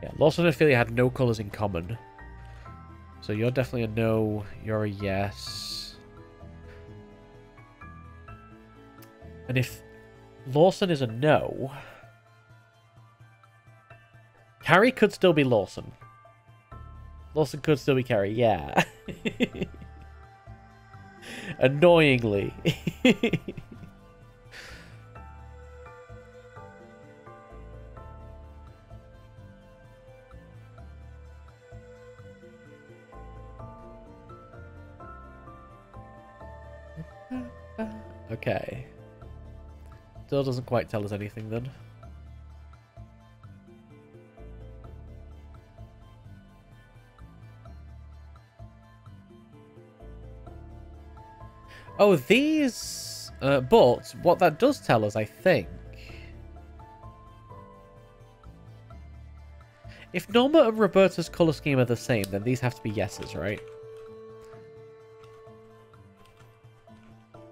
Yeah, Lawson and Ophelia had no colours in common. So you're definitely a no, you're a yes. And if Lawson is a no, Carrie could still be Lawson. Lawson could still be Carrie, yeah. Annoyingly. Okay. Still doesn't quite tell us anything then. Oh, these... but what that does tell us, I think... If Norma and Roberta's colour scheme are the same, then these have to be yeses, right?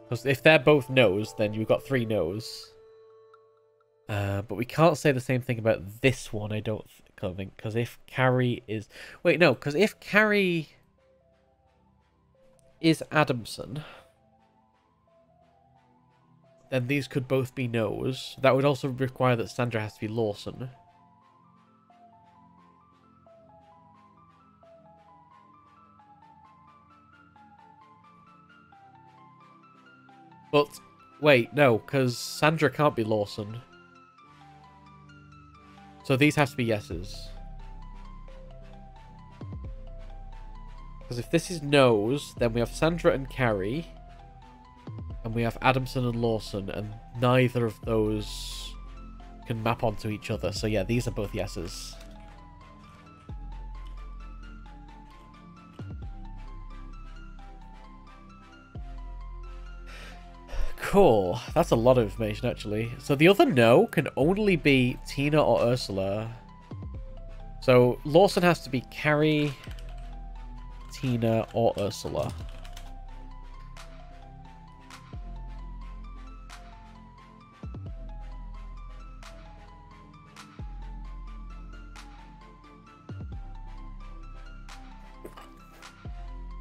Because if they're both no's, then you've got 3 no's. But we can't say the same thing about this one, I don't think. Because if Carrie is... Wait, no. Because if Carrie is Adamson, then these could both be no's. That would also require that Sandra has to be Lawson. But, wait, no, because Sandra can't be Lawson. So these have to be yeses. Because if this is no's, then we have Sandra and Carrie. And we have Adamson and Lawson, and neither of those can map onto each other. So yeah, these are both yeses. Cool. That's a lot of information, actually. So the other no can only be Tina or Ursula. So Lawson has to be Carrie, Tina, or Ursula.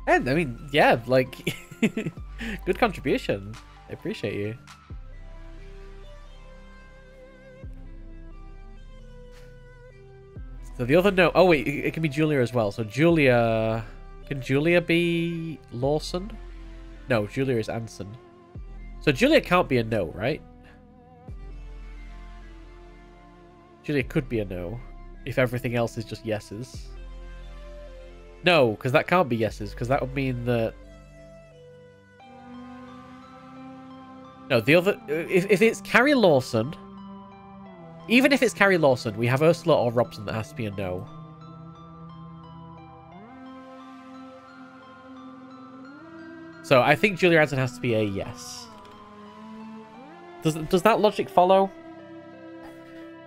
And I mean, yeah, like, good contribution. I appreciate you. So the other no. Oh wait, it can be Julia as well. So Julia, can Julia be Lawson? No, Julia is Anson. So Julia can't be a no, right? Julia could be a no if everything else is just yeses. No, because that can't be yeses, because that would mean that... No, the other... If it's Carrie Lawson... Even if it's Carrie Lawson, we have Ursula or Robson that has to be a no. So I think Julia Anson has to be a yes. Does that logic follow?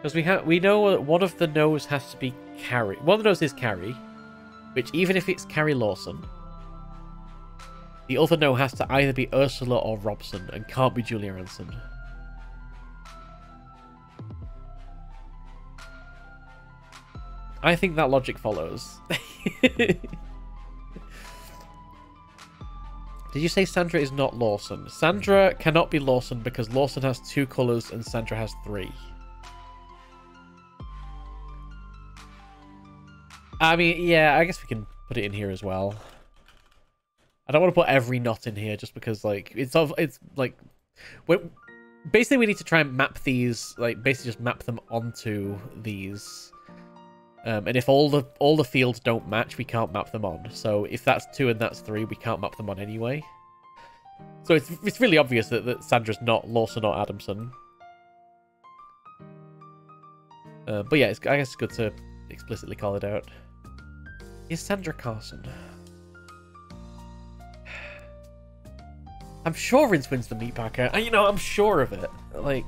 Because we know that one of the no's has to be Carrie. One of the no's is Carrie. Which, even if it's Carrie Lawson, the other no has to either be Ursula or Robson, and can't be Julia Anson. I think that logic follows. Did you say Sandra is not Lawson? Sandra cannot be Lawson because Lawson has 2 colours and Sandra has 3. I mean, yeah, I guess we can put it in here as well. I don't want to put every knot in here just because, like, it's like... Basically, we need to try and map these, like, basically just map them onto these. And if all the fields don't match, we can't map them on. So if that's 2 and that's 3, we can't map them on anyway. So it's really obvious that Sandra's not Lawson or Adamson. But yeah, I guess it's good to explicitly call it out. Is Sandra Carson? I'm sure Rince wins the meat packer. You know, I'm sure of it. Like,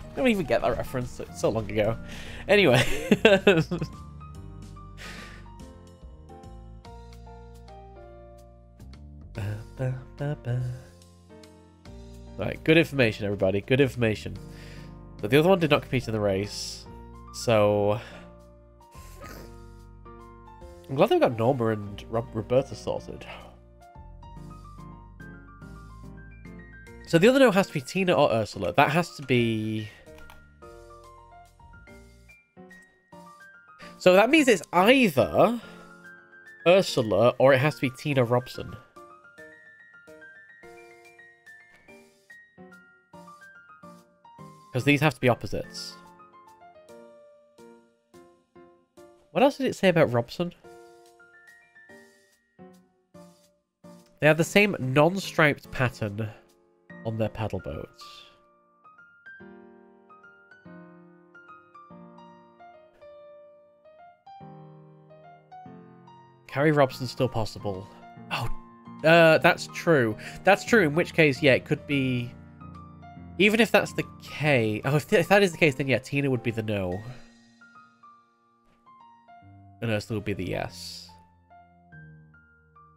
I don't even get that reference. It's so long ago. Anyway. Right, good information, everybody. Good information. But the other one did not compete in the race. So... I'm glad they've got Norma and Roberta sorted. So the other no has to be Tina or Ursula. That has to be... So that means it's either Ursula or it has to be Tina Robson. Because these have to be opposites. What else did it say about Robson? They have the same non-striped pattern on their paddle boats. Carrie Robson's still possible. Oh, that's true. That's true, in which case, yeah, it could be... Even if that's the case... Oh, if that is the case, then yeah, Tina would be the no. And Ursula would be the yes.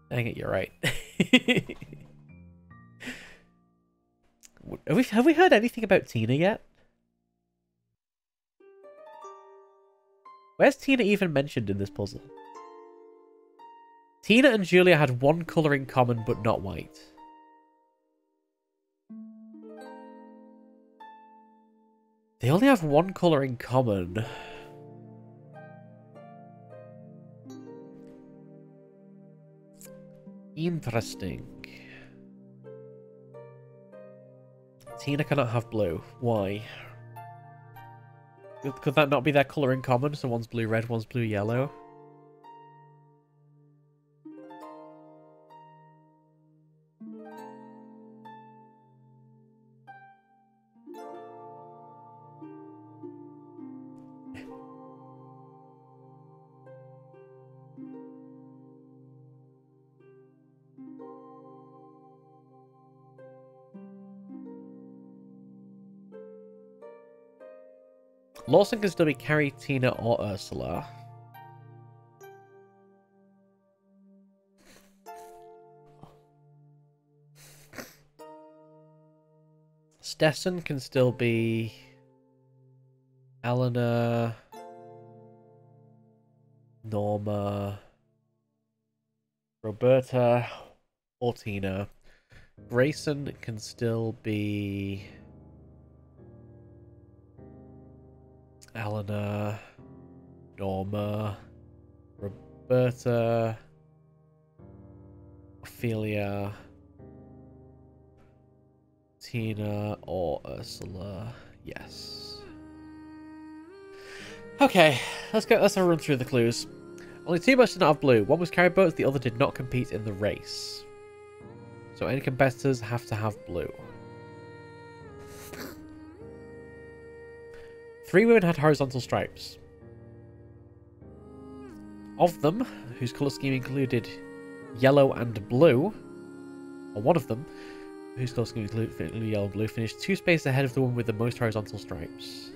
Dang it, you're right. Have we heard anything about Tina yet? Where's Tina even mentioned in this puzzle? Tina and Julia had 1 colour in common, but not white. They only have 1 colour in common. Interesting. Tina cannot have blue. Why? Could that not be their colour in common? So one's blue-red, one's blue-yellow? Lawson can still be Carrie, Tina, or Ursula. Stessen can still be Eleanor, Norma, Roberta, or Tina. Grayson can still be Eleanor, Norma, Roberta, Ophelia, Tina, or Ursula. Yes. Okay, let's have a run through the clues. Only 2 boats did not have blue. One was carry boats, the other did not compete in the race. So any competitors have to have blue. 3 women had horizontal stripes. Of them, whose colour scheme included yellow and blue, or one of them, whose colour scheme included yellow and blue, finished 2 spaces ahead of the one with the most horizontal stripes.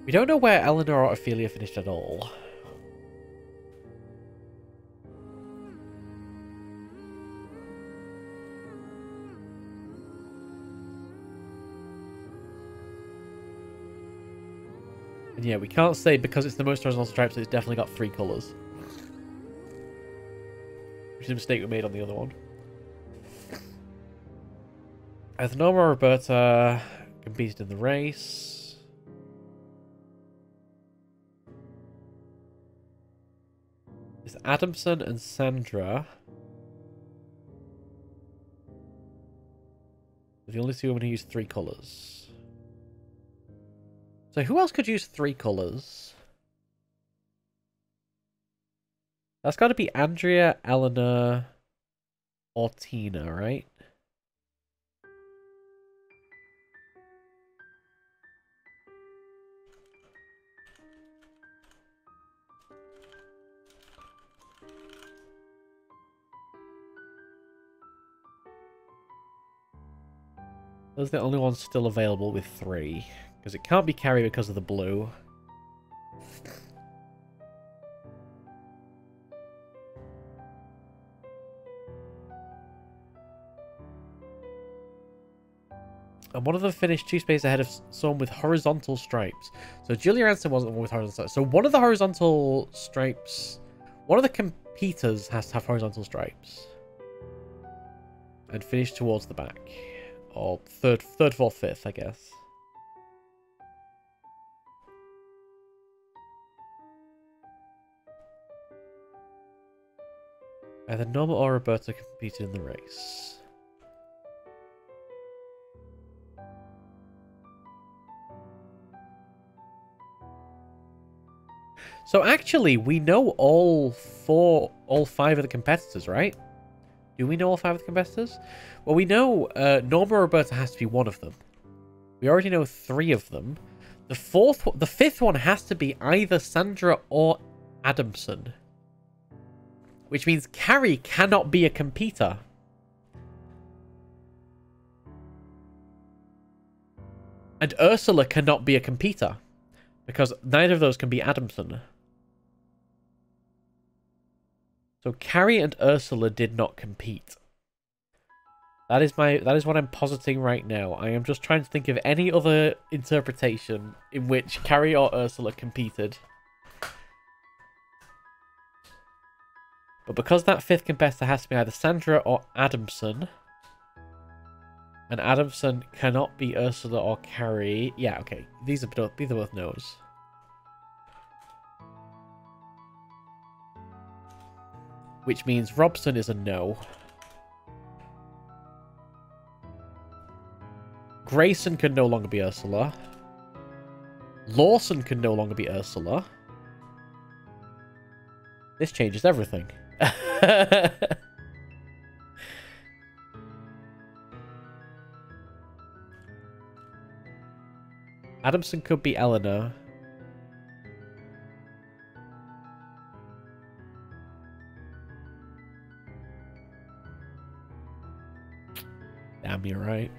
We don't know where Eleanor or Ophelia finished at all. And yeah, we can't say because it's the most horizontal stripes that it's definitely got 3 colours. Which is a mistake we made on the other one. Either Norma or Roberta competed in the race. It's Adamson and Sandra. They're the only 2 women who use 3 colours. So who else could use 3 colours? That's got to be Andrea, Eleanor, or Tina, right? Those are the only ones still available with 3. Because it can't be Carrie because of the blue. And one of them finished 2 spaces ahead of someone with horizontal stripes. So Julia Ransom wasn't the one with horizontal stripes. So one of the horizontal stripes... One of the competitors has to have horizontal stripes. And finish towards the back. Or third, fourth, fifth, I guess. Either Norma or Roberta competed in the race. So actually, we know all 5 of the competitors, right? Do we know all 5 of the competitors? Well, we know Norma or Roberta has to be one of them. We already know 3 of them. The 5th one has to be either Sandra or Adamson. Which means Carrie cannot be a competitor. And Ursula cannot be a competitor. Because neither of those can be Adamson. So Carrie and Ursula did not compete. That is what I'm positing right now. I am just trying to think of any other interpretation in which Carrie or Ursula competed. But because that 5th competitor has to be either Sandra or Adamson, and Adamson cannot be Ursula or Carrie. Yeah, okay. These are both no's. Which means Robson is a no. Grayson can no longer be Ursula. Lawson can no longer be Ursula. This changes everything. Adamson could be Eleanor. Damn, you're right.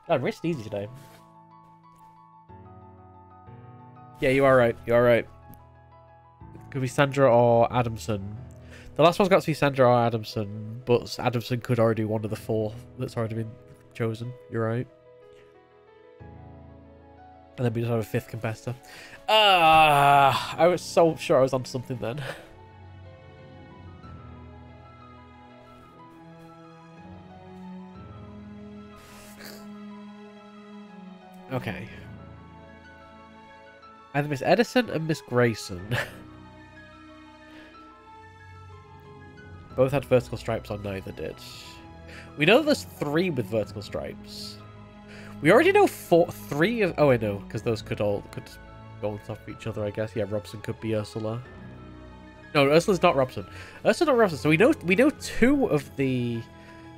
God, wrist easy today. Yeah, you are right. You are right. Could be Sandra or Adamson. The last one's got to be Sandra or Adamson, but Adamson could already be one of the 4 that's already been chosen. You're right. And then we just have a 5th competitor. I was so sure I was onto something then. Okay. Either Miss Edison and Miss Grayson. Both had vertical stripes on, neither did. We know there's 3 with vertical stripes. We already know 3 of... Oh, I know, because those could go on top of each other, I guess. Yeah, Robson could be Ursula. No, Ursula's not Robson. Ursula's not Robson. So we know 2 of the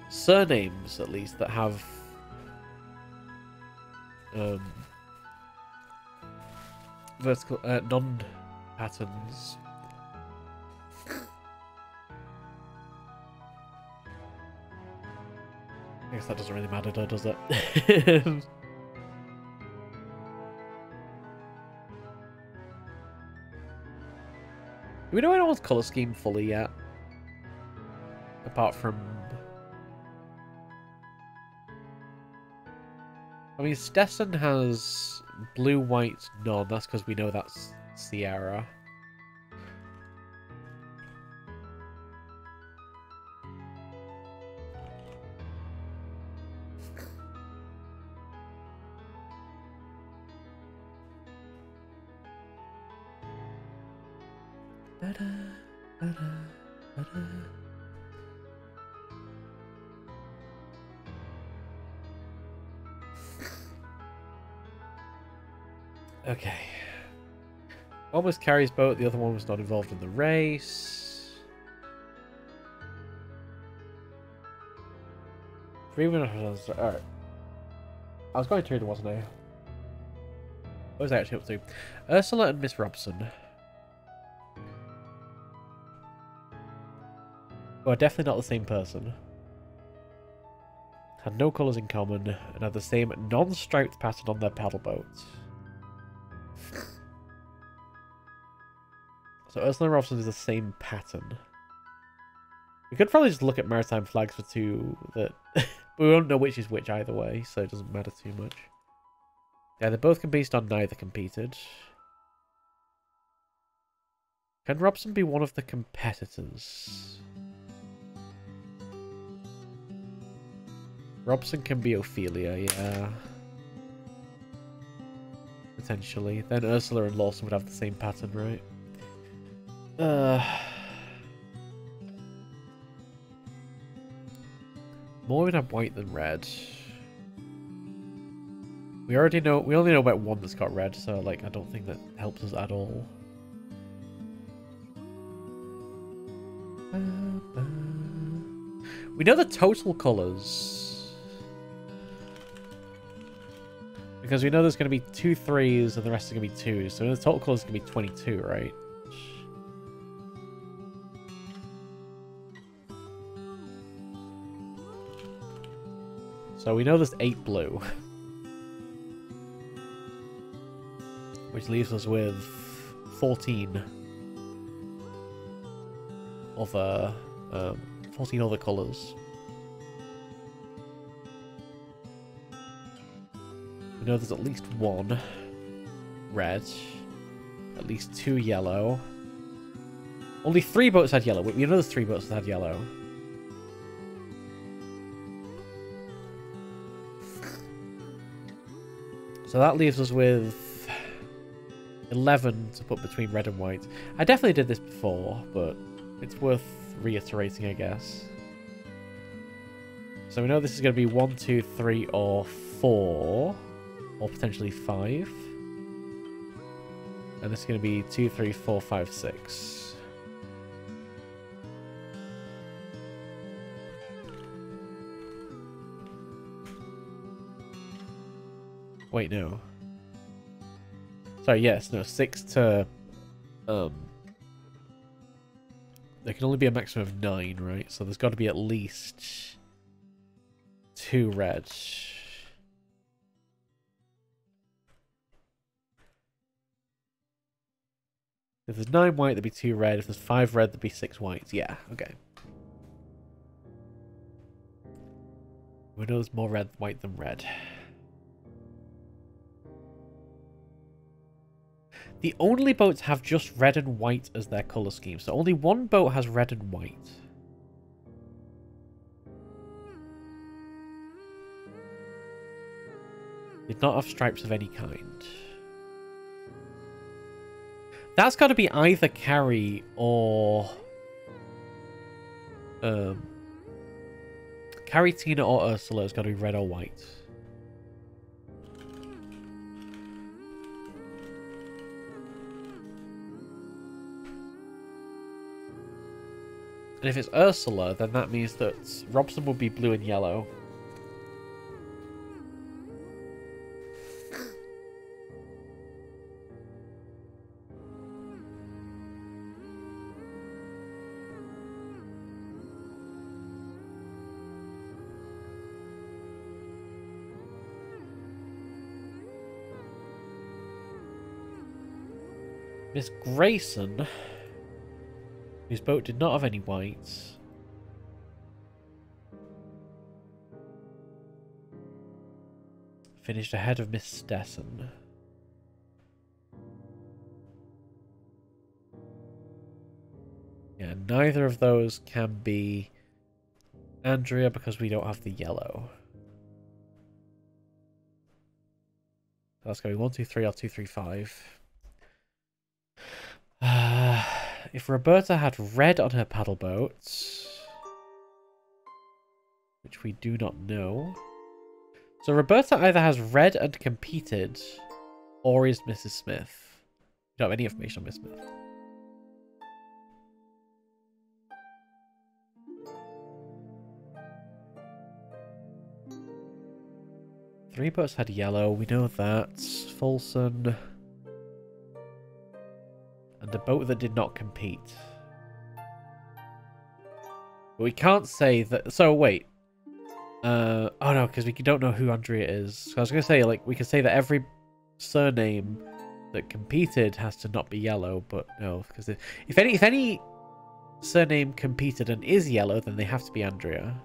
surnames, at least, that have... vertical... non-patterns. I guess that doesn't really matter, though, does it? Do we know anyone's colour scheme fully yet? Apart from... I mean, Stetson has blue, white, none. That's because we know that's Sierra. Okay. One was Carrie's boat, the other one was not involved in the race. 3 minutes. Alright. I was going through them, wasn't I? What was I actually up to? Ursula and Miss Robson. Who are definitely not the same person. Had no colours in common, and had the same non-striped pattern on their paddle boats. So Ursula and Robson is the same pattern. We could probably just look at maritime flags for 2 that... but we won't know which is which either way, so it doesn't matter too much. Yeah, they're both competed on, neither competed. Can Robson be one of the competitors? Robson can be Ophelia, yeah. Potentially. Then Ursula and Lawson would have the same pattern, right? More would have white than red. We only know about one that's got red, so like I don't think that helps us at all. We know the total colours. Because we know there's going to be 2 3s and the rest are going to be 2s. So the total colours is going to be 22, right? So we know there's 8 blue. Which leaves us with 14 other 14 other colours. We know there's at least 1 red, at least 2 yellow. Only 3 boats had yellow. We know there's 3 boats that had yellow. So that leaves us with 11 to put between red and white. I definitely did this before, but it's worth reiterating, I guess. So we know this is going to be 1, 2, 3, or 4, or potentially 5. And this is going to be 2, 3, 4, 5, 6. Wait, no. Sorry, yes, no, 6 to... There can only be a maximum of 9, right? So there's got to be at least 2 red. If there's 9 white, there'd be 2 red. If there's 5 red, there'd be 6 white. Yeah, okay. We know there's more red white than red. The only boats have just red and white as their colour scheme. So only one boat has red and white. Did not have stripes of any kind. That's got to be either Carrie or... Carrie, Tina, or Ursula has got to be red or white. And if it's Ursula, then that means that Robson will be blue and yellow. Miss Grayson, whose boat did not have any whites, finished ahead of Miss Stetson. Yeah, neither of those can be Andrea because we don't have the yellow. So that's going to be 1, 2, 3 or 2, 3, 5. If Roberta had red on her paddle boats, which we do not know. So Roberta either has red and competed, or is Mrs. Smith. We don't have any information on Miss Smith. Three boats had yellow, we know that. Folsom. And a boat that did not compete. But we can't say that... So, wait. Oh no, because we don't know who Andrea is. So I was going to say, like, we could say that every surname that competed has to not be yellow, but no. Because if any surname competed and is yellow, then they have to be Andrea.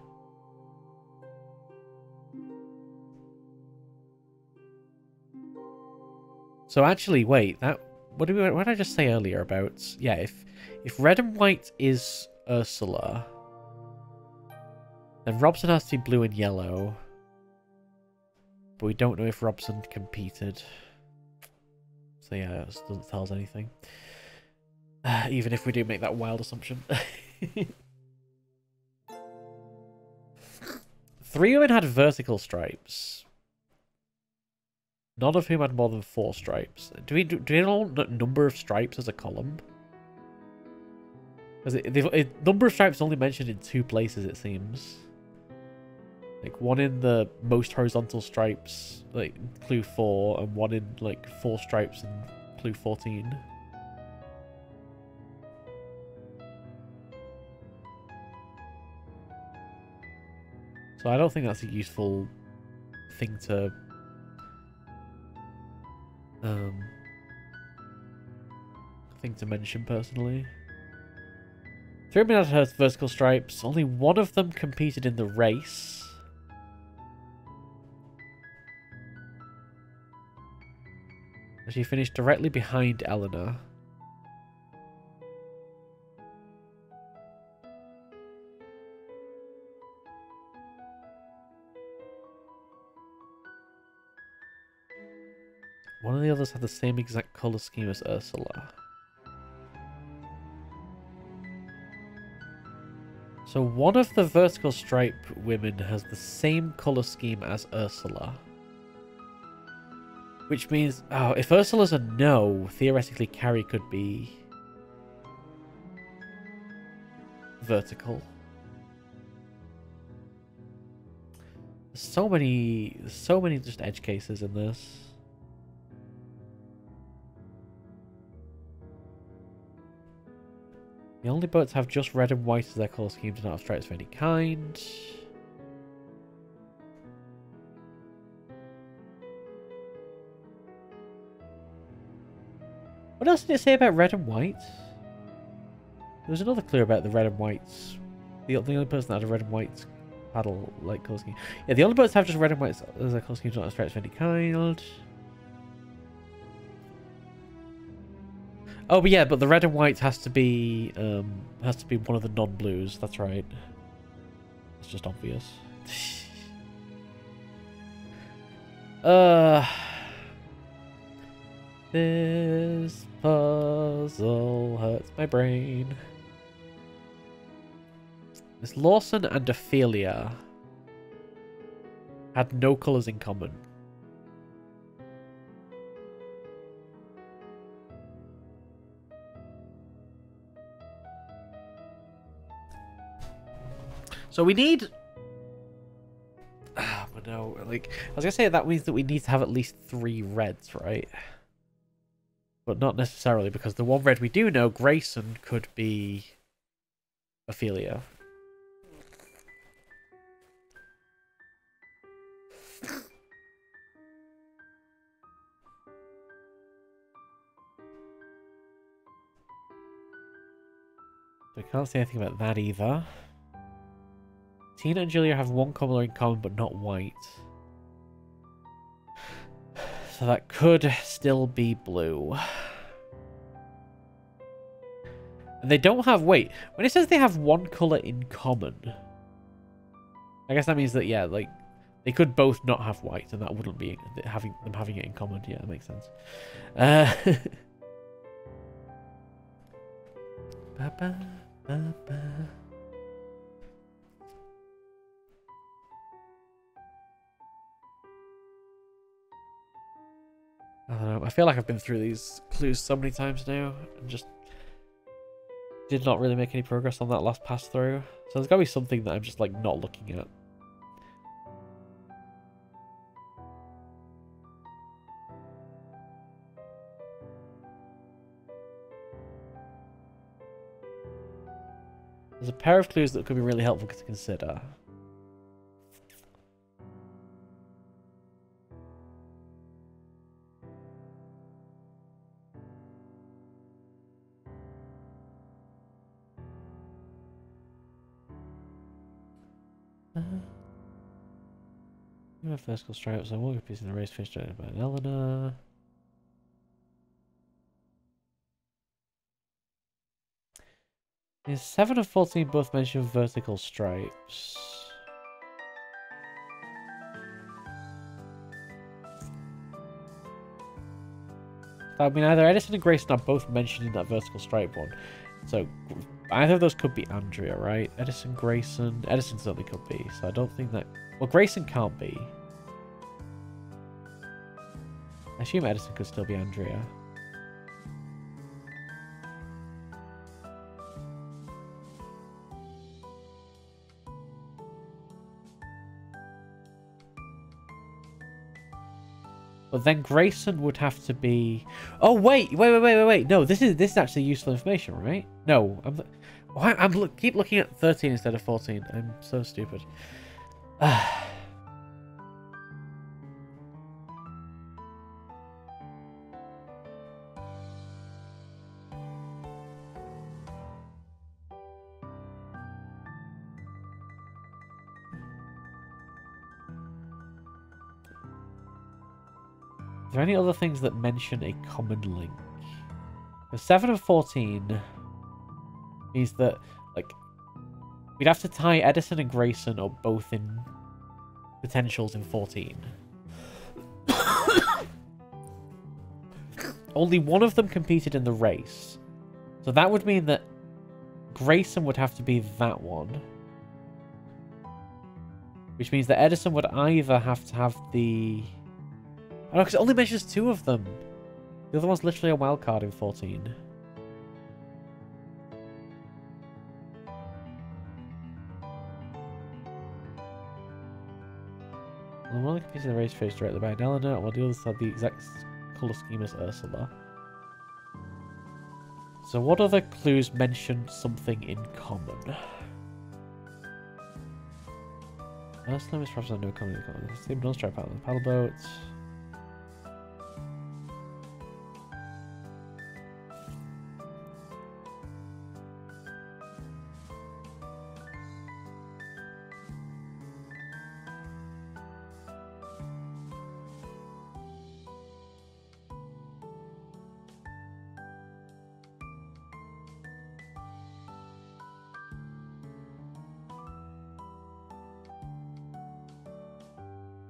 So actually, wait, that... What did I just say earlier about... Yeah, if red and white is Ursula, then Robson has to be blue and yellow. But we don't know if Robson competed. So yeah, it doesn't tell us anything. Even if we do make that wild assumption. 3 women had vertical stripes. None of whom had more than 4 stripes. Do we know number of stripes as a column? Because number of stripes is only mentioned in 2 places, it seems. Like one in the most horizontal stripes, like clue 4, and one in like 4 stripes in clue 14. So I don't think that's a useful thing to mention personally. 3 women had vertical stripes. Only one of them competed in the race. She finished directly behind Eleanor. One of the others had the same exact colour scheme as Ursula. So one of the vertical stripe women has the same colour scheme as Ursula. Which means, oh, if Ursula's a no, theoretically Carrie could be vertical. There's so many just edge cases in this. The only boats have just red and white as their colour scheme, do not have stripes of any kind. What else did it say about red and white? There was another clue about the red and whites. The only person that had a red and white paddle like colour scheme. Yeah, the other boats have just red and white as a colour scheme, not a stripes of any kind. Oh, but yeah, but the red and white has to be one of the non-blues. That's right. It's just obvious. This puzzle hurts my brain. Miss Lawson and Ophelia had no colours in common. So we need... but no, like, I was going to say that means that we need to have at least 3 reds, right? But not necessarily, because the one red we do know, Grayson, could be Ophelia. We can't say anything about that either. Tina and Julia have one colour in common, but not white. So that could still be blue. And they don't have... Wait, when it says they have one colour in common, I guess that means that, yeah, like, they could both not have white, and that wouldn't be having it in common. Yeah, that makes sense. I don't know. I feel like I've been through these clues so many times now and just did not really make any progress on that last pass through. So there's got to be something that I'm just like not looking at. There's a pair of clues that could be really helpful to consider. You have vertical stripes. I won't be piecing the race fish by Eleanor. Is 7 of 14 both mention vertical stripes? I mean, either Edison and Grayson are both mentioning that vertical stripe one. So, either of those could be Andrea, right? Edison, Grayson. Edison certainly could be. So, I don't think that... Well, Grayson can't be. I assume Edison could still be Andrea. But then Grayson would have to be... Oh, wait. No, this is actually useful information, right? No, keep looking at 13 instead of 14. I'm so stupid. Are there any other things that mention a common link? The 7 of 14 means that, like, we'd have to tie Edison and Grayson up both in potentials in 14. Only one of them competed in the race. So that would mean that Grayson would have to be that one. Which means that Edison would either have to have the... Oh, no, because it only mentions 2 of them. The other one's literally a wild card in 14. Well, one of the competing in the race faced directly by Eleanor, while the others had the exact colour scheme as Ursula. So what other clues mention something in common? Ursula is perhaps no common in common. Same non-stripe out on the Paddleboats.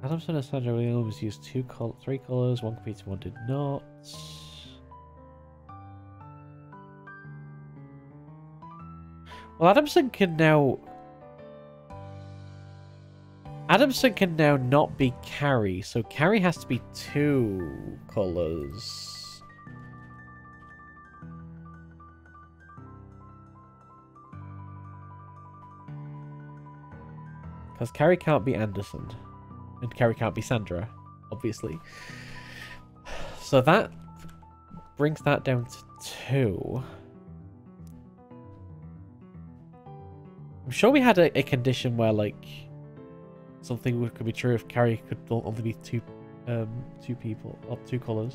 Adamson and Sandra Williams used three colours, one competed, one did not. Well, Adamson can now not be Carrie, so Carrie has to be 2 colours. Because Carrie can't be Anderson. And Carrie can't be Sandra, obviously. So that brings that down to 2. I'm sure we had a condition where, like, something could be true if Carrie could only be 2 people, or 2 colours.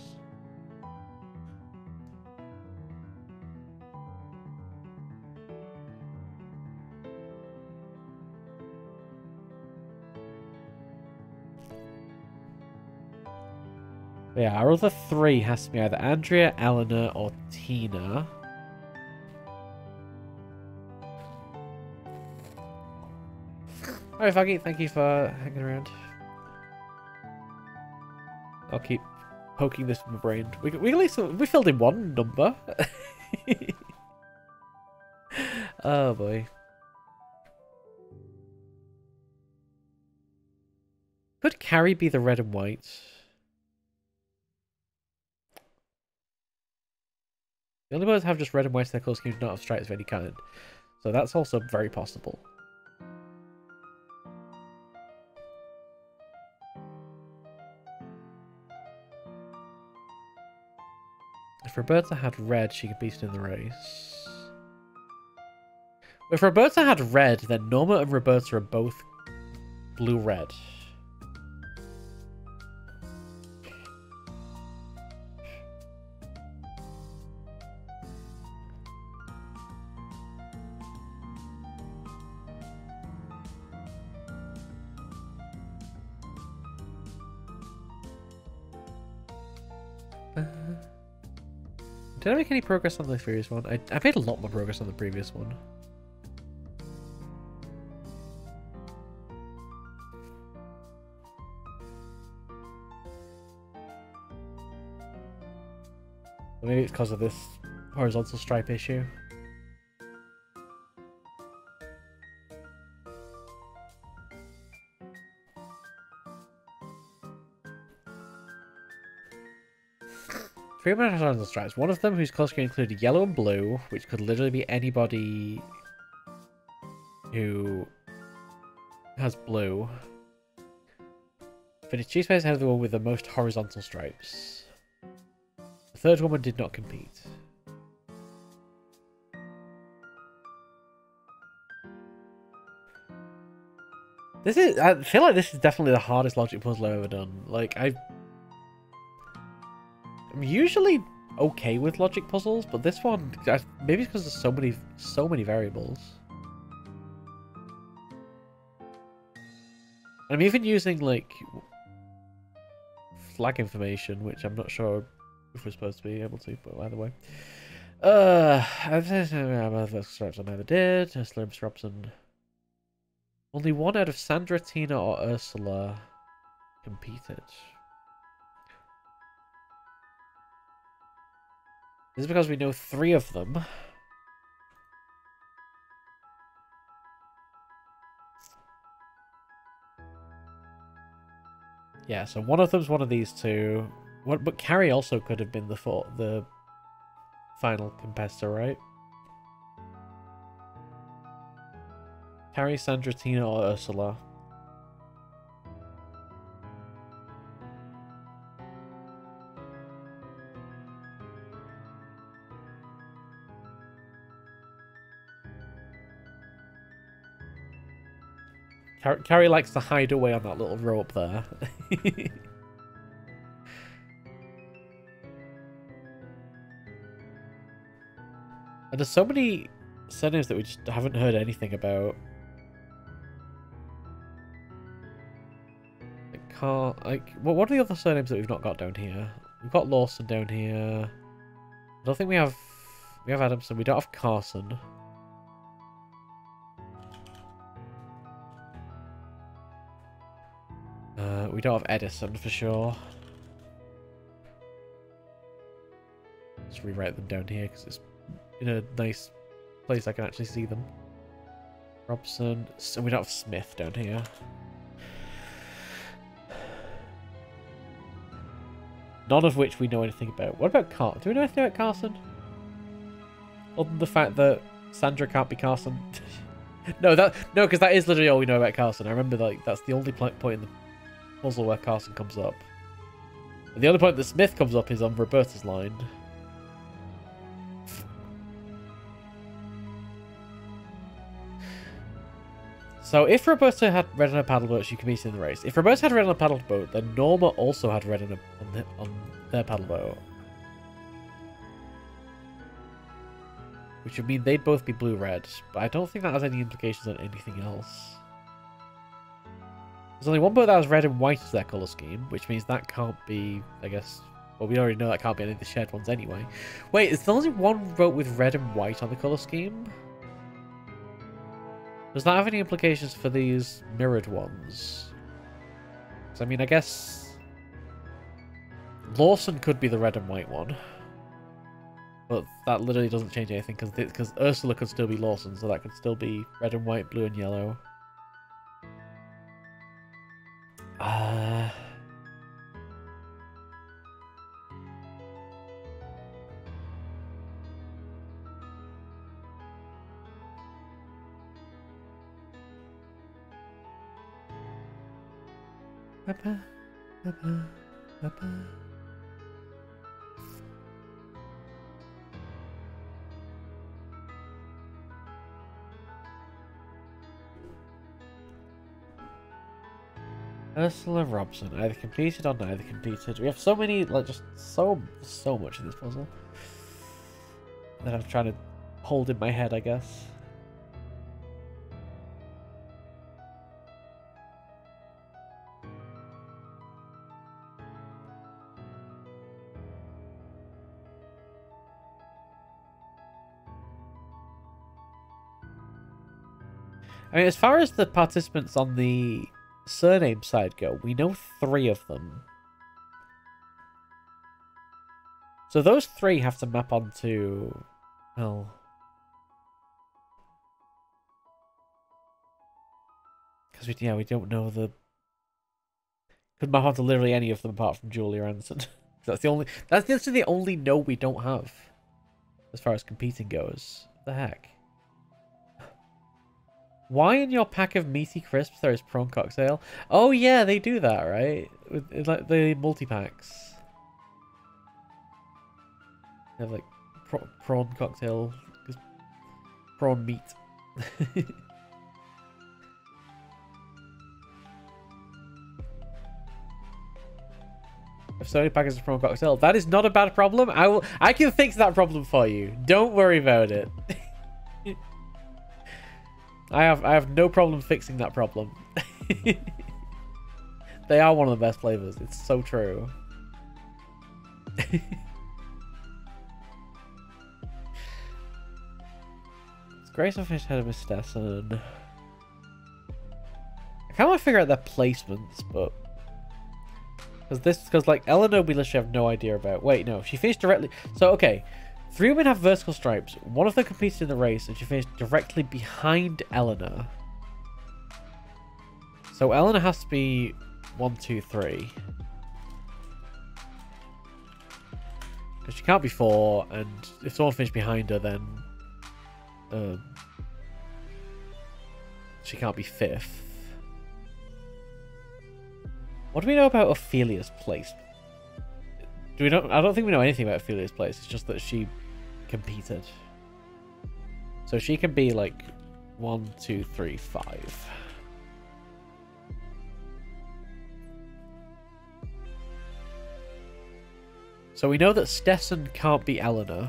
But yeah, our other 3 has to be either Andrea, Eleanor, or Tina. Alright, Foggy, thank you for hanging around. I'll keep poking this in my brain. We at least we filled in 1 number. Oh boy. Could Carrie be the red and white? The only ones have just red and white in their colour scheme do not have stripes of any kind. So that's also very possible. If Roberta had red, she could beat in the race. If Roberta had red, then Norma and Roberta are both blue-red. Did I make any progress on the previous one? I made a lot more progress on the previous one. Maybe it's because of this horizontal stripe issue. Three horizontal stripes. One of them whose colour scheme included yellow and blue, which could literally be anybody who has blue. Finished 2 spaces ahead of the one with the most horizontal stripes. The third woman did not compete. I feel like this is definitely the hardest logic puzzle I've ever done. Like, I'm usually okay with logic puzzles, but this one, maybe it's because there's so many variables. I'm even using, like, flag information, which I'm not sure if we're supposed to be able to, but either way. Stripes I never did. Slims Robson. Only 1 out of Sandra, Tina, or Ursula competed. This is because we know 3 of them. Yeah, so one of them's one of these 2. But Carrie also could have been the final competitor, right? Carrie, Sandra, Tina, or Ursula. Carrie likes to hide away on that little rope there. And there's so many surnames that we just haven't heard anything about. What are the other surnames that we've not got down here? We've got Lawson down here. I don't think we have Adamson. We don't have Carson. We don't have Edison for sure. Just rewrite them down here because it's in a nice place I can actually see them. Robson. So we don't have Smith down here. None of which we know anything about. What about Carson? Do we know anything about Carson? Other than the fact that Sandra can't be Carson. No, because that is literally all we know about Carson. I remember that's the only point in the puzzle where Carson comes up. And the only point that Smith comes up is on Roberta's line. So if Roberta had red on her paddleboat, she competed in the race. If Roberta had red on a paddleboat, then Norma also had red on their paddleboat. Which would mean they'd both be blue-red, but I don't think that has any implications on anything else. There's only one boat that has red and white as their colour scheme, which means that can't be, I guess... Well, we already know that can't be any of the shared ones anyway. Wait, is there only one boat with red and white on the colour scheme? Does that have any implications for these mirrored ones? Because, I mean, I guess... Lawson could be the red and white one. But that literally doesn't change anything, because Ursula could still be Lawson, so that could still be red and white, blue and yellow. Ursula Robson, either completed or neither completed. We have so many, like, just so much in this puzzle that I'm trying to hold in my head, I guess. I mean, as far as the participants on the surname side go, we know 3 of them. So those 3 have to map onto... Well... Because we don't know the... Could map onto literally any of them apart from Julia Anson. That's literally the only no we don't have. As far as competing goes. What the heck? Why in your pack of meaty crisps there is prawn cocktail? Oh yeah, they do that, right? With like the multi-packs. They have like prawn cocktail, prawn meat. If so many packets of prawn cocktail, that is not a bad problem. I can fix that problem for you. Don't worry about it. I have no problem fixing that problem. They are one of the best flavors. It's so true. It's Grace and Fish head of Miss Stetson. I kind of want to figure out their placements, but because like Eleanor we literally have no idea about. Wait, no, she finished directly. So okay. 3 women have vertical stripes. One of them competed in the race, and she finished directly behind Eleanor. So Eleanor has to be 1, 2, 3. Because she can't be 4, and if someone finished behind her, then she can't be 5th. What do we know about Ophelia's place? I don't think we know anything about Ophelia's place. It's just that she competed. So she can be like 1, 2, 3, 5. So we know that Stetson can't be Eleanor.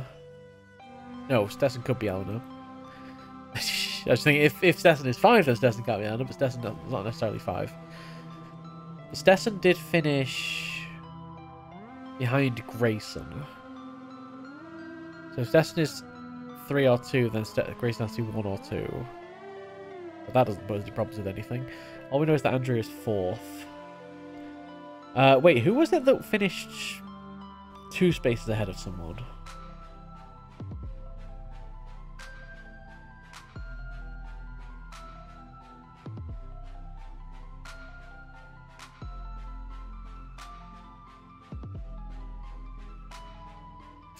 No, Stetson could be Eleanor. I was thinking if Stetson is 5, then Stetson can't be Eleanor, but Stetson is not necessarily 5. But Stetson did finish behind Grayson. So if Stetson is 3 or 2, then Grayson has to be 1 or 2. But that doesn't pose any problems with anything. All we know is that Andrew is 4th. Wait, who was it that finished 2 spaces ahead of someone?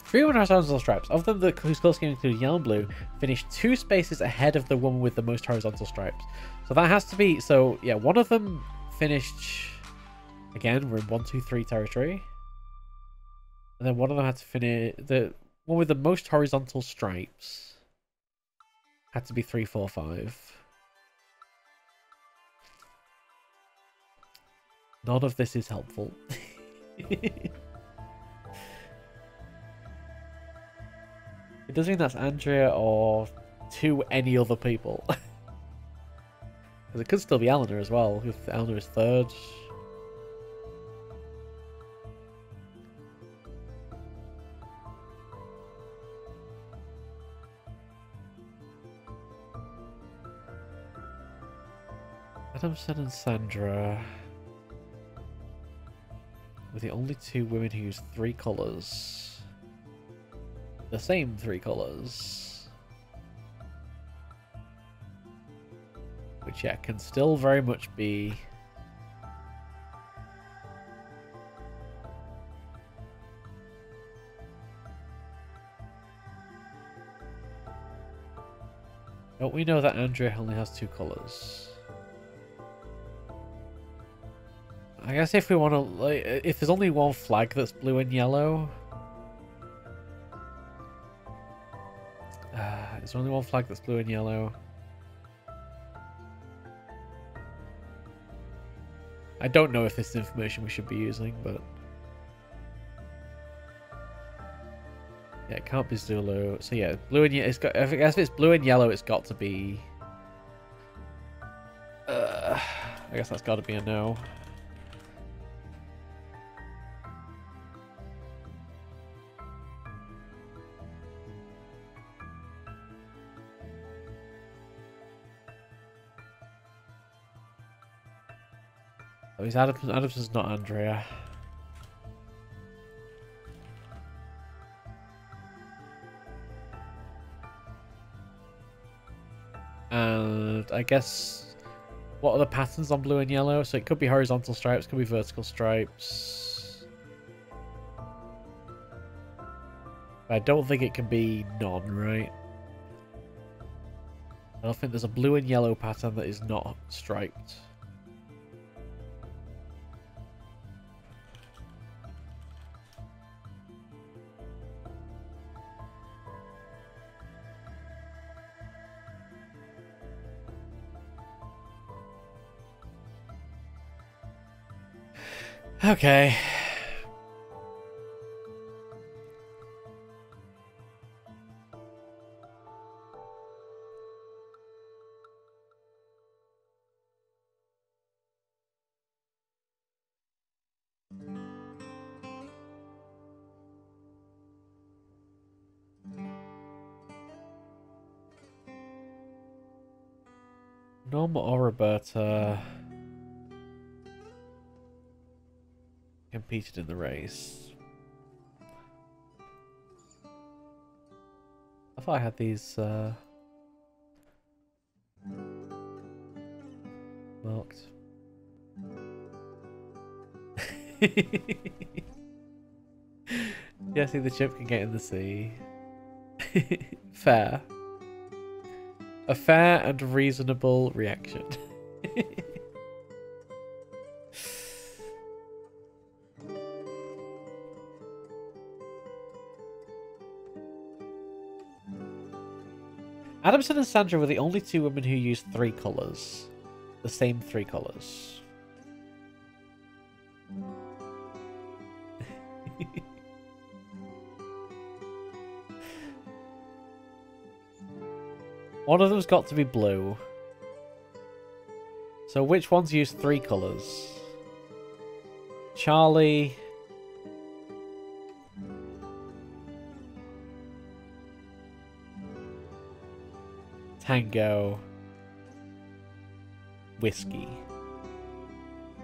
Three women horizontal stripes. Of them, whose close game included yellow and blue, finished 2 spaces ahead of the woman with the most horizontal stripes. So that has to be... So, yeah, one of them finished... Again, we're in 1, 2, 3 territory. And then one of them had to finish... The one with the most horizontal stripes had to be 3, 4, 5. None of this is helpful. It doesn't mean that's Andrea or 2 any other people. Because it could still be Eleanor as well, if Eleanor is 3rd. Adamson and Sandra were the only 2 women who used 3 colours. The same 3 colours. Which, yeah, can still very much be... Don't we know that Andrea only has 2 colours? I guess if we want to... Like, if there's only one flag that's blue and yellow... There's only one flag that's blue and yellow. I don't know if this is information we should be using, but... Yeah, it can't be Zulu. So yeah, blue and yellow. It's got. I guess if it's blue and yellow, it's got to be. I guess that's got to be a no. Oh, he's Adamson's not Andrea. And I guess what are the patterns on blue and yellow? So it could be horizontal stripes, could be vertical stripes. I don't think it can be none, right? I don't think there's a blue and yellow pattern that is not striped. Okay. Norma or Roberta competed in the race. I thought I had these marked. Yeah, see, the chip can get in the sea. Fair. A fair and reasonable reaction. Adamson and Sandra were the only 2 women who used 3 colours. The same 3 colours. One of them's got to be blue. So which ones use 3 colours? Charlie... Tango, whiskey.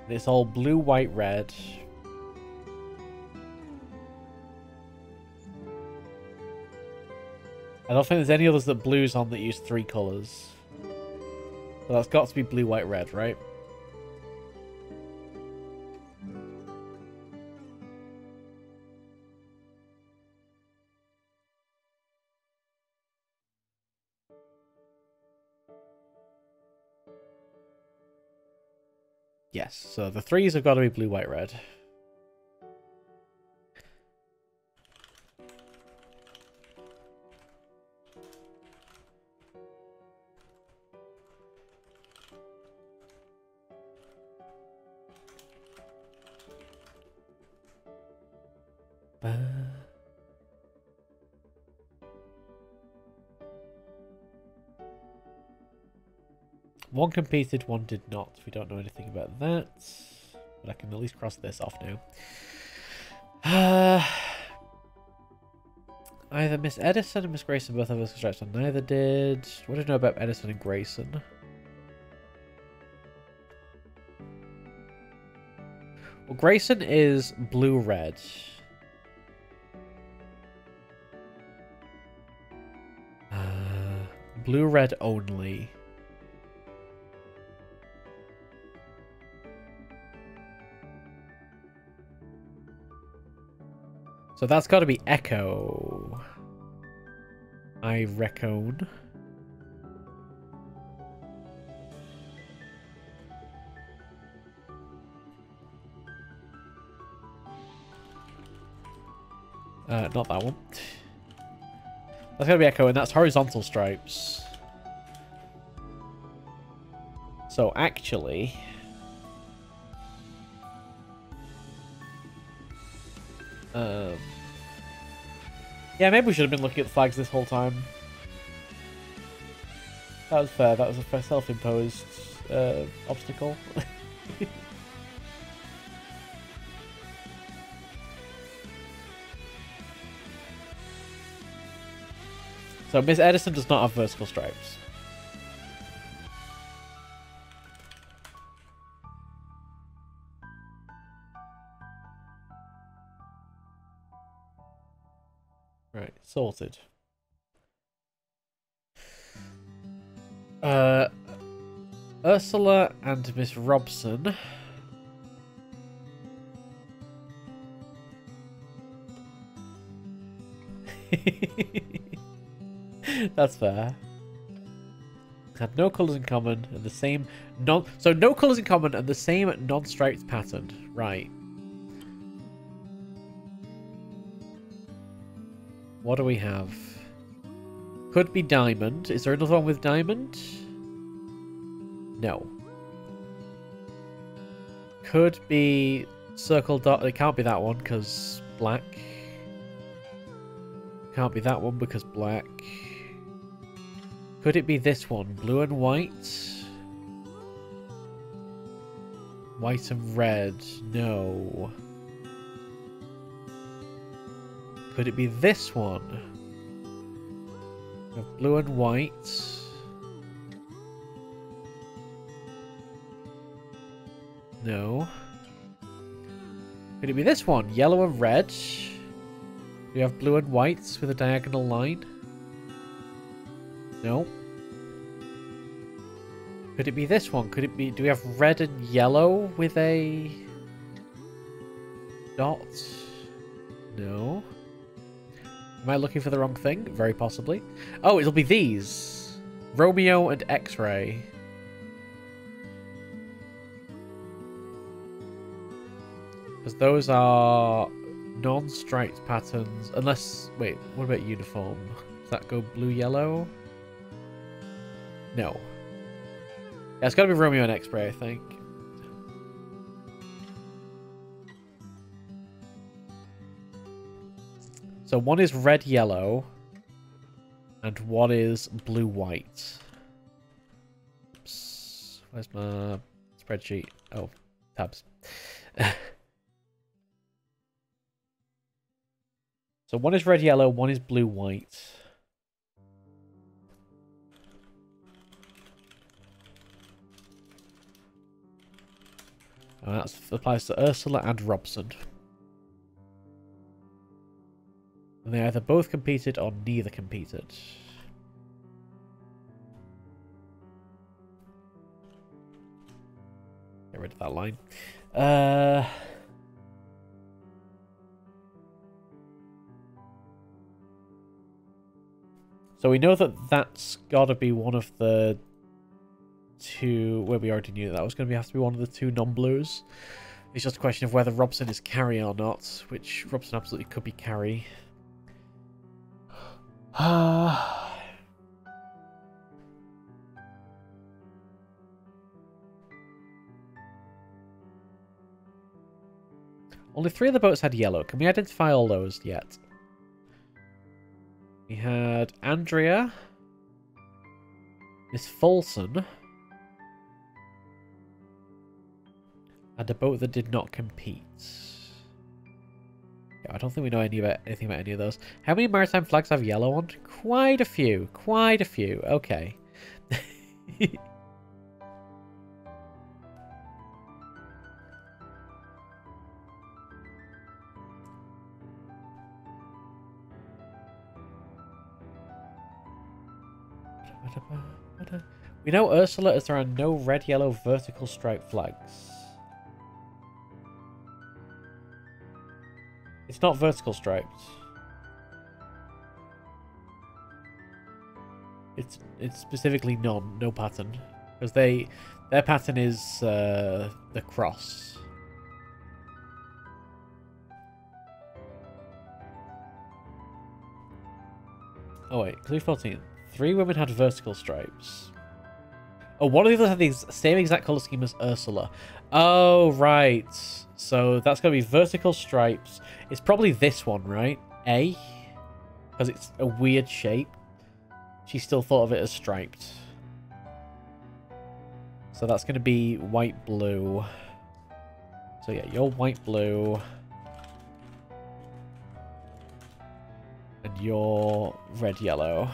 And it's all blue, white, red. I don't think there's any others that blues on that use 3 colours. So that's got to be blue, white, red, right? Yes, so the 3s have got to be blue, white, red. One competed, one did not. We don't know anything about that. But I can at least cross this off now. Either Miss Edison and Miss Grayson both have vertical stripes, and neither did. What do you know about Edison and Grayson? Well, Grayson is blue-red. Blue-red only. So that's got to be Echo. I reckon. Not that one. That's got to be Echo, and that's horizontal stripes. So actually... yeah, maybe we should have been looking at the flags this whole time. That was fair. That was a self-imposed obstacle. So Miss Edison does not have vertical stripes. Right, sorted. Ursula and Miss Robson. That's fair. Had no colours in common and the same so no colours in common and the same non-striped pattern. Right. What do we have? Could be diamond. Is there another one with diamond? No. Could be circle dot. It can't be that one because black. Can't be that one because black. Could it be this one? Blue and white? White and red? No. Could it be this one? We have blue and white. No. Could it be this one? Yellow and red? We have blue and whites with a diagonal line. No. Could it be this one? Could it be... Do we have red and yellow with a... dot? No. Am I looking for the wrong thing? Very possibly. Oh, it'll be these. Romeo and X-Ray. Because those are non-striped patterns. Unless... Wait, what about uniform? Does that go blue-yellow? No. Yeah, it's got to be Romeo and X-Ray, I think. So one is red-yellow, and one is blue-white. Oops. Where's my spreadsheet? Oh, tabs. So one is red-yellow, one is blue-white. That applies to Ursula and Robson. And they either both competed or neither competed. Get rid of that line. So we know that that's got to be one of the two... Well, we already knew that was going to have to be one of the two non-blues. It's just a question of whether Robson is carry or not, which Robson absolutely could be carry. Only 3 of the boats had yellow. Can we identify all those yet? We had Andrea, Miss Folson, and a boat that did not compete. Yeah, I don't think we know anything about any of those. How many maritime flags have yellow on? Quite a few. Quite a few. Okay. We know Ursula as there are no red-yellow vertical stripe flags. It's not vertical striped. It's specifically no pattern, because their pattern is the cross. Oh wait, clue 14. 3 women had vertical stripes. Oh, one of the others had the same exact colour scheme as Ursula. Oh, right. So that's going to be vertical stripes. It's probably this one, right? A? Because it's a weird shape. She still thought of it as striped. So that's going to be white, blue. So yeah, you're white, blue. And you're red, yellow.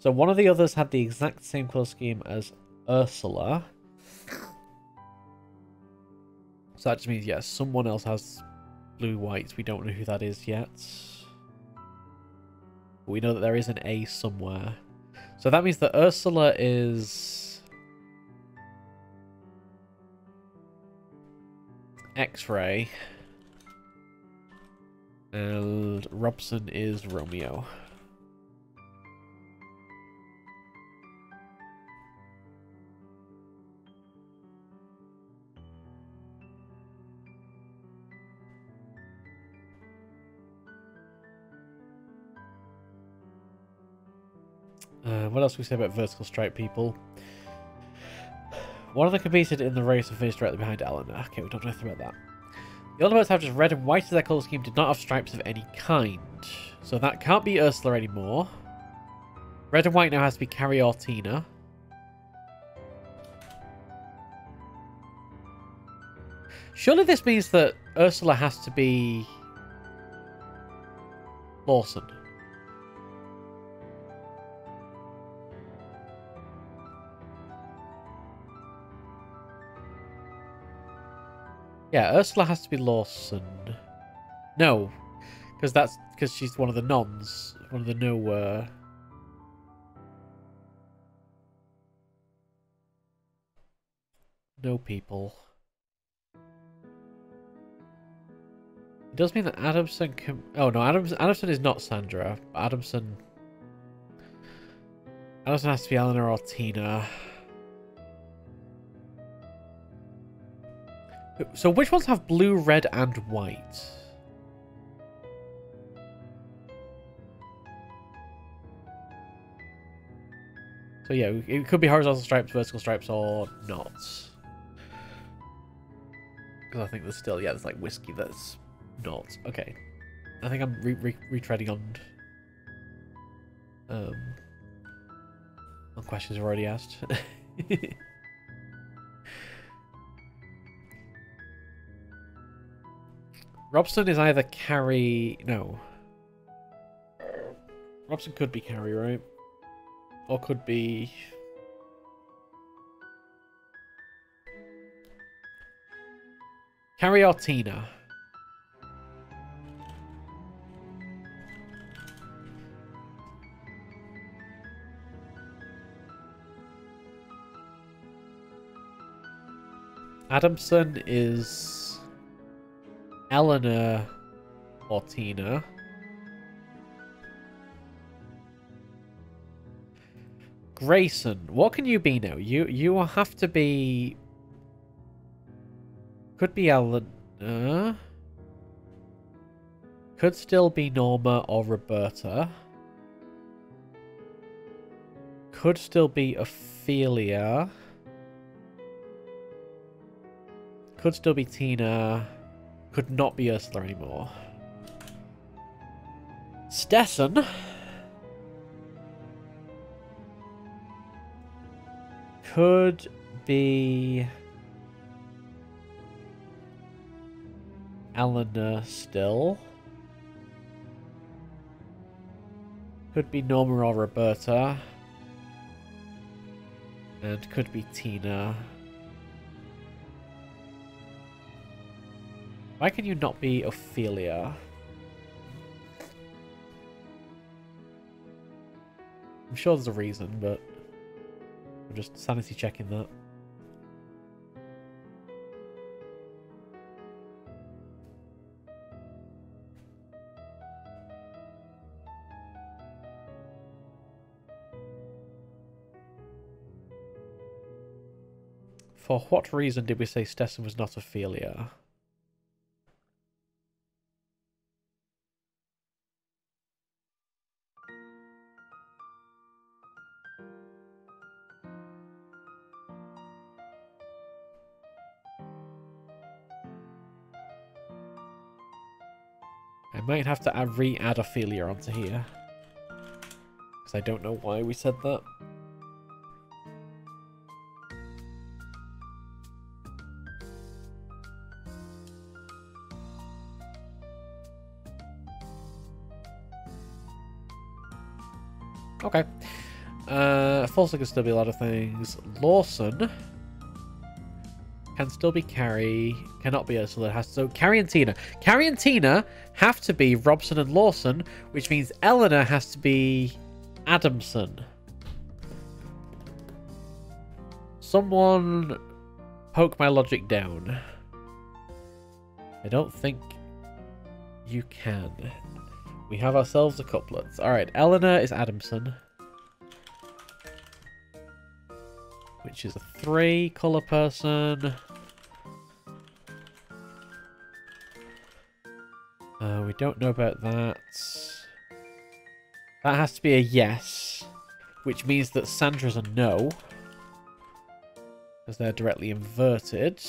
One of the others had the exact same colour scheme as Ursula. So that just means, yes, someone else has blue whites. We don't know who that is yet. But we know that there is an A somewhere. So that means that Ursula is X-ray. And Robson is Romeo. What else can we say about vertical stripe people? One of them competed in the race and finished directly behind Eleanor. Okay, we don't know anything about that. The other boats have just red and white as their colour scheme, did not have stripes of any kind. So that can't be Ursula anymore. Red and white now has to be Carrie or Tina. Surely this means that Ursula has to be Lawson. Yeah, Ursula has to be Lawson. No, because she's one of the nons, one of the no people. It does mean that Adamson can... Oh no, Adamson is not Sandra. Adamson has to be Eleanor or Tina. So which ones have blue, red, and white? So yeah, it could be horizontal stripes, vertical stripes, or not. Because I think there's still, yeah, there's like whiskey that's not. Okay. I think I'm retreading on questions I've already asked. Robson is either Carrie... No. Robson could be Carrie, right? Or could be... Carrie or Tina? Adamson is Eleanor or Tina. Grayson, what can you be now? You will have to be... Could be Eleanor. Could still be Norma or Roberta. Could still be Ophelia. Could still be Tina. Could not be Ursula anymore. Stetson. Could be Eleanor still. Could be Norma or Roberta. And could be Tina. Why can you not be Ophelia? I'm sure there's a reason, but I'm just sanity checking that. For what reason did we say Stetson was not Ophelia? I might have to re-add Ophelia onto here. Because I don't know why we said that. Okay. Falsely can still be a lot of things. Lawson can still be Carrie. Cannot be Ursula. Has to, so Carrie and Tina. Carrie and Tina have to be Robson and Lawson, which means Eleanor has to be Adamson. Someone poke my logic down. I don't think you can. We have ourselves a couplet. Alright, Eleanor is Adamson. Which is a 3 colour person. We don't know about that. That has to be a yes. Which means that Sandra's a no. Because they're directly inverted.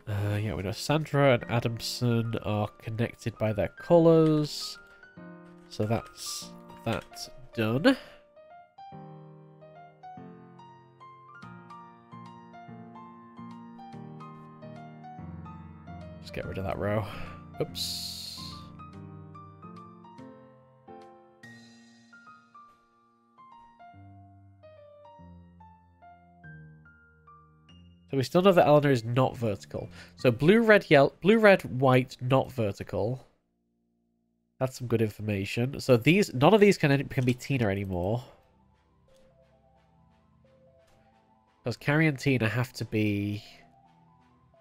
Yeah, we know Sandra and Adamson are connected by their colours. So that's that done. Just get rid of that row. Oops. So we still know that Eleanor is not vertical. So blue, red, yellow, blue, red, white, not vertical. That's some good information. So these, none of these can be Tina anymore. Because Carrie and Tina have to be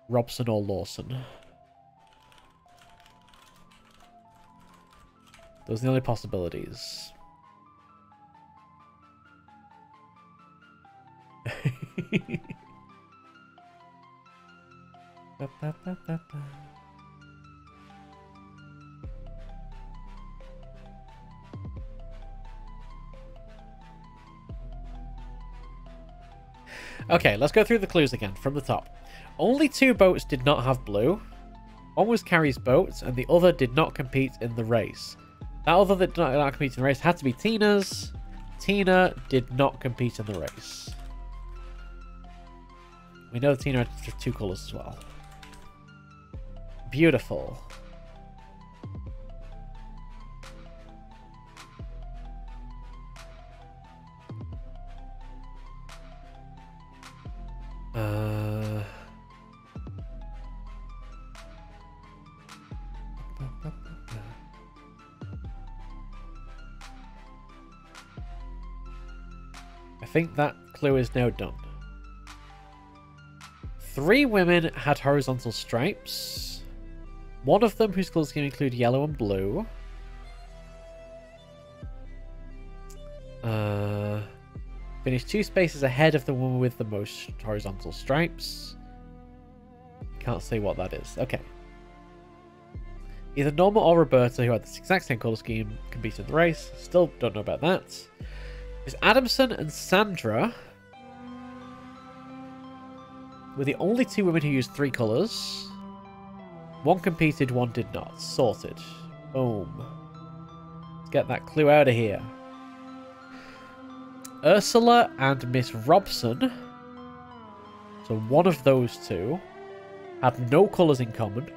Robson or Lawson. Those are the only possibilities. Okay, let's go through the clues again from the top. Only 2 boats did not have blue. One was Carrie's boat, and the other did not compete in the race. That other that did not compete in the race had to be Tina's. Tina did not compete in the race. We know the team had 2 colours as well. Beautiful. I think that clue is now done. 3 women had horizontal stripes. One of them whose colour scheme include yellow and blue. Finished 2 spaces ahead of the woman with the most horizontal stripes. Can't say what that is. Okay. Either Norma or Roberta, who had the exact same colour scheme, competed in the race. Still don't know about that. Miss Adamson and Sandra were the only 2 women who used 3 colours. 1 competed, 1 did not. Sorted. Boom. Let's get that clue out of here. Ursula and Miss Robson, so one of those 2, had no colours in common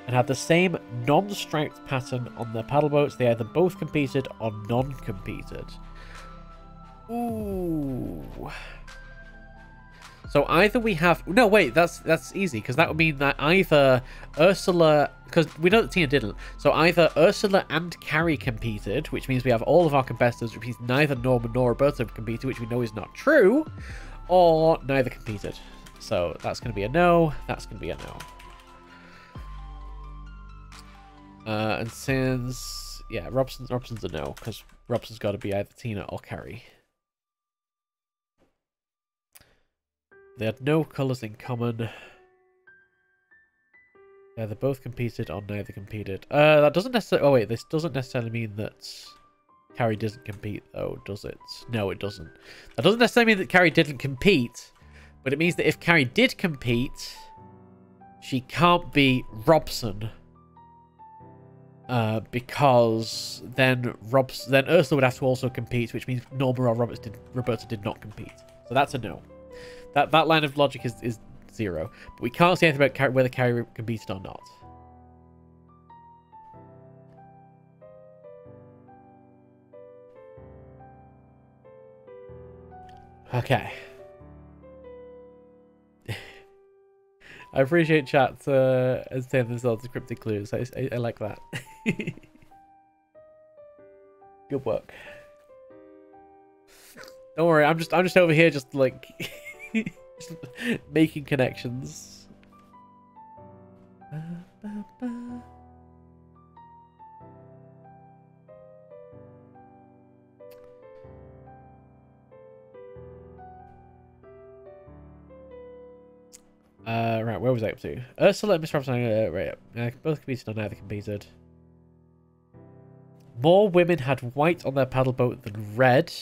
and had the same non-striped pattern on their paddle boats. They either both competed or non-competed. Ooh. So either we have... No, wait, that's easy, because that would mean that either Ursula... Because we know that Tina didn't. So either Ursula and Carrie competed, which means we have all of our competitors, which means neither Norma nor Roberta competed, which we know is not true, or neither competed. So that's going to be a no. That's going to be a no. And since... Yeah, Robson's a no, because Robson's got to be either Tina or Carrie. They had no colours in common. Yeah, they both competed or neither competed. That doesn't necessarily... Oh, wait, this doesn't necessarily mean that Carrie doesn't compete, though, does it? No, it doesn't. That doesn't necessarily mean that Carrie didn't compete, but it means that if Carrie did compete, she can't be Robson. Because then Ursula would have to also compete, which means Norma or Roberta did not compete. So that's a no. That line of logic is 0. But we can't say anything about whether Carrie competed or not. Okay. I appreciate chat as saying there's lots of cryptic clues. I like that. Good work. Don't worry, I'm just over here just like just making connections. Right, where was I up to? Ursula and Miss Robson, right, both competed or neither competed. More women had white on their paddle boat than red.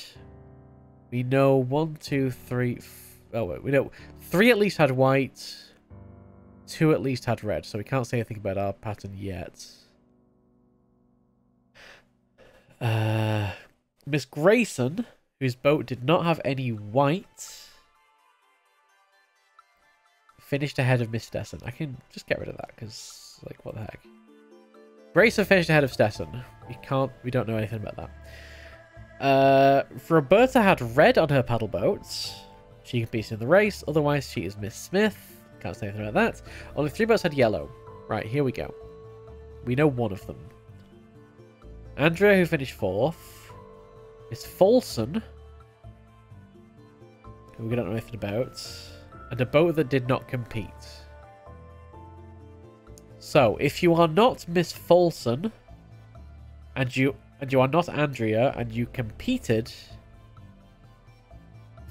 We know 1, 2, 3... Oh, wait, we know 3 at least had white. 2 at least had red, so we can't say anything about our pattern yet. Miss Grayson, whose boat did not have any white, finished ahead of Miss Stetson. I can just get rid of that, because, like, what the heck. Grayson finished ahead of Stetson. We don't know anything about that. Roberta had red on her paddle boats. She competed in the race, otherwise she is Miss Smith. Can't say anything about that. Only 3 boats had yellow. Right, here we go. We know one of them. Andrea, who finished 4th. Miss Folson, who we don't know anything about. And a boat that did not compete. So, if you are not Miss Folson, and you are not Andrea, and you competed,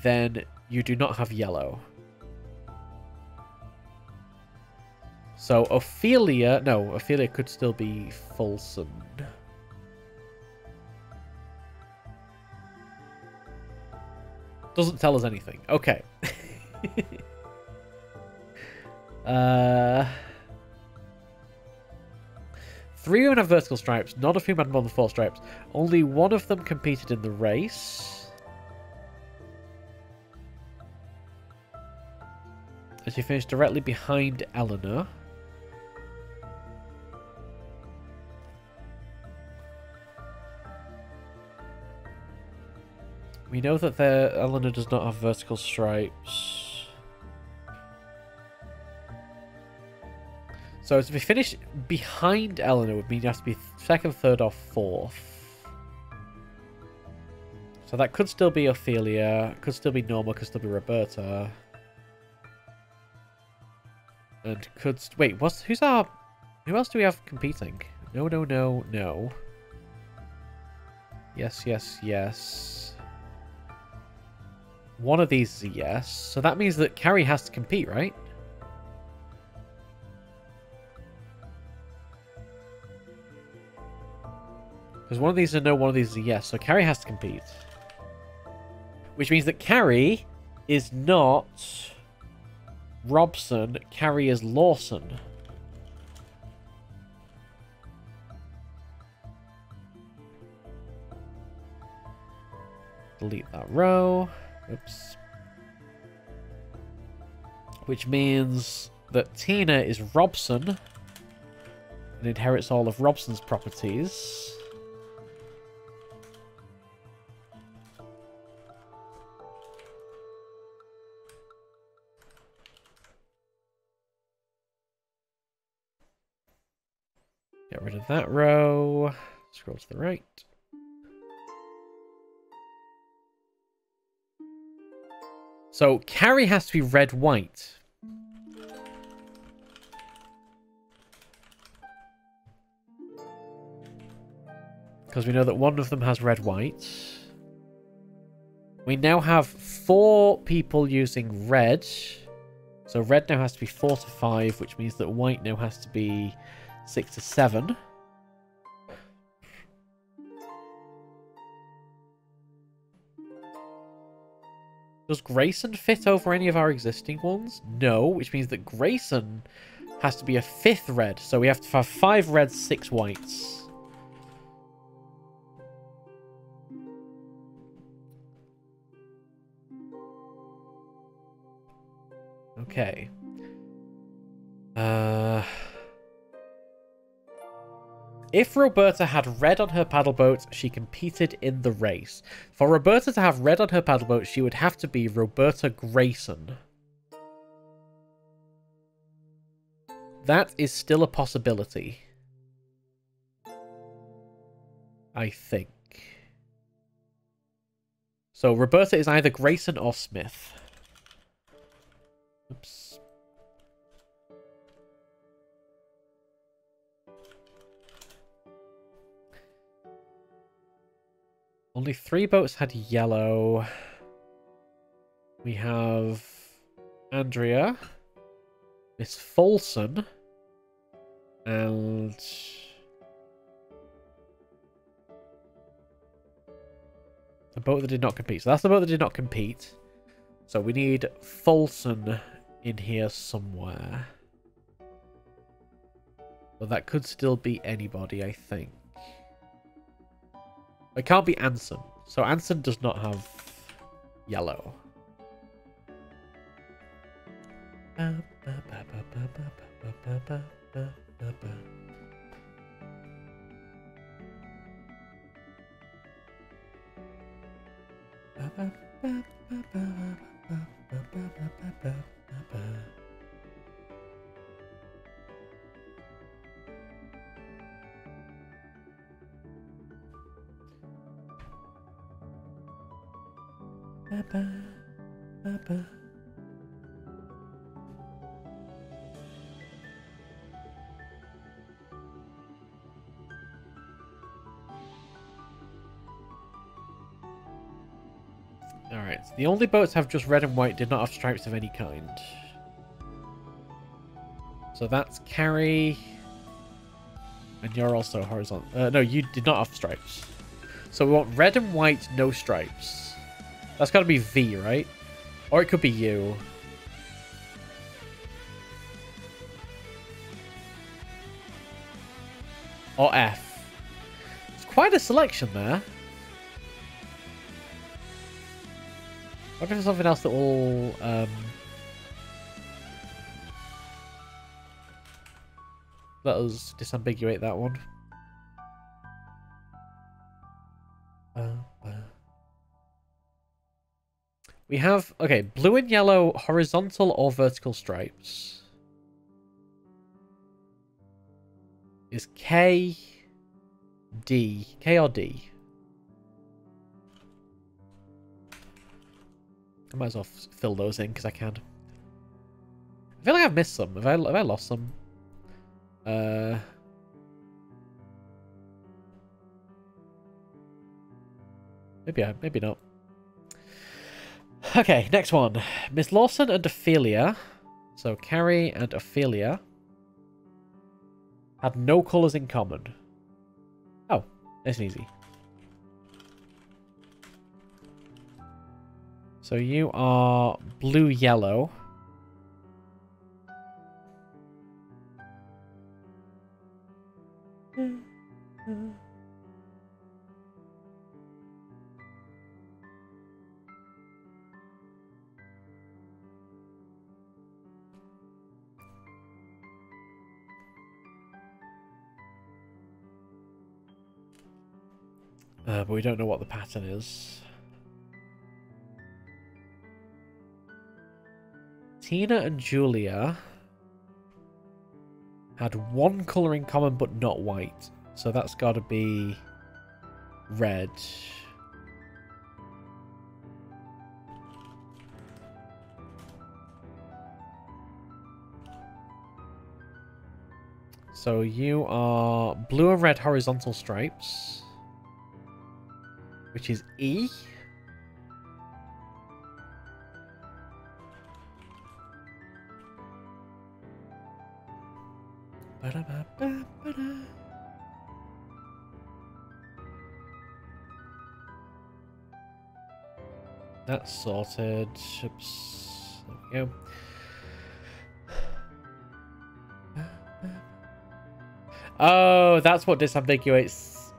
then you do not have yellow. So Ophelia could still be Folson. Doesn't tell us anything. Okay. 3 women have vertical stripes, none of whom had more than 4 stripes. Only one of them competed in the race. And she finished directly behind Eleanor. We know that Eleanor does not have vertical stripes. So to be finished behind Eleanor would mean you have to be second, third, or fourth. So that could still be Ophelia, could still be Norma, could still be Roberta. And could... Wait, who's our... Who else do we have competing? No, no, no, no. Yes, yes, yes. One of these is a yes. So that means that Carrie has to compete, right? Because one of these is a no, one of these is a yes. So Carrie has to compete. Which means that Carrie is not Robson. Carrie is Lawson. Delete that row. Oops. Which means that Tina is Robson and inherits all of Robson's properties. Get rid of that row. Scroll to the right. So, Carrie has to be red-white. Because we know that one of them has red-white. We now have 4 people using red. So red now has to be 4 to 5, which means that white now has to be 6 to 7. Does Grayson fit over any of our existing ones? No, which means that Grayson has to be a 5th red. So we have to have 5 reds, 6 whites. Okay. If Roberta had red on her paddleboat, she competed in the race. For Roberta to have red on her paddleboat, she would have to be Roberta Grayson. That is still a possibility. I think. So Roberta is either Grayson or Smith. Oops. Only 3 boats had yellow. We have Andrea, Miss Folsom, and the boat that did not compete. So that's the boat that did not compete. So we need Folsom in here somewhere. But that could still be anybody, I think. It can't be Anson. So Anson does not have yellow. Alright, the only boats have just red and white, did not have stripes of any kind. So that's Carrie. And you're also horizontal. No, you did not have stripes. So we want red and white, no stripes. That's got to be V, right? Or it could be U. Or F. It's quite a selection there. What if there's something else that will... let us disambiguate that one. We have, okay, blue and yellow horizontal or vertical stripes. Is K, D, K or D? I might as well fill those in because I can. I feel like I've missed some. Have I lost some? Maybe not. Okay, next one. Miss Lawson and Ophelia. So Carrie and Ophelia had no colours in common. Oh, nice and easy. So you are blue-yellow. But we don't know what the pattern is. Tina and Julia had one colour in common but not white. So that's got to be red. So you are blue and red horizontal stripes, which is E. That's sorted. Oops. There we go. Oh, that's what disambiguates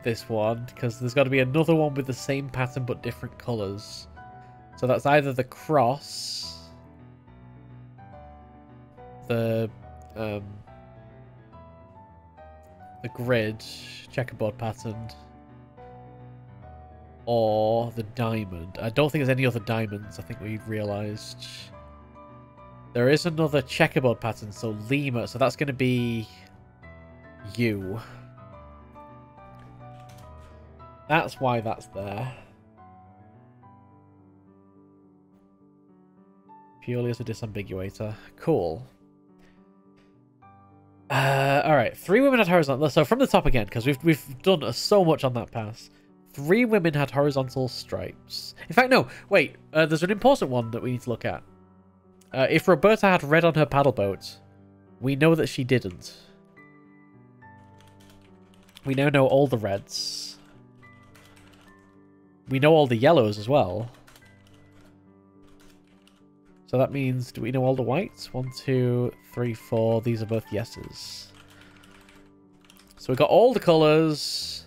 this one, because there's got to be another one with the same pattern but different colours. So that's either the cross, the grid checkerboard pattern, or the diamond. I don't think there's any other diamonds. I think we realised there is another checkerboard pattern. So Lima. So that's going to be U. That's why that's there. Purely as a disambiguator. Cool. Alright, 3 women had horizontal. So from the top again, because we've done so much on that pass. 3 women had horizontal stripes. In fact, no, wait. There's an important one that we need to look at. If Roberta had red on her paddleboat, we know that she didn't. We now know all the reds. We know all the yellows as well. So that means, do we know all the whites? 1, 2, 3, 4. These are both yeses. So we got all the colours.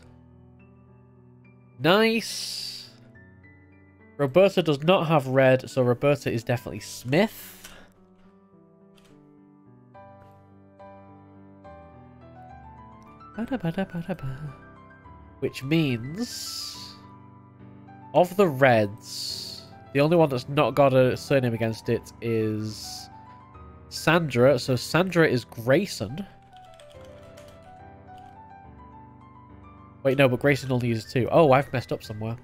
Nice. Roberta does not have red, so Roberta is definitely Smith. Which means, of the reds, the only one that's not got a surname against it is Sandra. So Sandra is Grayson. Wait, no, but Grayson only uses 2. Oh, I've messed up somewhere.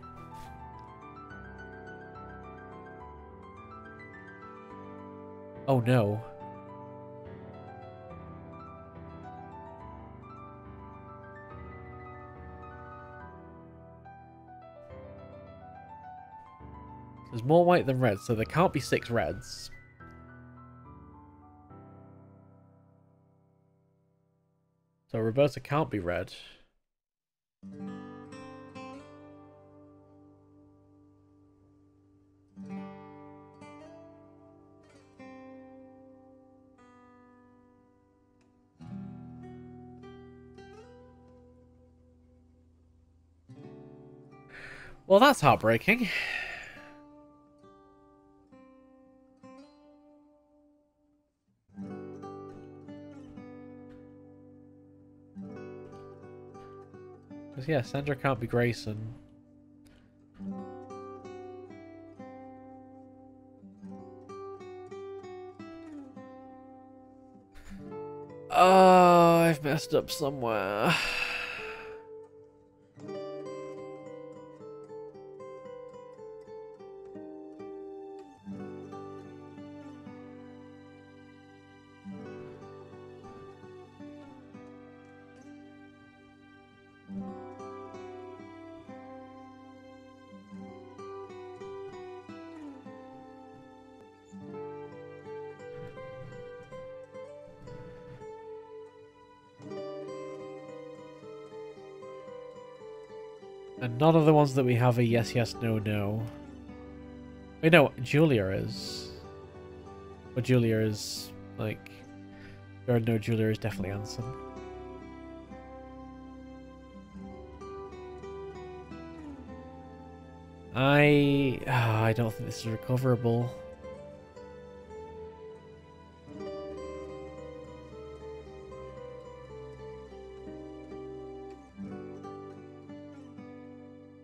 Oh, no. There's more white than red, so there can't be 6 reds. So Roberta can't be red. Well, that's heartbreaking. Because, yeah, Sandra can't be Grayson. Oh, I've messed up somewhere. And none of the ones that we have are yes, yes, no, no. Wait, no, Julia is. But Julia is, like... Or no, Julia is definitely Anson. I don't think this is recoverable.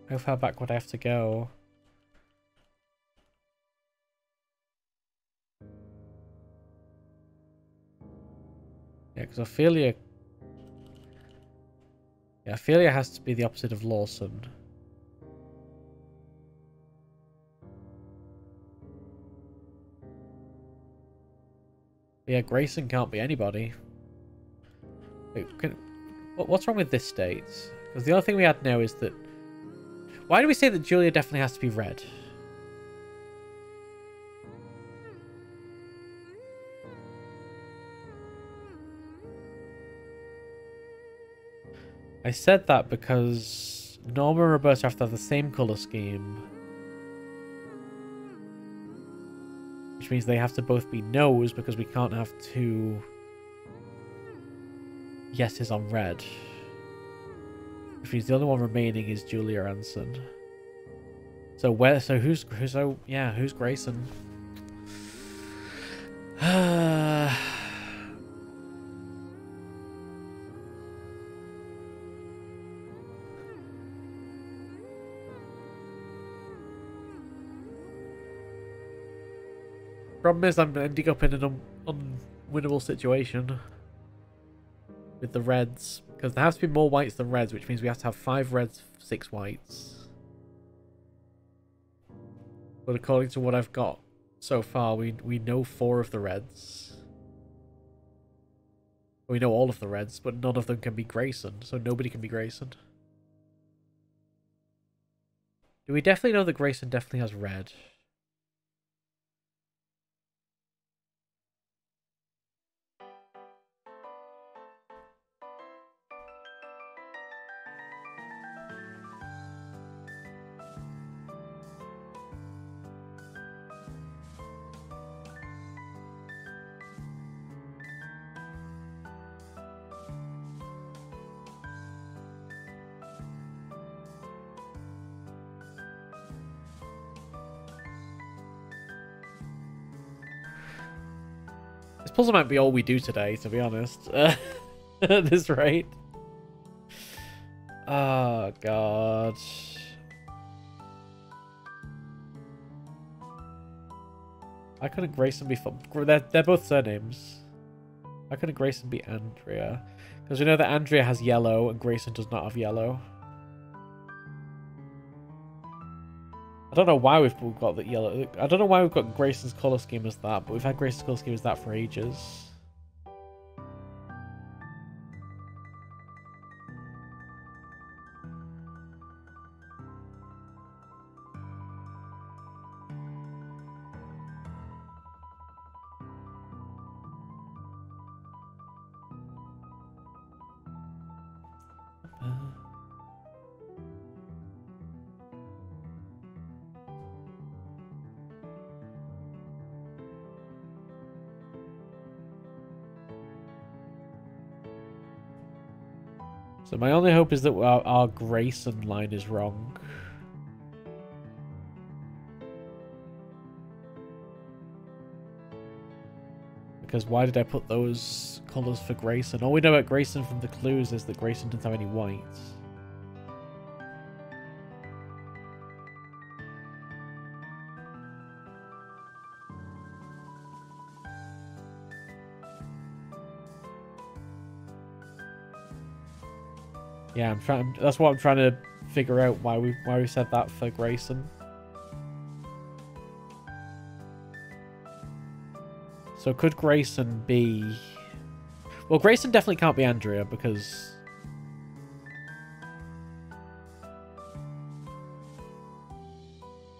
How far back would I have to go? Yeah, because Ophelia... Yeah, Ophelia has to be the opposite of Lawson. Yeah, Grayson can't be anybody. Wait, what's wrong with this state? Because the other thing we had now is that... Why do we say that Julia definitely has to be red? I said that because Norma and Roberta have to have the same colour scheme. Which means they have to both be no's because we can't have two yeses on red. Which means the only one remaining is Julia Anson. So who's Grayson? Problem is I'm ending up in an unwinnable situation with the reds. Because there has to be more whites than reds, which means we have to have 5 reds, 6 whites. But according to what I've got so far, we know 4 of the reds. We know all of the reds, but none of them can be Grayson, so nobody can be Grayson. Do we definitely know that Grayson definitely has red? This puzzle might be all we do today, to be honest. At this rate. Oh, God. Why couldn't Grayson be... They're both surnames. Why couldn't Grayson be Andrea? Because we know that Andrea has yellow and Grayson does not have yellow. I don't know why we've got the yellow. I don't know why we've got Grayson's colour scheme as that, but we've had Grayson's colour scheme as that for ages. So my only hope is that our Grayson line is wrong. Because why did I put those colours for Grayson? All we know about Grayson from the clues is that Grayson doesn't have any whites. Yeah, I'm trying. That's what I'm trying to figure out why we said that for Grayson. So could Grayson be? Well, Grayson definitely can't be Andrea because.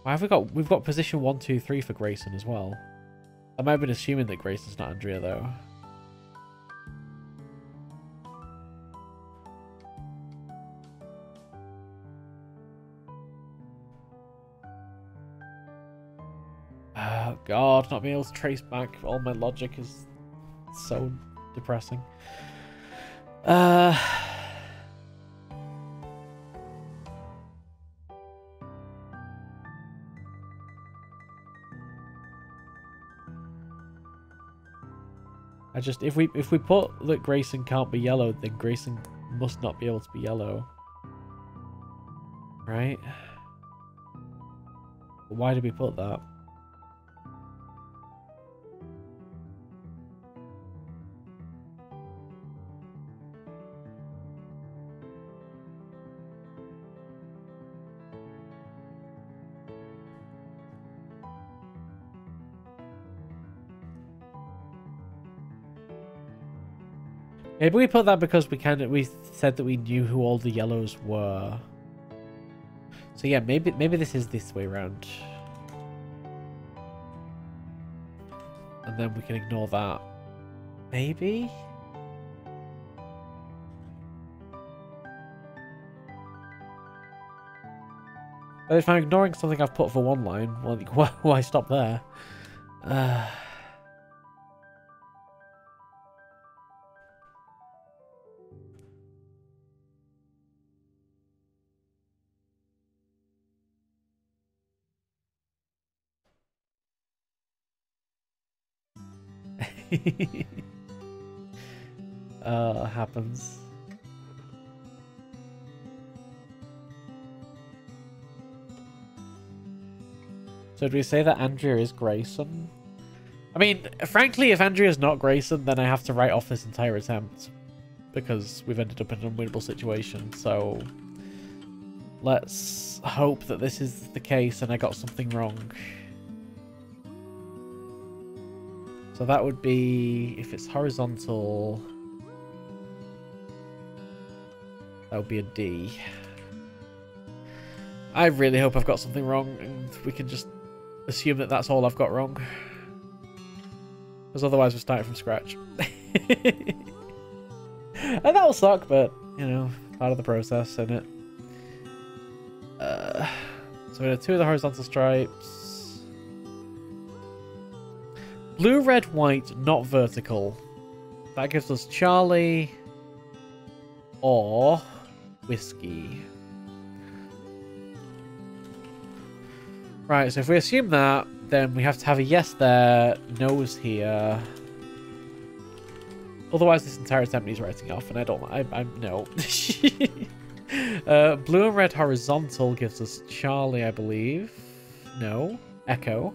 Why have we got? We've got position 1, 2, 3 for Grayson as well. I might have been assuming that Grayson's not Andrea though. Oh god, not being able to trace back all my logic is so depressing. I just if we put that Grayson can't be yellow, then Grayson must not be able to be yellow. Right? Why did we put that? Maybe we put that because we said that we knew who all the yellows were. So yeah, maybe this is this way around. And then we can ignore that. Maybe? But if I'm ignoring something I've put for one line, well, why stop there? Happens. So did we say that Andrea is Grayson? I mean, frankly, if Andrea is not Grayson, then I have to write off this entire attempt. Because we've ended up in an unwinnable situation, so... Let's hope that this is the case and I got something wrong. So that would be... If it's horizontal... That would be a D. I really hope I've got something wrong and we can just assume that that's all I've got wrong. Because otherwise we're starting from scratch. And that'll suck, but, you know, part of the process, isn't it? So we have 2 of the horizontal stripes. Blue, red, white, not vertical. That gives us Charlie or Whiskey. Right, so if we assume that, then we have to have a yes there, no's here. Otherwise, this entire attempt needs writing off, and I don't. I'm no. Blue and red horizontal gives us Charlie, I believe. No, Echo.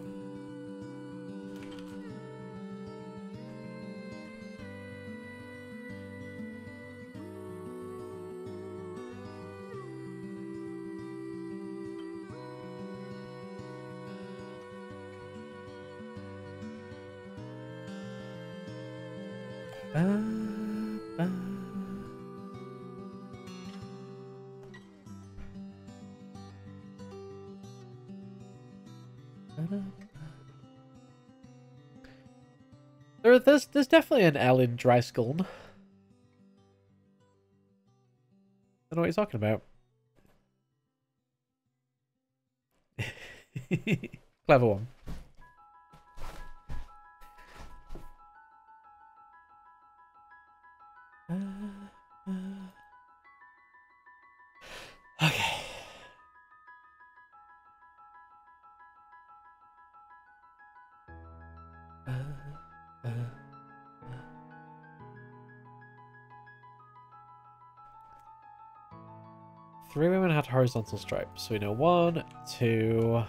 There's definitely an L in Dry Skull. I don't know what you're talking about. Clever one. Okay. Three women had horizontal stripes, so we know 1, 2.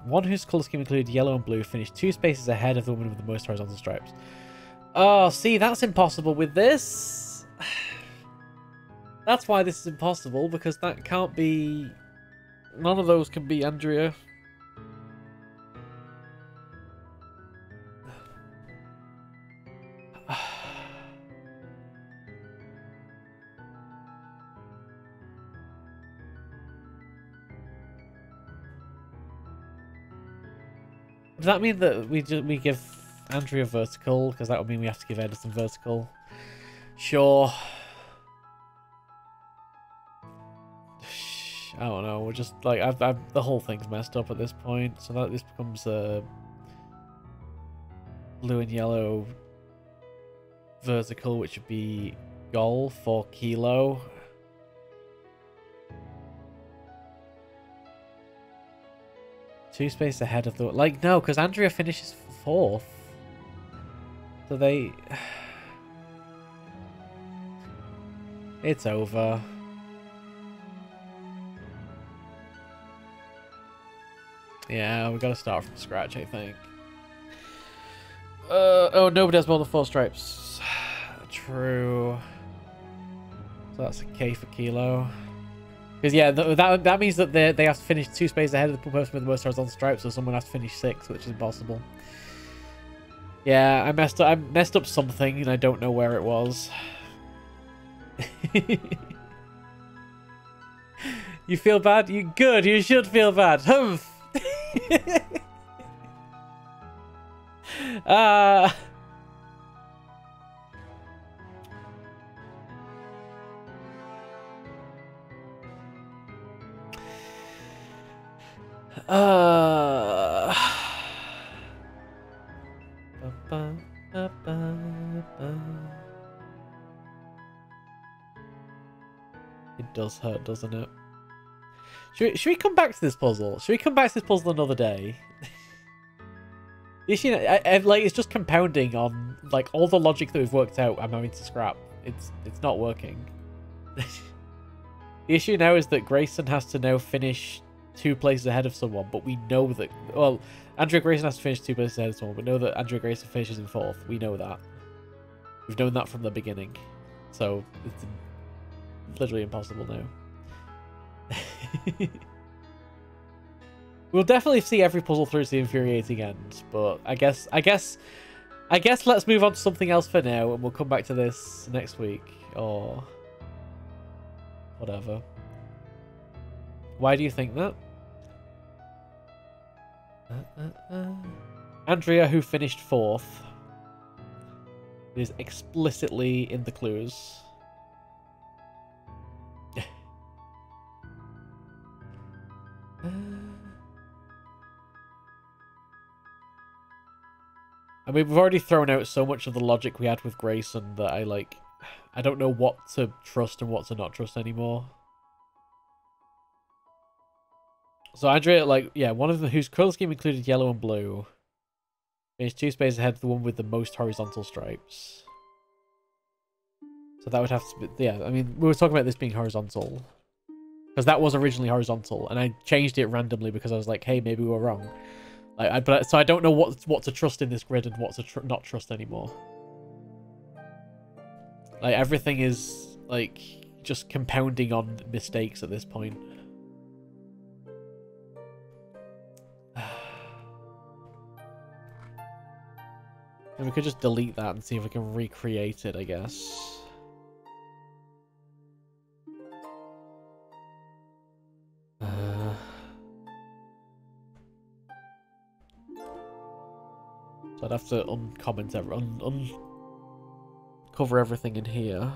One whose colour scheme included yellow and blue finished 2 spaces ahead of the woman with the most horizontal stripes. Oh, see, that's impossible with this. That's why this is impossible, because that can't be... None of those can be Andrea. Does that mean that we give Andrea vertical? Because that would mean we have to give Edison vertical. Sure. I don't know. We're just like the whole thing's messed up at this point. So that this becomes blue and yellow vertical, which would be goal for kilo. Two spaces ahead of the... Like, no, because Andrea finishes 4th. So they... It's over. Yeah, we gotta start from scratch, I think. Oh, nobody has more than 4 stripes. True. So that's a K for kilo. Because yeah, that means that they have to finish 2 spaces ahead of the person with the most horizontal stripes, so someone has to finish 6, which is impossible. Yeah, I messed up something, and I don't know where it was. You feel bad? You good? You should feel bad. Humph. It does hurt, doesn't it? Should we come back to this puzzle? Should we come back to this puzzle another day? You know, like it's just compounding on like all the logic that we've worked out. I'm having to scrap. It's not working. The issue now is that Grayson has to now finish 2 places ahead of someone, but we know that... Well, Andrea Grayson has to finish 2 places ahead of someone, but know that Andrea Grayson finishes in 4th. We know that. We've known that from the beginning. So, it's literally impossible now. We'll definitely see every puzzle through to the infuriating end, but I guess let's move on to something else for now, and we'll come back to this next week, or... whatever. Why do you think that? Andrea, who finished 4th, is explicitly in the clues. I mean, we've already thrown out so much of the logic we had with Grayson that I don't know what to trust and what to not trust anymore. So Andrea, like, yeah, one of them whose color scheme included yellow and blue. Finished 2 spaces ahead of the one with the most horizontal stripes. So that would have to be, yeah, I mean, we were talking about this being horizontal. Because that was originally horizontal, and I changed it randomly because I was like, hey, maybe we were wrong. So I don't know what to trust in this grid and what to not trust anymore. Like, everything is, like, just compounding on mistakes at this point. And we could just delete that and see if we can recreate it, I guess. So I'd have to uncomment uncover everything in here.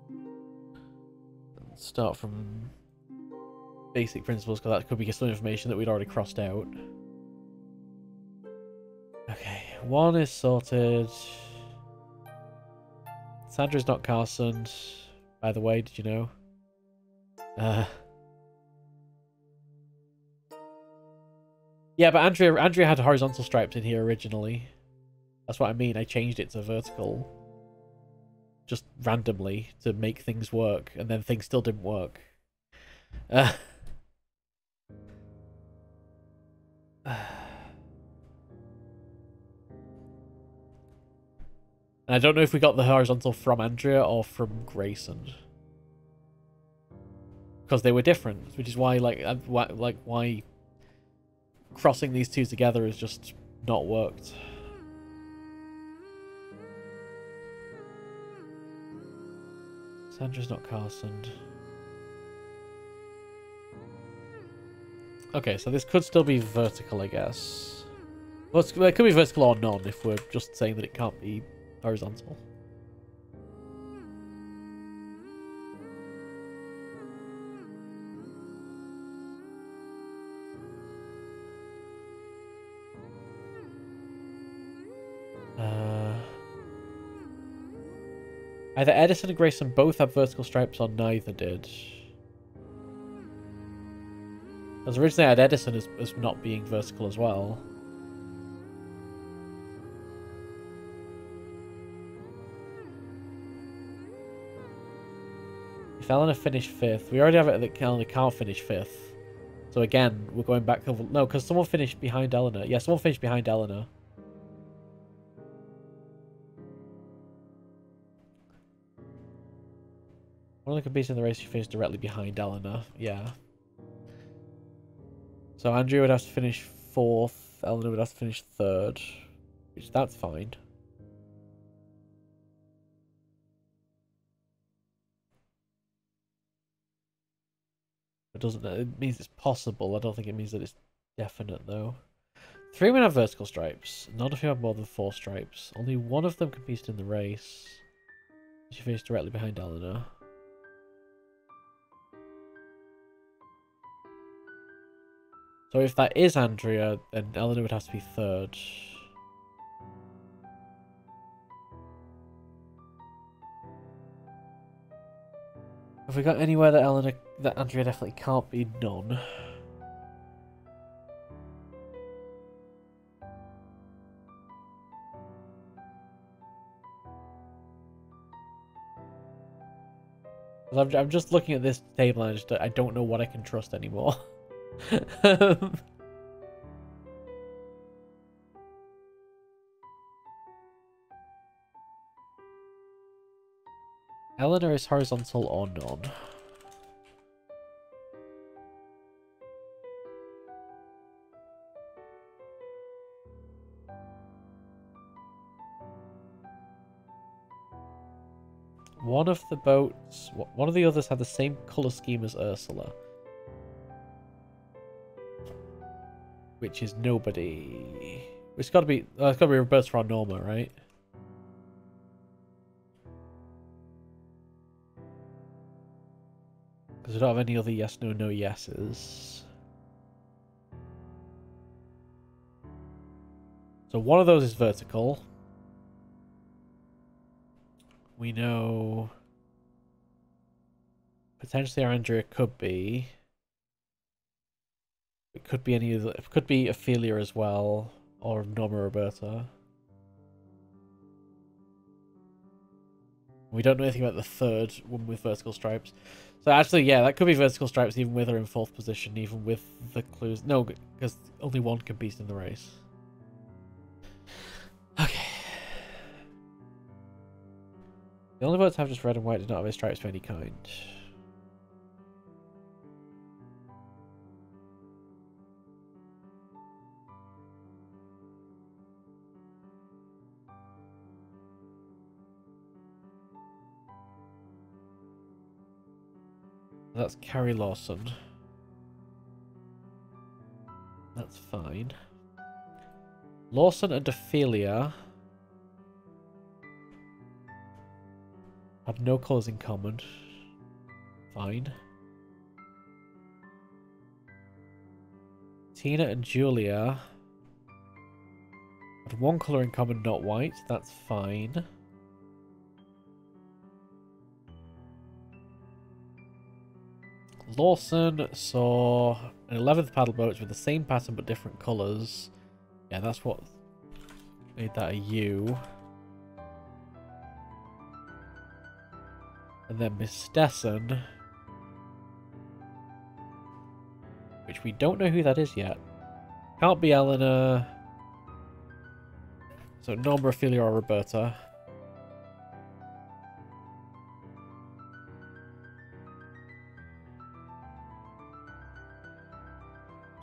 And start from basic principles, because that could be some information that we'd already crossed out. Okay, 1 is sorted. Sandra's not Carson, by the way, did you know? Yeah, but Andrea had horizontal stripes in here originally. That's what I mean. I changed it to vertical. Just randomly to make things work, and then things still didn't work. And I don't know if we got the horizontal from Andrea or from Grayson. because they were different, which is why why crossing these two together has just not worked. Sandra's not Carson. Okay, so this could still be vertical, I guess. Well, it could be vertical or none if we're just saying that it can't be horizontal. Either Edison and Grayson both have vertical stripes or neither did. As originally I had Edison as not being vertical as well. If Eleanor finished 5th, we already have it that Eleanor can't finish 5th. So again, we're going back over... No, because someone finished behind Eleanor. Yeah, someone finished behind Eleanor. One of the competing in the race who finished directly behind Eleanor. Yeah. So Andrea would have to finish 4th. Eleanor would have to finish 3rd. Which, that's fine. It means it's possible. I don't think it means that it's definite, though. 3 women have vertical stripes. None of you have more than 4 stripes. Only one of them competed in the race. She finished directly behind Eleanor. So if that is Andrea, then Eleanor would have to be 3rd. Have we got anywhere that Andrea definitely can't be none? I'm just looking at this table and I don't know what I can trust anymore. Eleanor is horizontal or none. One of the boats, one of the others had the same colour scheme as Ursula. Which is nobody. It's gotta be Roberta or Norma, right? Because we don't have any other yes, no, no yeses. So one of those is vertical. We know potentially our Andrea could be. It could be any of the, it could be Ophelia as well, or Norma Roberta. We don't know anything about the 3rd one with vertical stripes. So actually, yeah, that could be vertical stripes even with her in 4th position, even with the clues. No, because only one competes in the race. Okay. The only boats have just red and white do not have any stripes of any kind. That's Carrie Lawson. That's fine. Lawson and Ophelia have no colours in common. Fine. Tina and Julia have one colour in common, not white. That's fine. Lawson saw an 11th paddleboats with the same pattern but different colours. Yeah, that's what made that a U. And then Miss Stessen, which we don't know who that is yet. Can't be Eleanor. So Norma, Ophelia, or Roberta.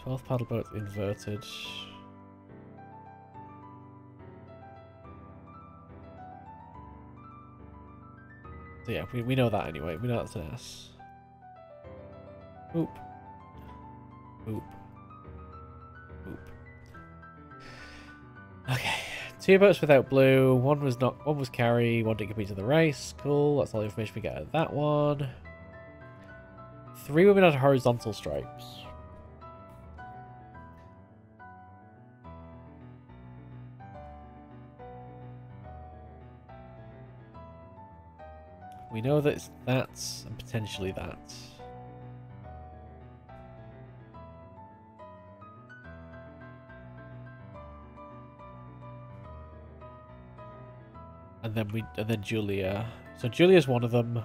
12th paddle boat inverted. So yeah, we know that anyway. We know that's an S. Oop. Oop. Oop. Okay. 2 boats without blue. One was carry. One didn't compete in the race. Cool. That's all the information we get out of that one. 3 women had horizontal stripes. We know that it's that and potentially that. And then Julia. So Julia's one of them.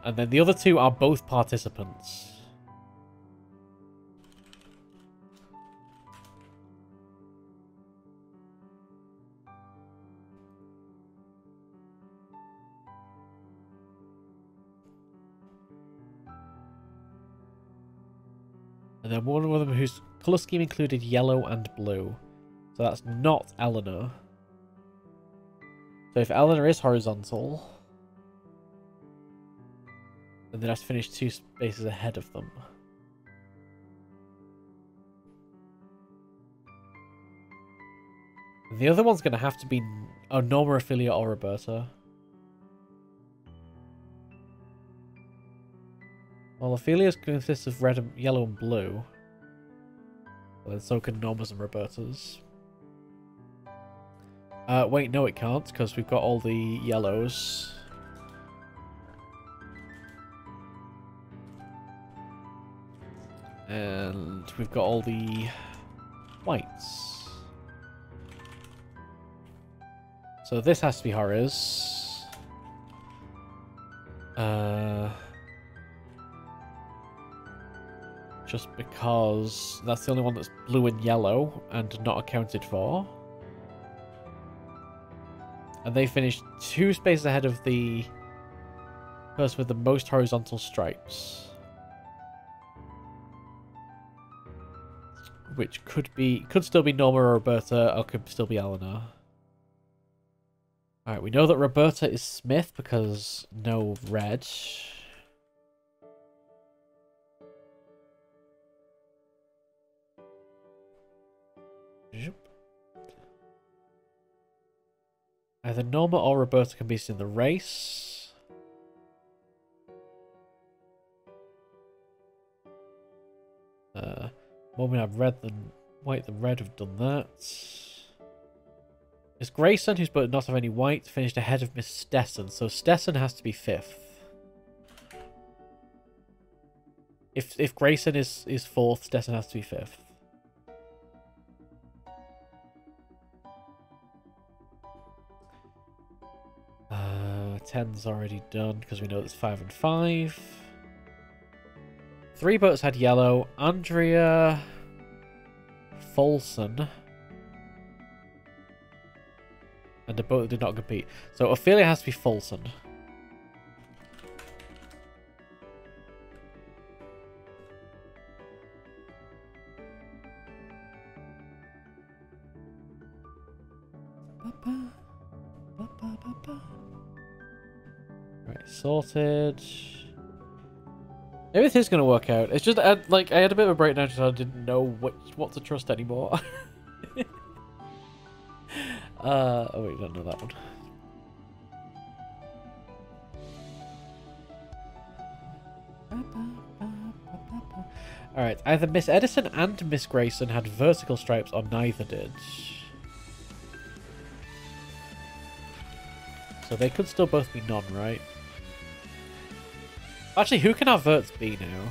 And then the other 2 are both participants. And then one of them whose colour scheme included yellow and blue. So that's not Eleanor. So if Eleanor is horizontal, then they'd have to finish 2 spaces ahead of them. And the other one's going to have to be Norma, Ophelia, or Roberta. Well, Ophelia's consists of red, and yellow, and blue. Well, then so can Norma's and Roberta's. Wait, no it can't, because we've got all the yellows. And we've got all the whites. So this has to be Horace. Just because that's the only one that's blue and yellow and not accounted for. And they finished 2 spaces ahead of the person with the most horizontal stripes. Which could still be Norma or Roberta, or could still be Eleanor. Alright, we know that Roberta is Smith because no red. Either Norma or Roberta can be seen in the race. More women have red than white than red have done that. Miss Grayson, who's but not have any white, finished ahead of Miss Stessen, so Stessen has to be 5th. If Grayson is 4th, Stessen has to be 5th. Ten's already done because we know it's 5 and 5. 3 boats had yellow. Andrea Folson. And a boat that did not compete. So Ophelia has to be Folson. Right, sorted. Everything's gonna work out. It's just I had a bit of a breakdown because I didn't know what to trust anymore. Oh wait, don't know that one. Alright, either Miss Edison and Miss Grayson had vertical stripes or neither did. So they could still both be none, right? Actually, who can our verts be now?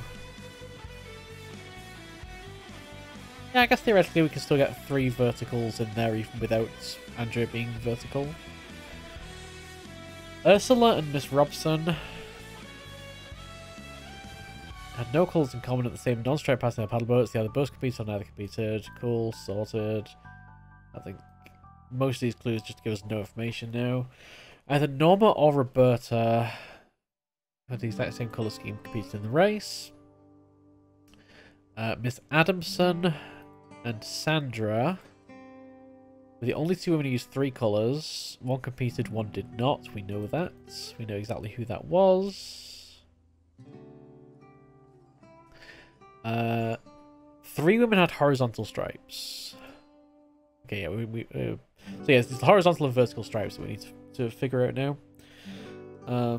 Yeah, I guess theoretically we can still get 3 verticals in there even without Andrea being vertical. Ursula and Miss Robson had no colours in common at the same non-stripe passing their paddle boats. The other boats competed or neither competed. Cool, sorted. I think most of these clues just give us no information now. Either Norma or Roberta had the exact same colour scheme, competed in the race. Miss Adamson and Sandra were the only two women who used 3 colours. One competed, one did not. We know that. We know exactly who that was. 3 women had horizontal stripes. Okay, yeah, so yes, it's the horizontal and vertical stripes that we need to figure out now.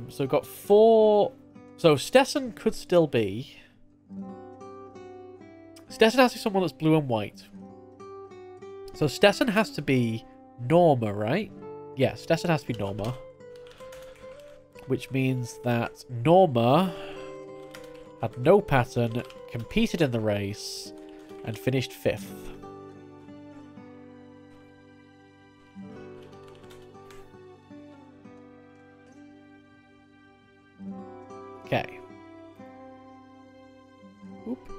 So we've got 4. So Stetson could still be. Stetson has to be someone that's blue and white. So Stetson has to be Norma, right? Yeah, Stetson has to be Norma. Which means that Norma had no pattern, competed in the race, and finished 5th. Okay. Oop.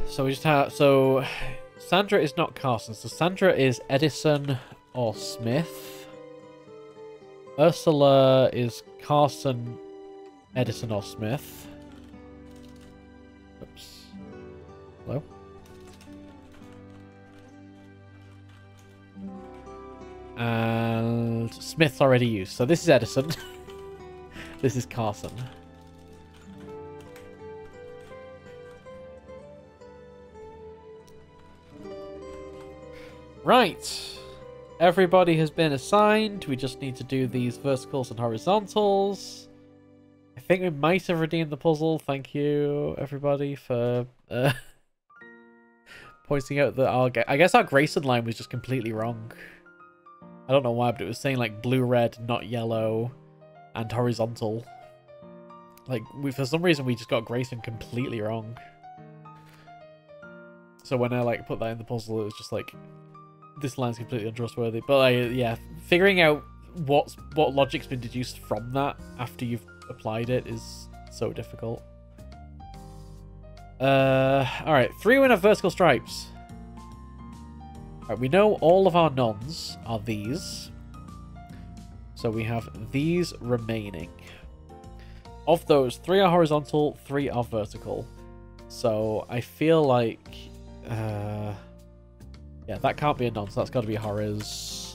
So we just have... So Sandra is not Carson. So Sandra is Edison or Smith. Ursula is Carson, Edison or Smith. Oops. Hello? And Smith's already used. So this is Edison. This is Carson. Right. Everybody has been assigned. We just need to do these verticals and horizontals. I think we might have redeemed the puzzle. Thank you, everybody, for pointing out that our... I guess our Grayson line was just completely wrong. I don't know why, but it was saying like blue, red, not yellow, and horizontal. Like, for some reason, we just got Grayson completely wrong. So when I like put that in the puzzle, it was just like, this line's completely untrustworthy. But yeah, figuring out what logic's been deduced from that after you've applied it is so difficult. Alright, 3 women have vertical stripes. Alright, we know all of our nons are these. So we have these remaining. Of those, 3 are horizontal, 3 are vertical. So I feel like... yeah, that can't be a non, so that's got to be horiz.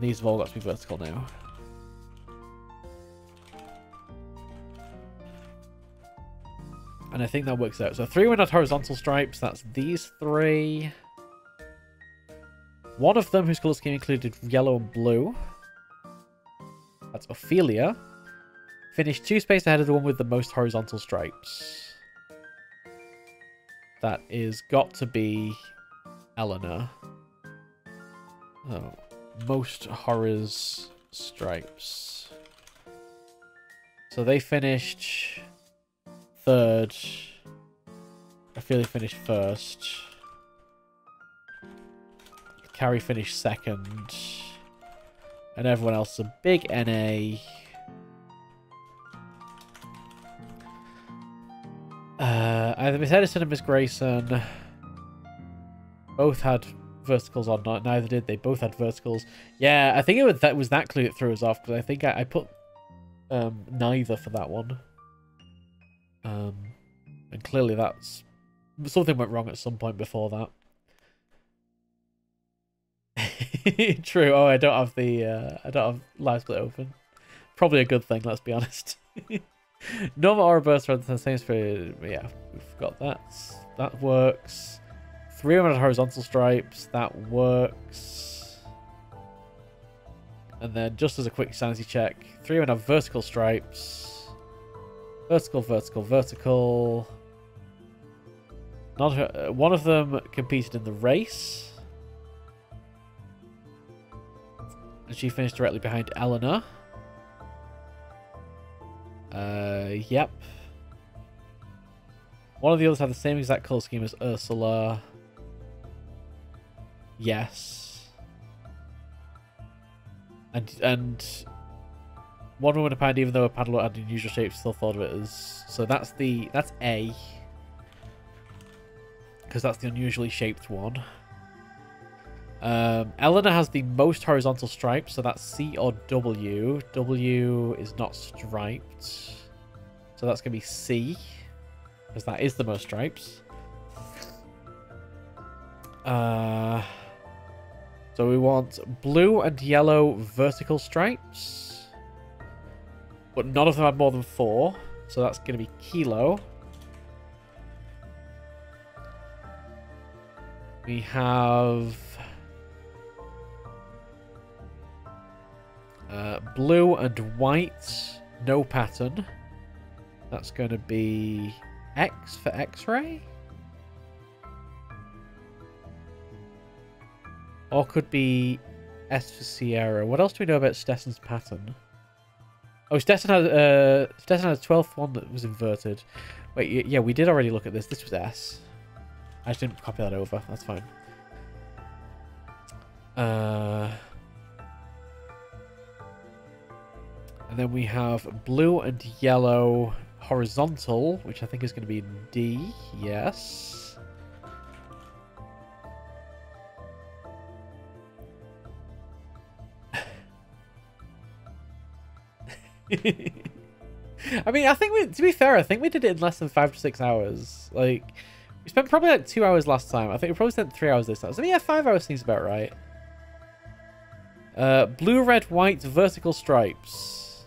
These have all got to be vertical now. And I think that works out. So 3 women had horizontal stripes, that's these 3. One of them whose colour scheme included yellow and blue. That's Ophelia. Finished 2 spaces ahead of the one with the most horizontal stripes. That is got to be Eleanor. Oh, most horiz stripes. So they finished 3rd. Ophelia finished 1st. Carrie finished 2nd. And everyone else is a big NA. Either Miss Edison and Miss Grayson both had verticals or not. Neither did. They both had verticals. Yeah, I think it was that clue that threw us off, because I think I put neither for that one. And clearly that's... something went wrong at some point before that. True. Oh, I don't have the I don't have live split open. Probably a good thing, let's be honest. Norma or Roberta are the same spirit. Yeah, we've got that. That works. 3 women had horizontal stripes. That works. And then just as a quick sanity check, 3 women have vertical stripes. Vertical, vertical, vertical. Not her, one of them competed in the race. And she finished directly behind Eleanor. Yep. One of the others had the same exact colour scheme as Ursula. Yes. And one woman apparently, even though a paddle had an unusual shape, still thought of it as... So that's A. Because that's the unusually shaped one. Eleanor has the most horizontal stripes, so that's C or W. W is not striped. So that's going to be C, because that is the most stripes. So we want blue and yellow vertical stripes. But none of them have more than 4. So that's going to be kilo. We have blue and white, no pattern. That's going to be X for X-ray. Or could be S for Sierra. What else do we know about Stetson's pattern? Oh, Stetson had a 12th one that was inverted. Wait, yeah, we did already look at this. This was S. I just didn't copy that over. That's fine. And then we have blue and yellow horizontal, which I think is going to be D. Yes. I mean, I think to be fair, I think we did it in less than 5 to 6 hours. Like, we spent probably like 2 hours last time. I think we probably spent 3 hours this time. So yeah, 5 hours seems about right. Blue, red, white, vertical stripes.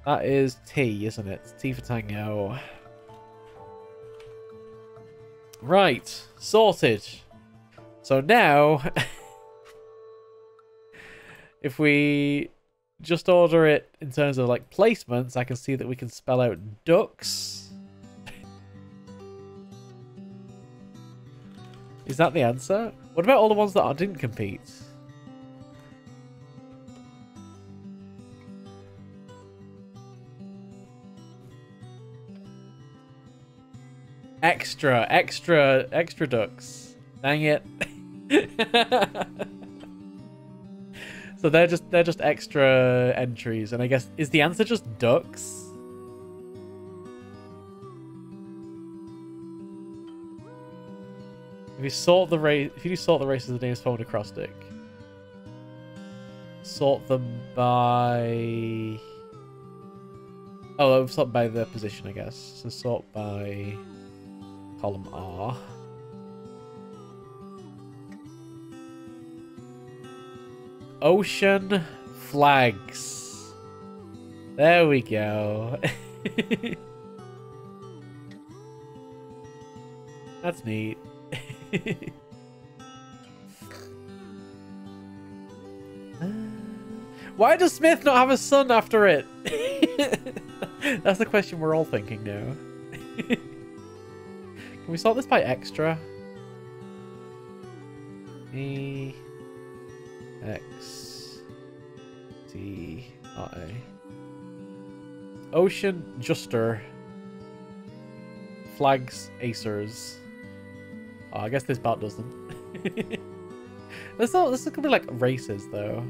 That is T, isn't it? T for Tango. Right, sorted. So now, if we just order it in terms of like placements, I can see that we can spell out ducks. Is that the answer? What about all the ones that didn't compete? Extra ducks. Dang it. So they're just extra entries, and I guess is the answer just ducks? If you sort the race, if you do sort the races of the names formed acrostic, sort them by. Oh, sort by the position, I guess. So sort by column R. Ocean flags. There we go. That's neat. Why does Smith not have a son after it? That's the question we're all thinking now. Can we sort this by extra? E X T I. Ocean Juster. Flags Acers. Oh, I guess this part doesn't. This could be like races though.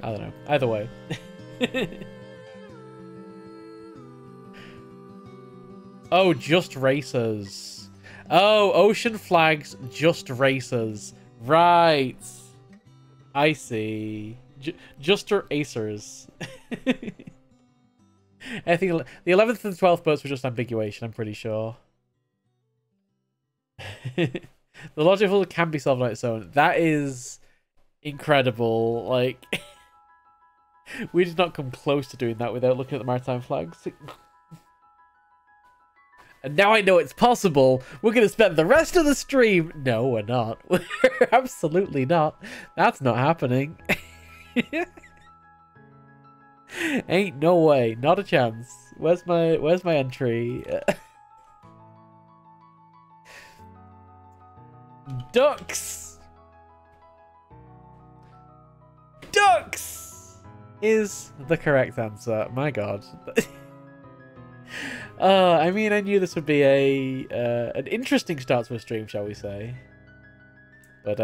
I don't know. Either way. Oh, just racers. Oh, ocean flags, just racers. Right. I see. Juster Acers. I think the 11th and 12th boats were just ambiguation, I'm pretty sure. The logical can be solved on its own. That is incredible. Like, we did not come close to doing that without looking at the maritime flags. And now I know it's possible. We're going to spend the rest of the stream. No, we're not. We're absolutely not. That's not happening. Ain't no way. Not a chance. Where's my entry? Ducks. Ducks is the correct answer. My God. I mean, I knew this would be an interesting start to a stream, shall we say? But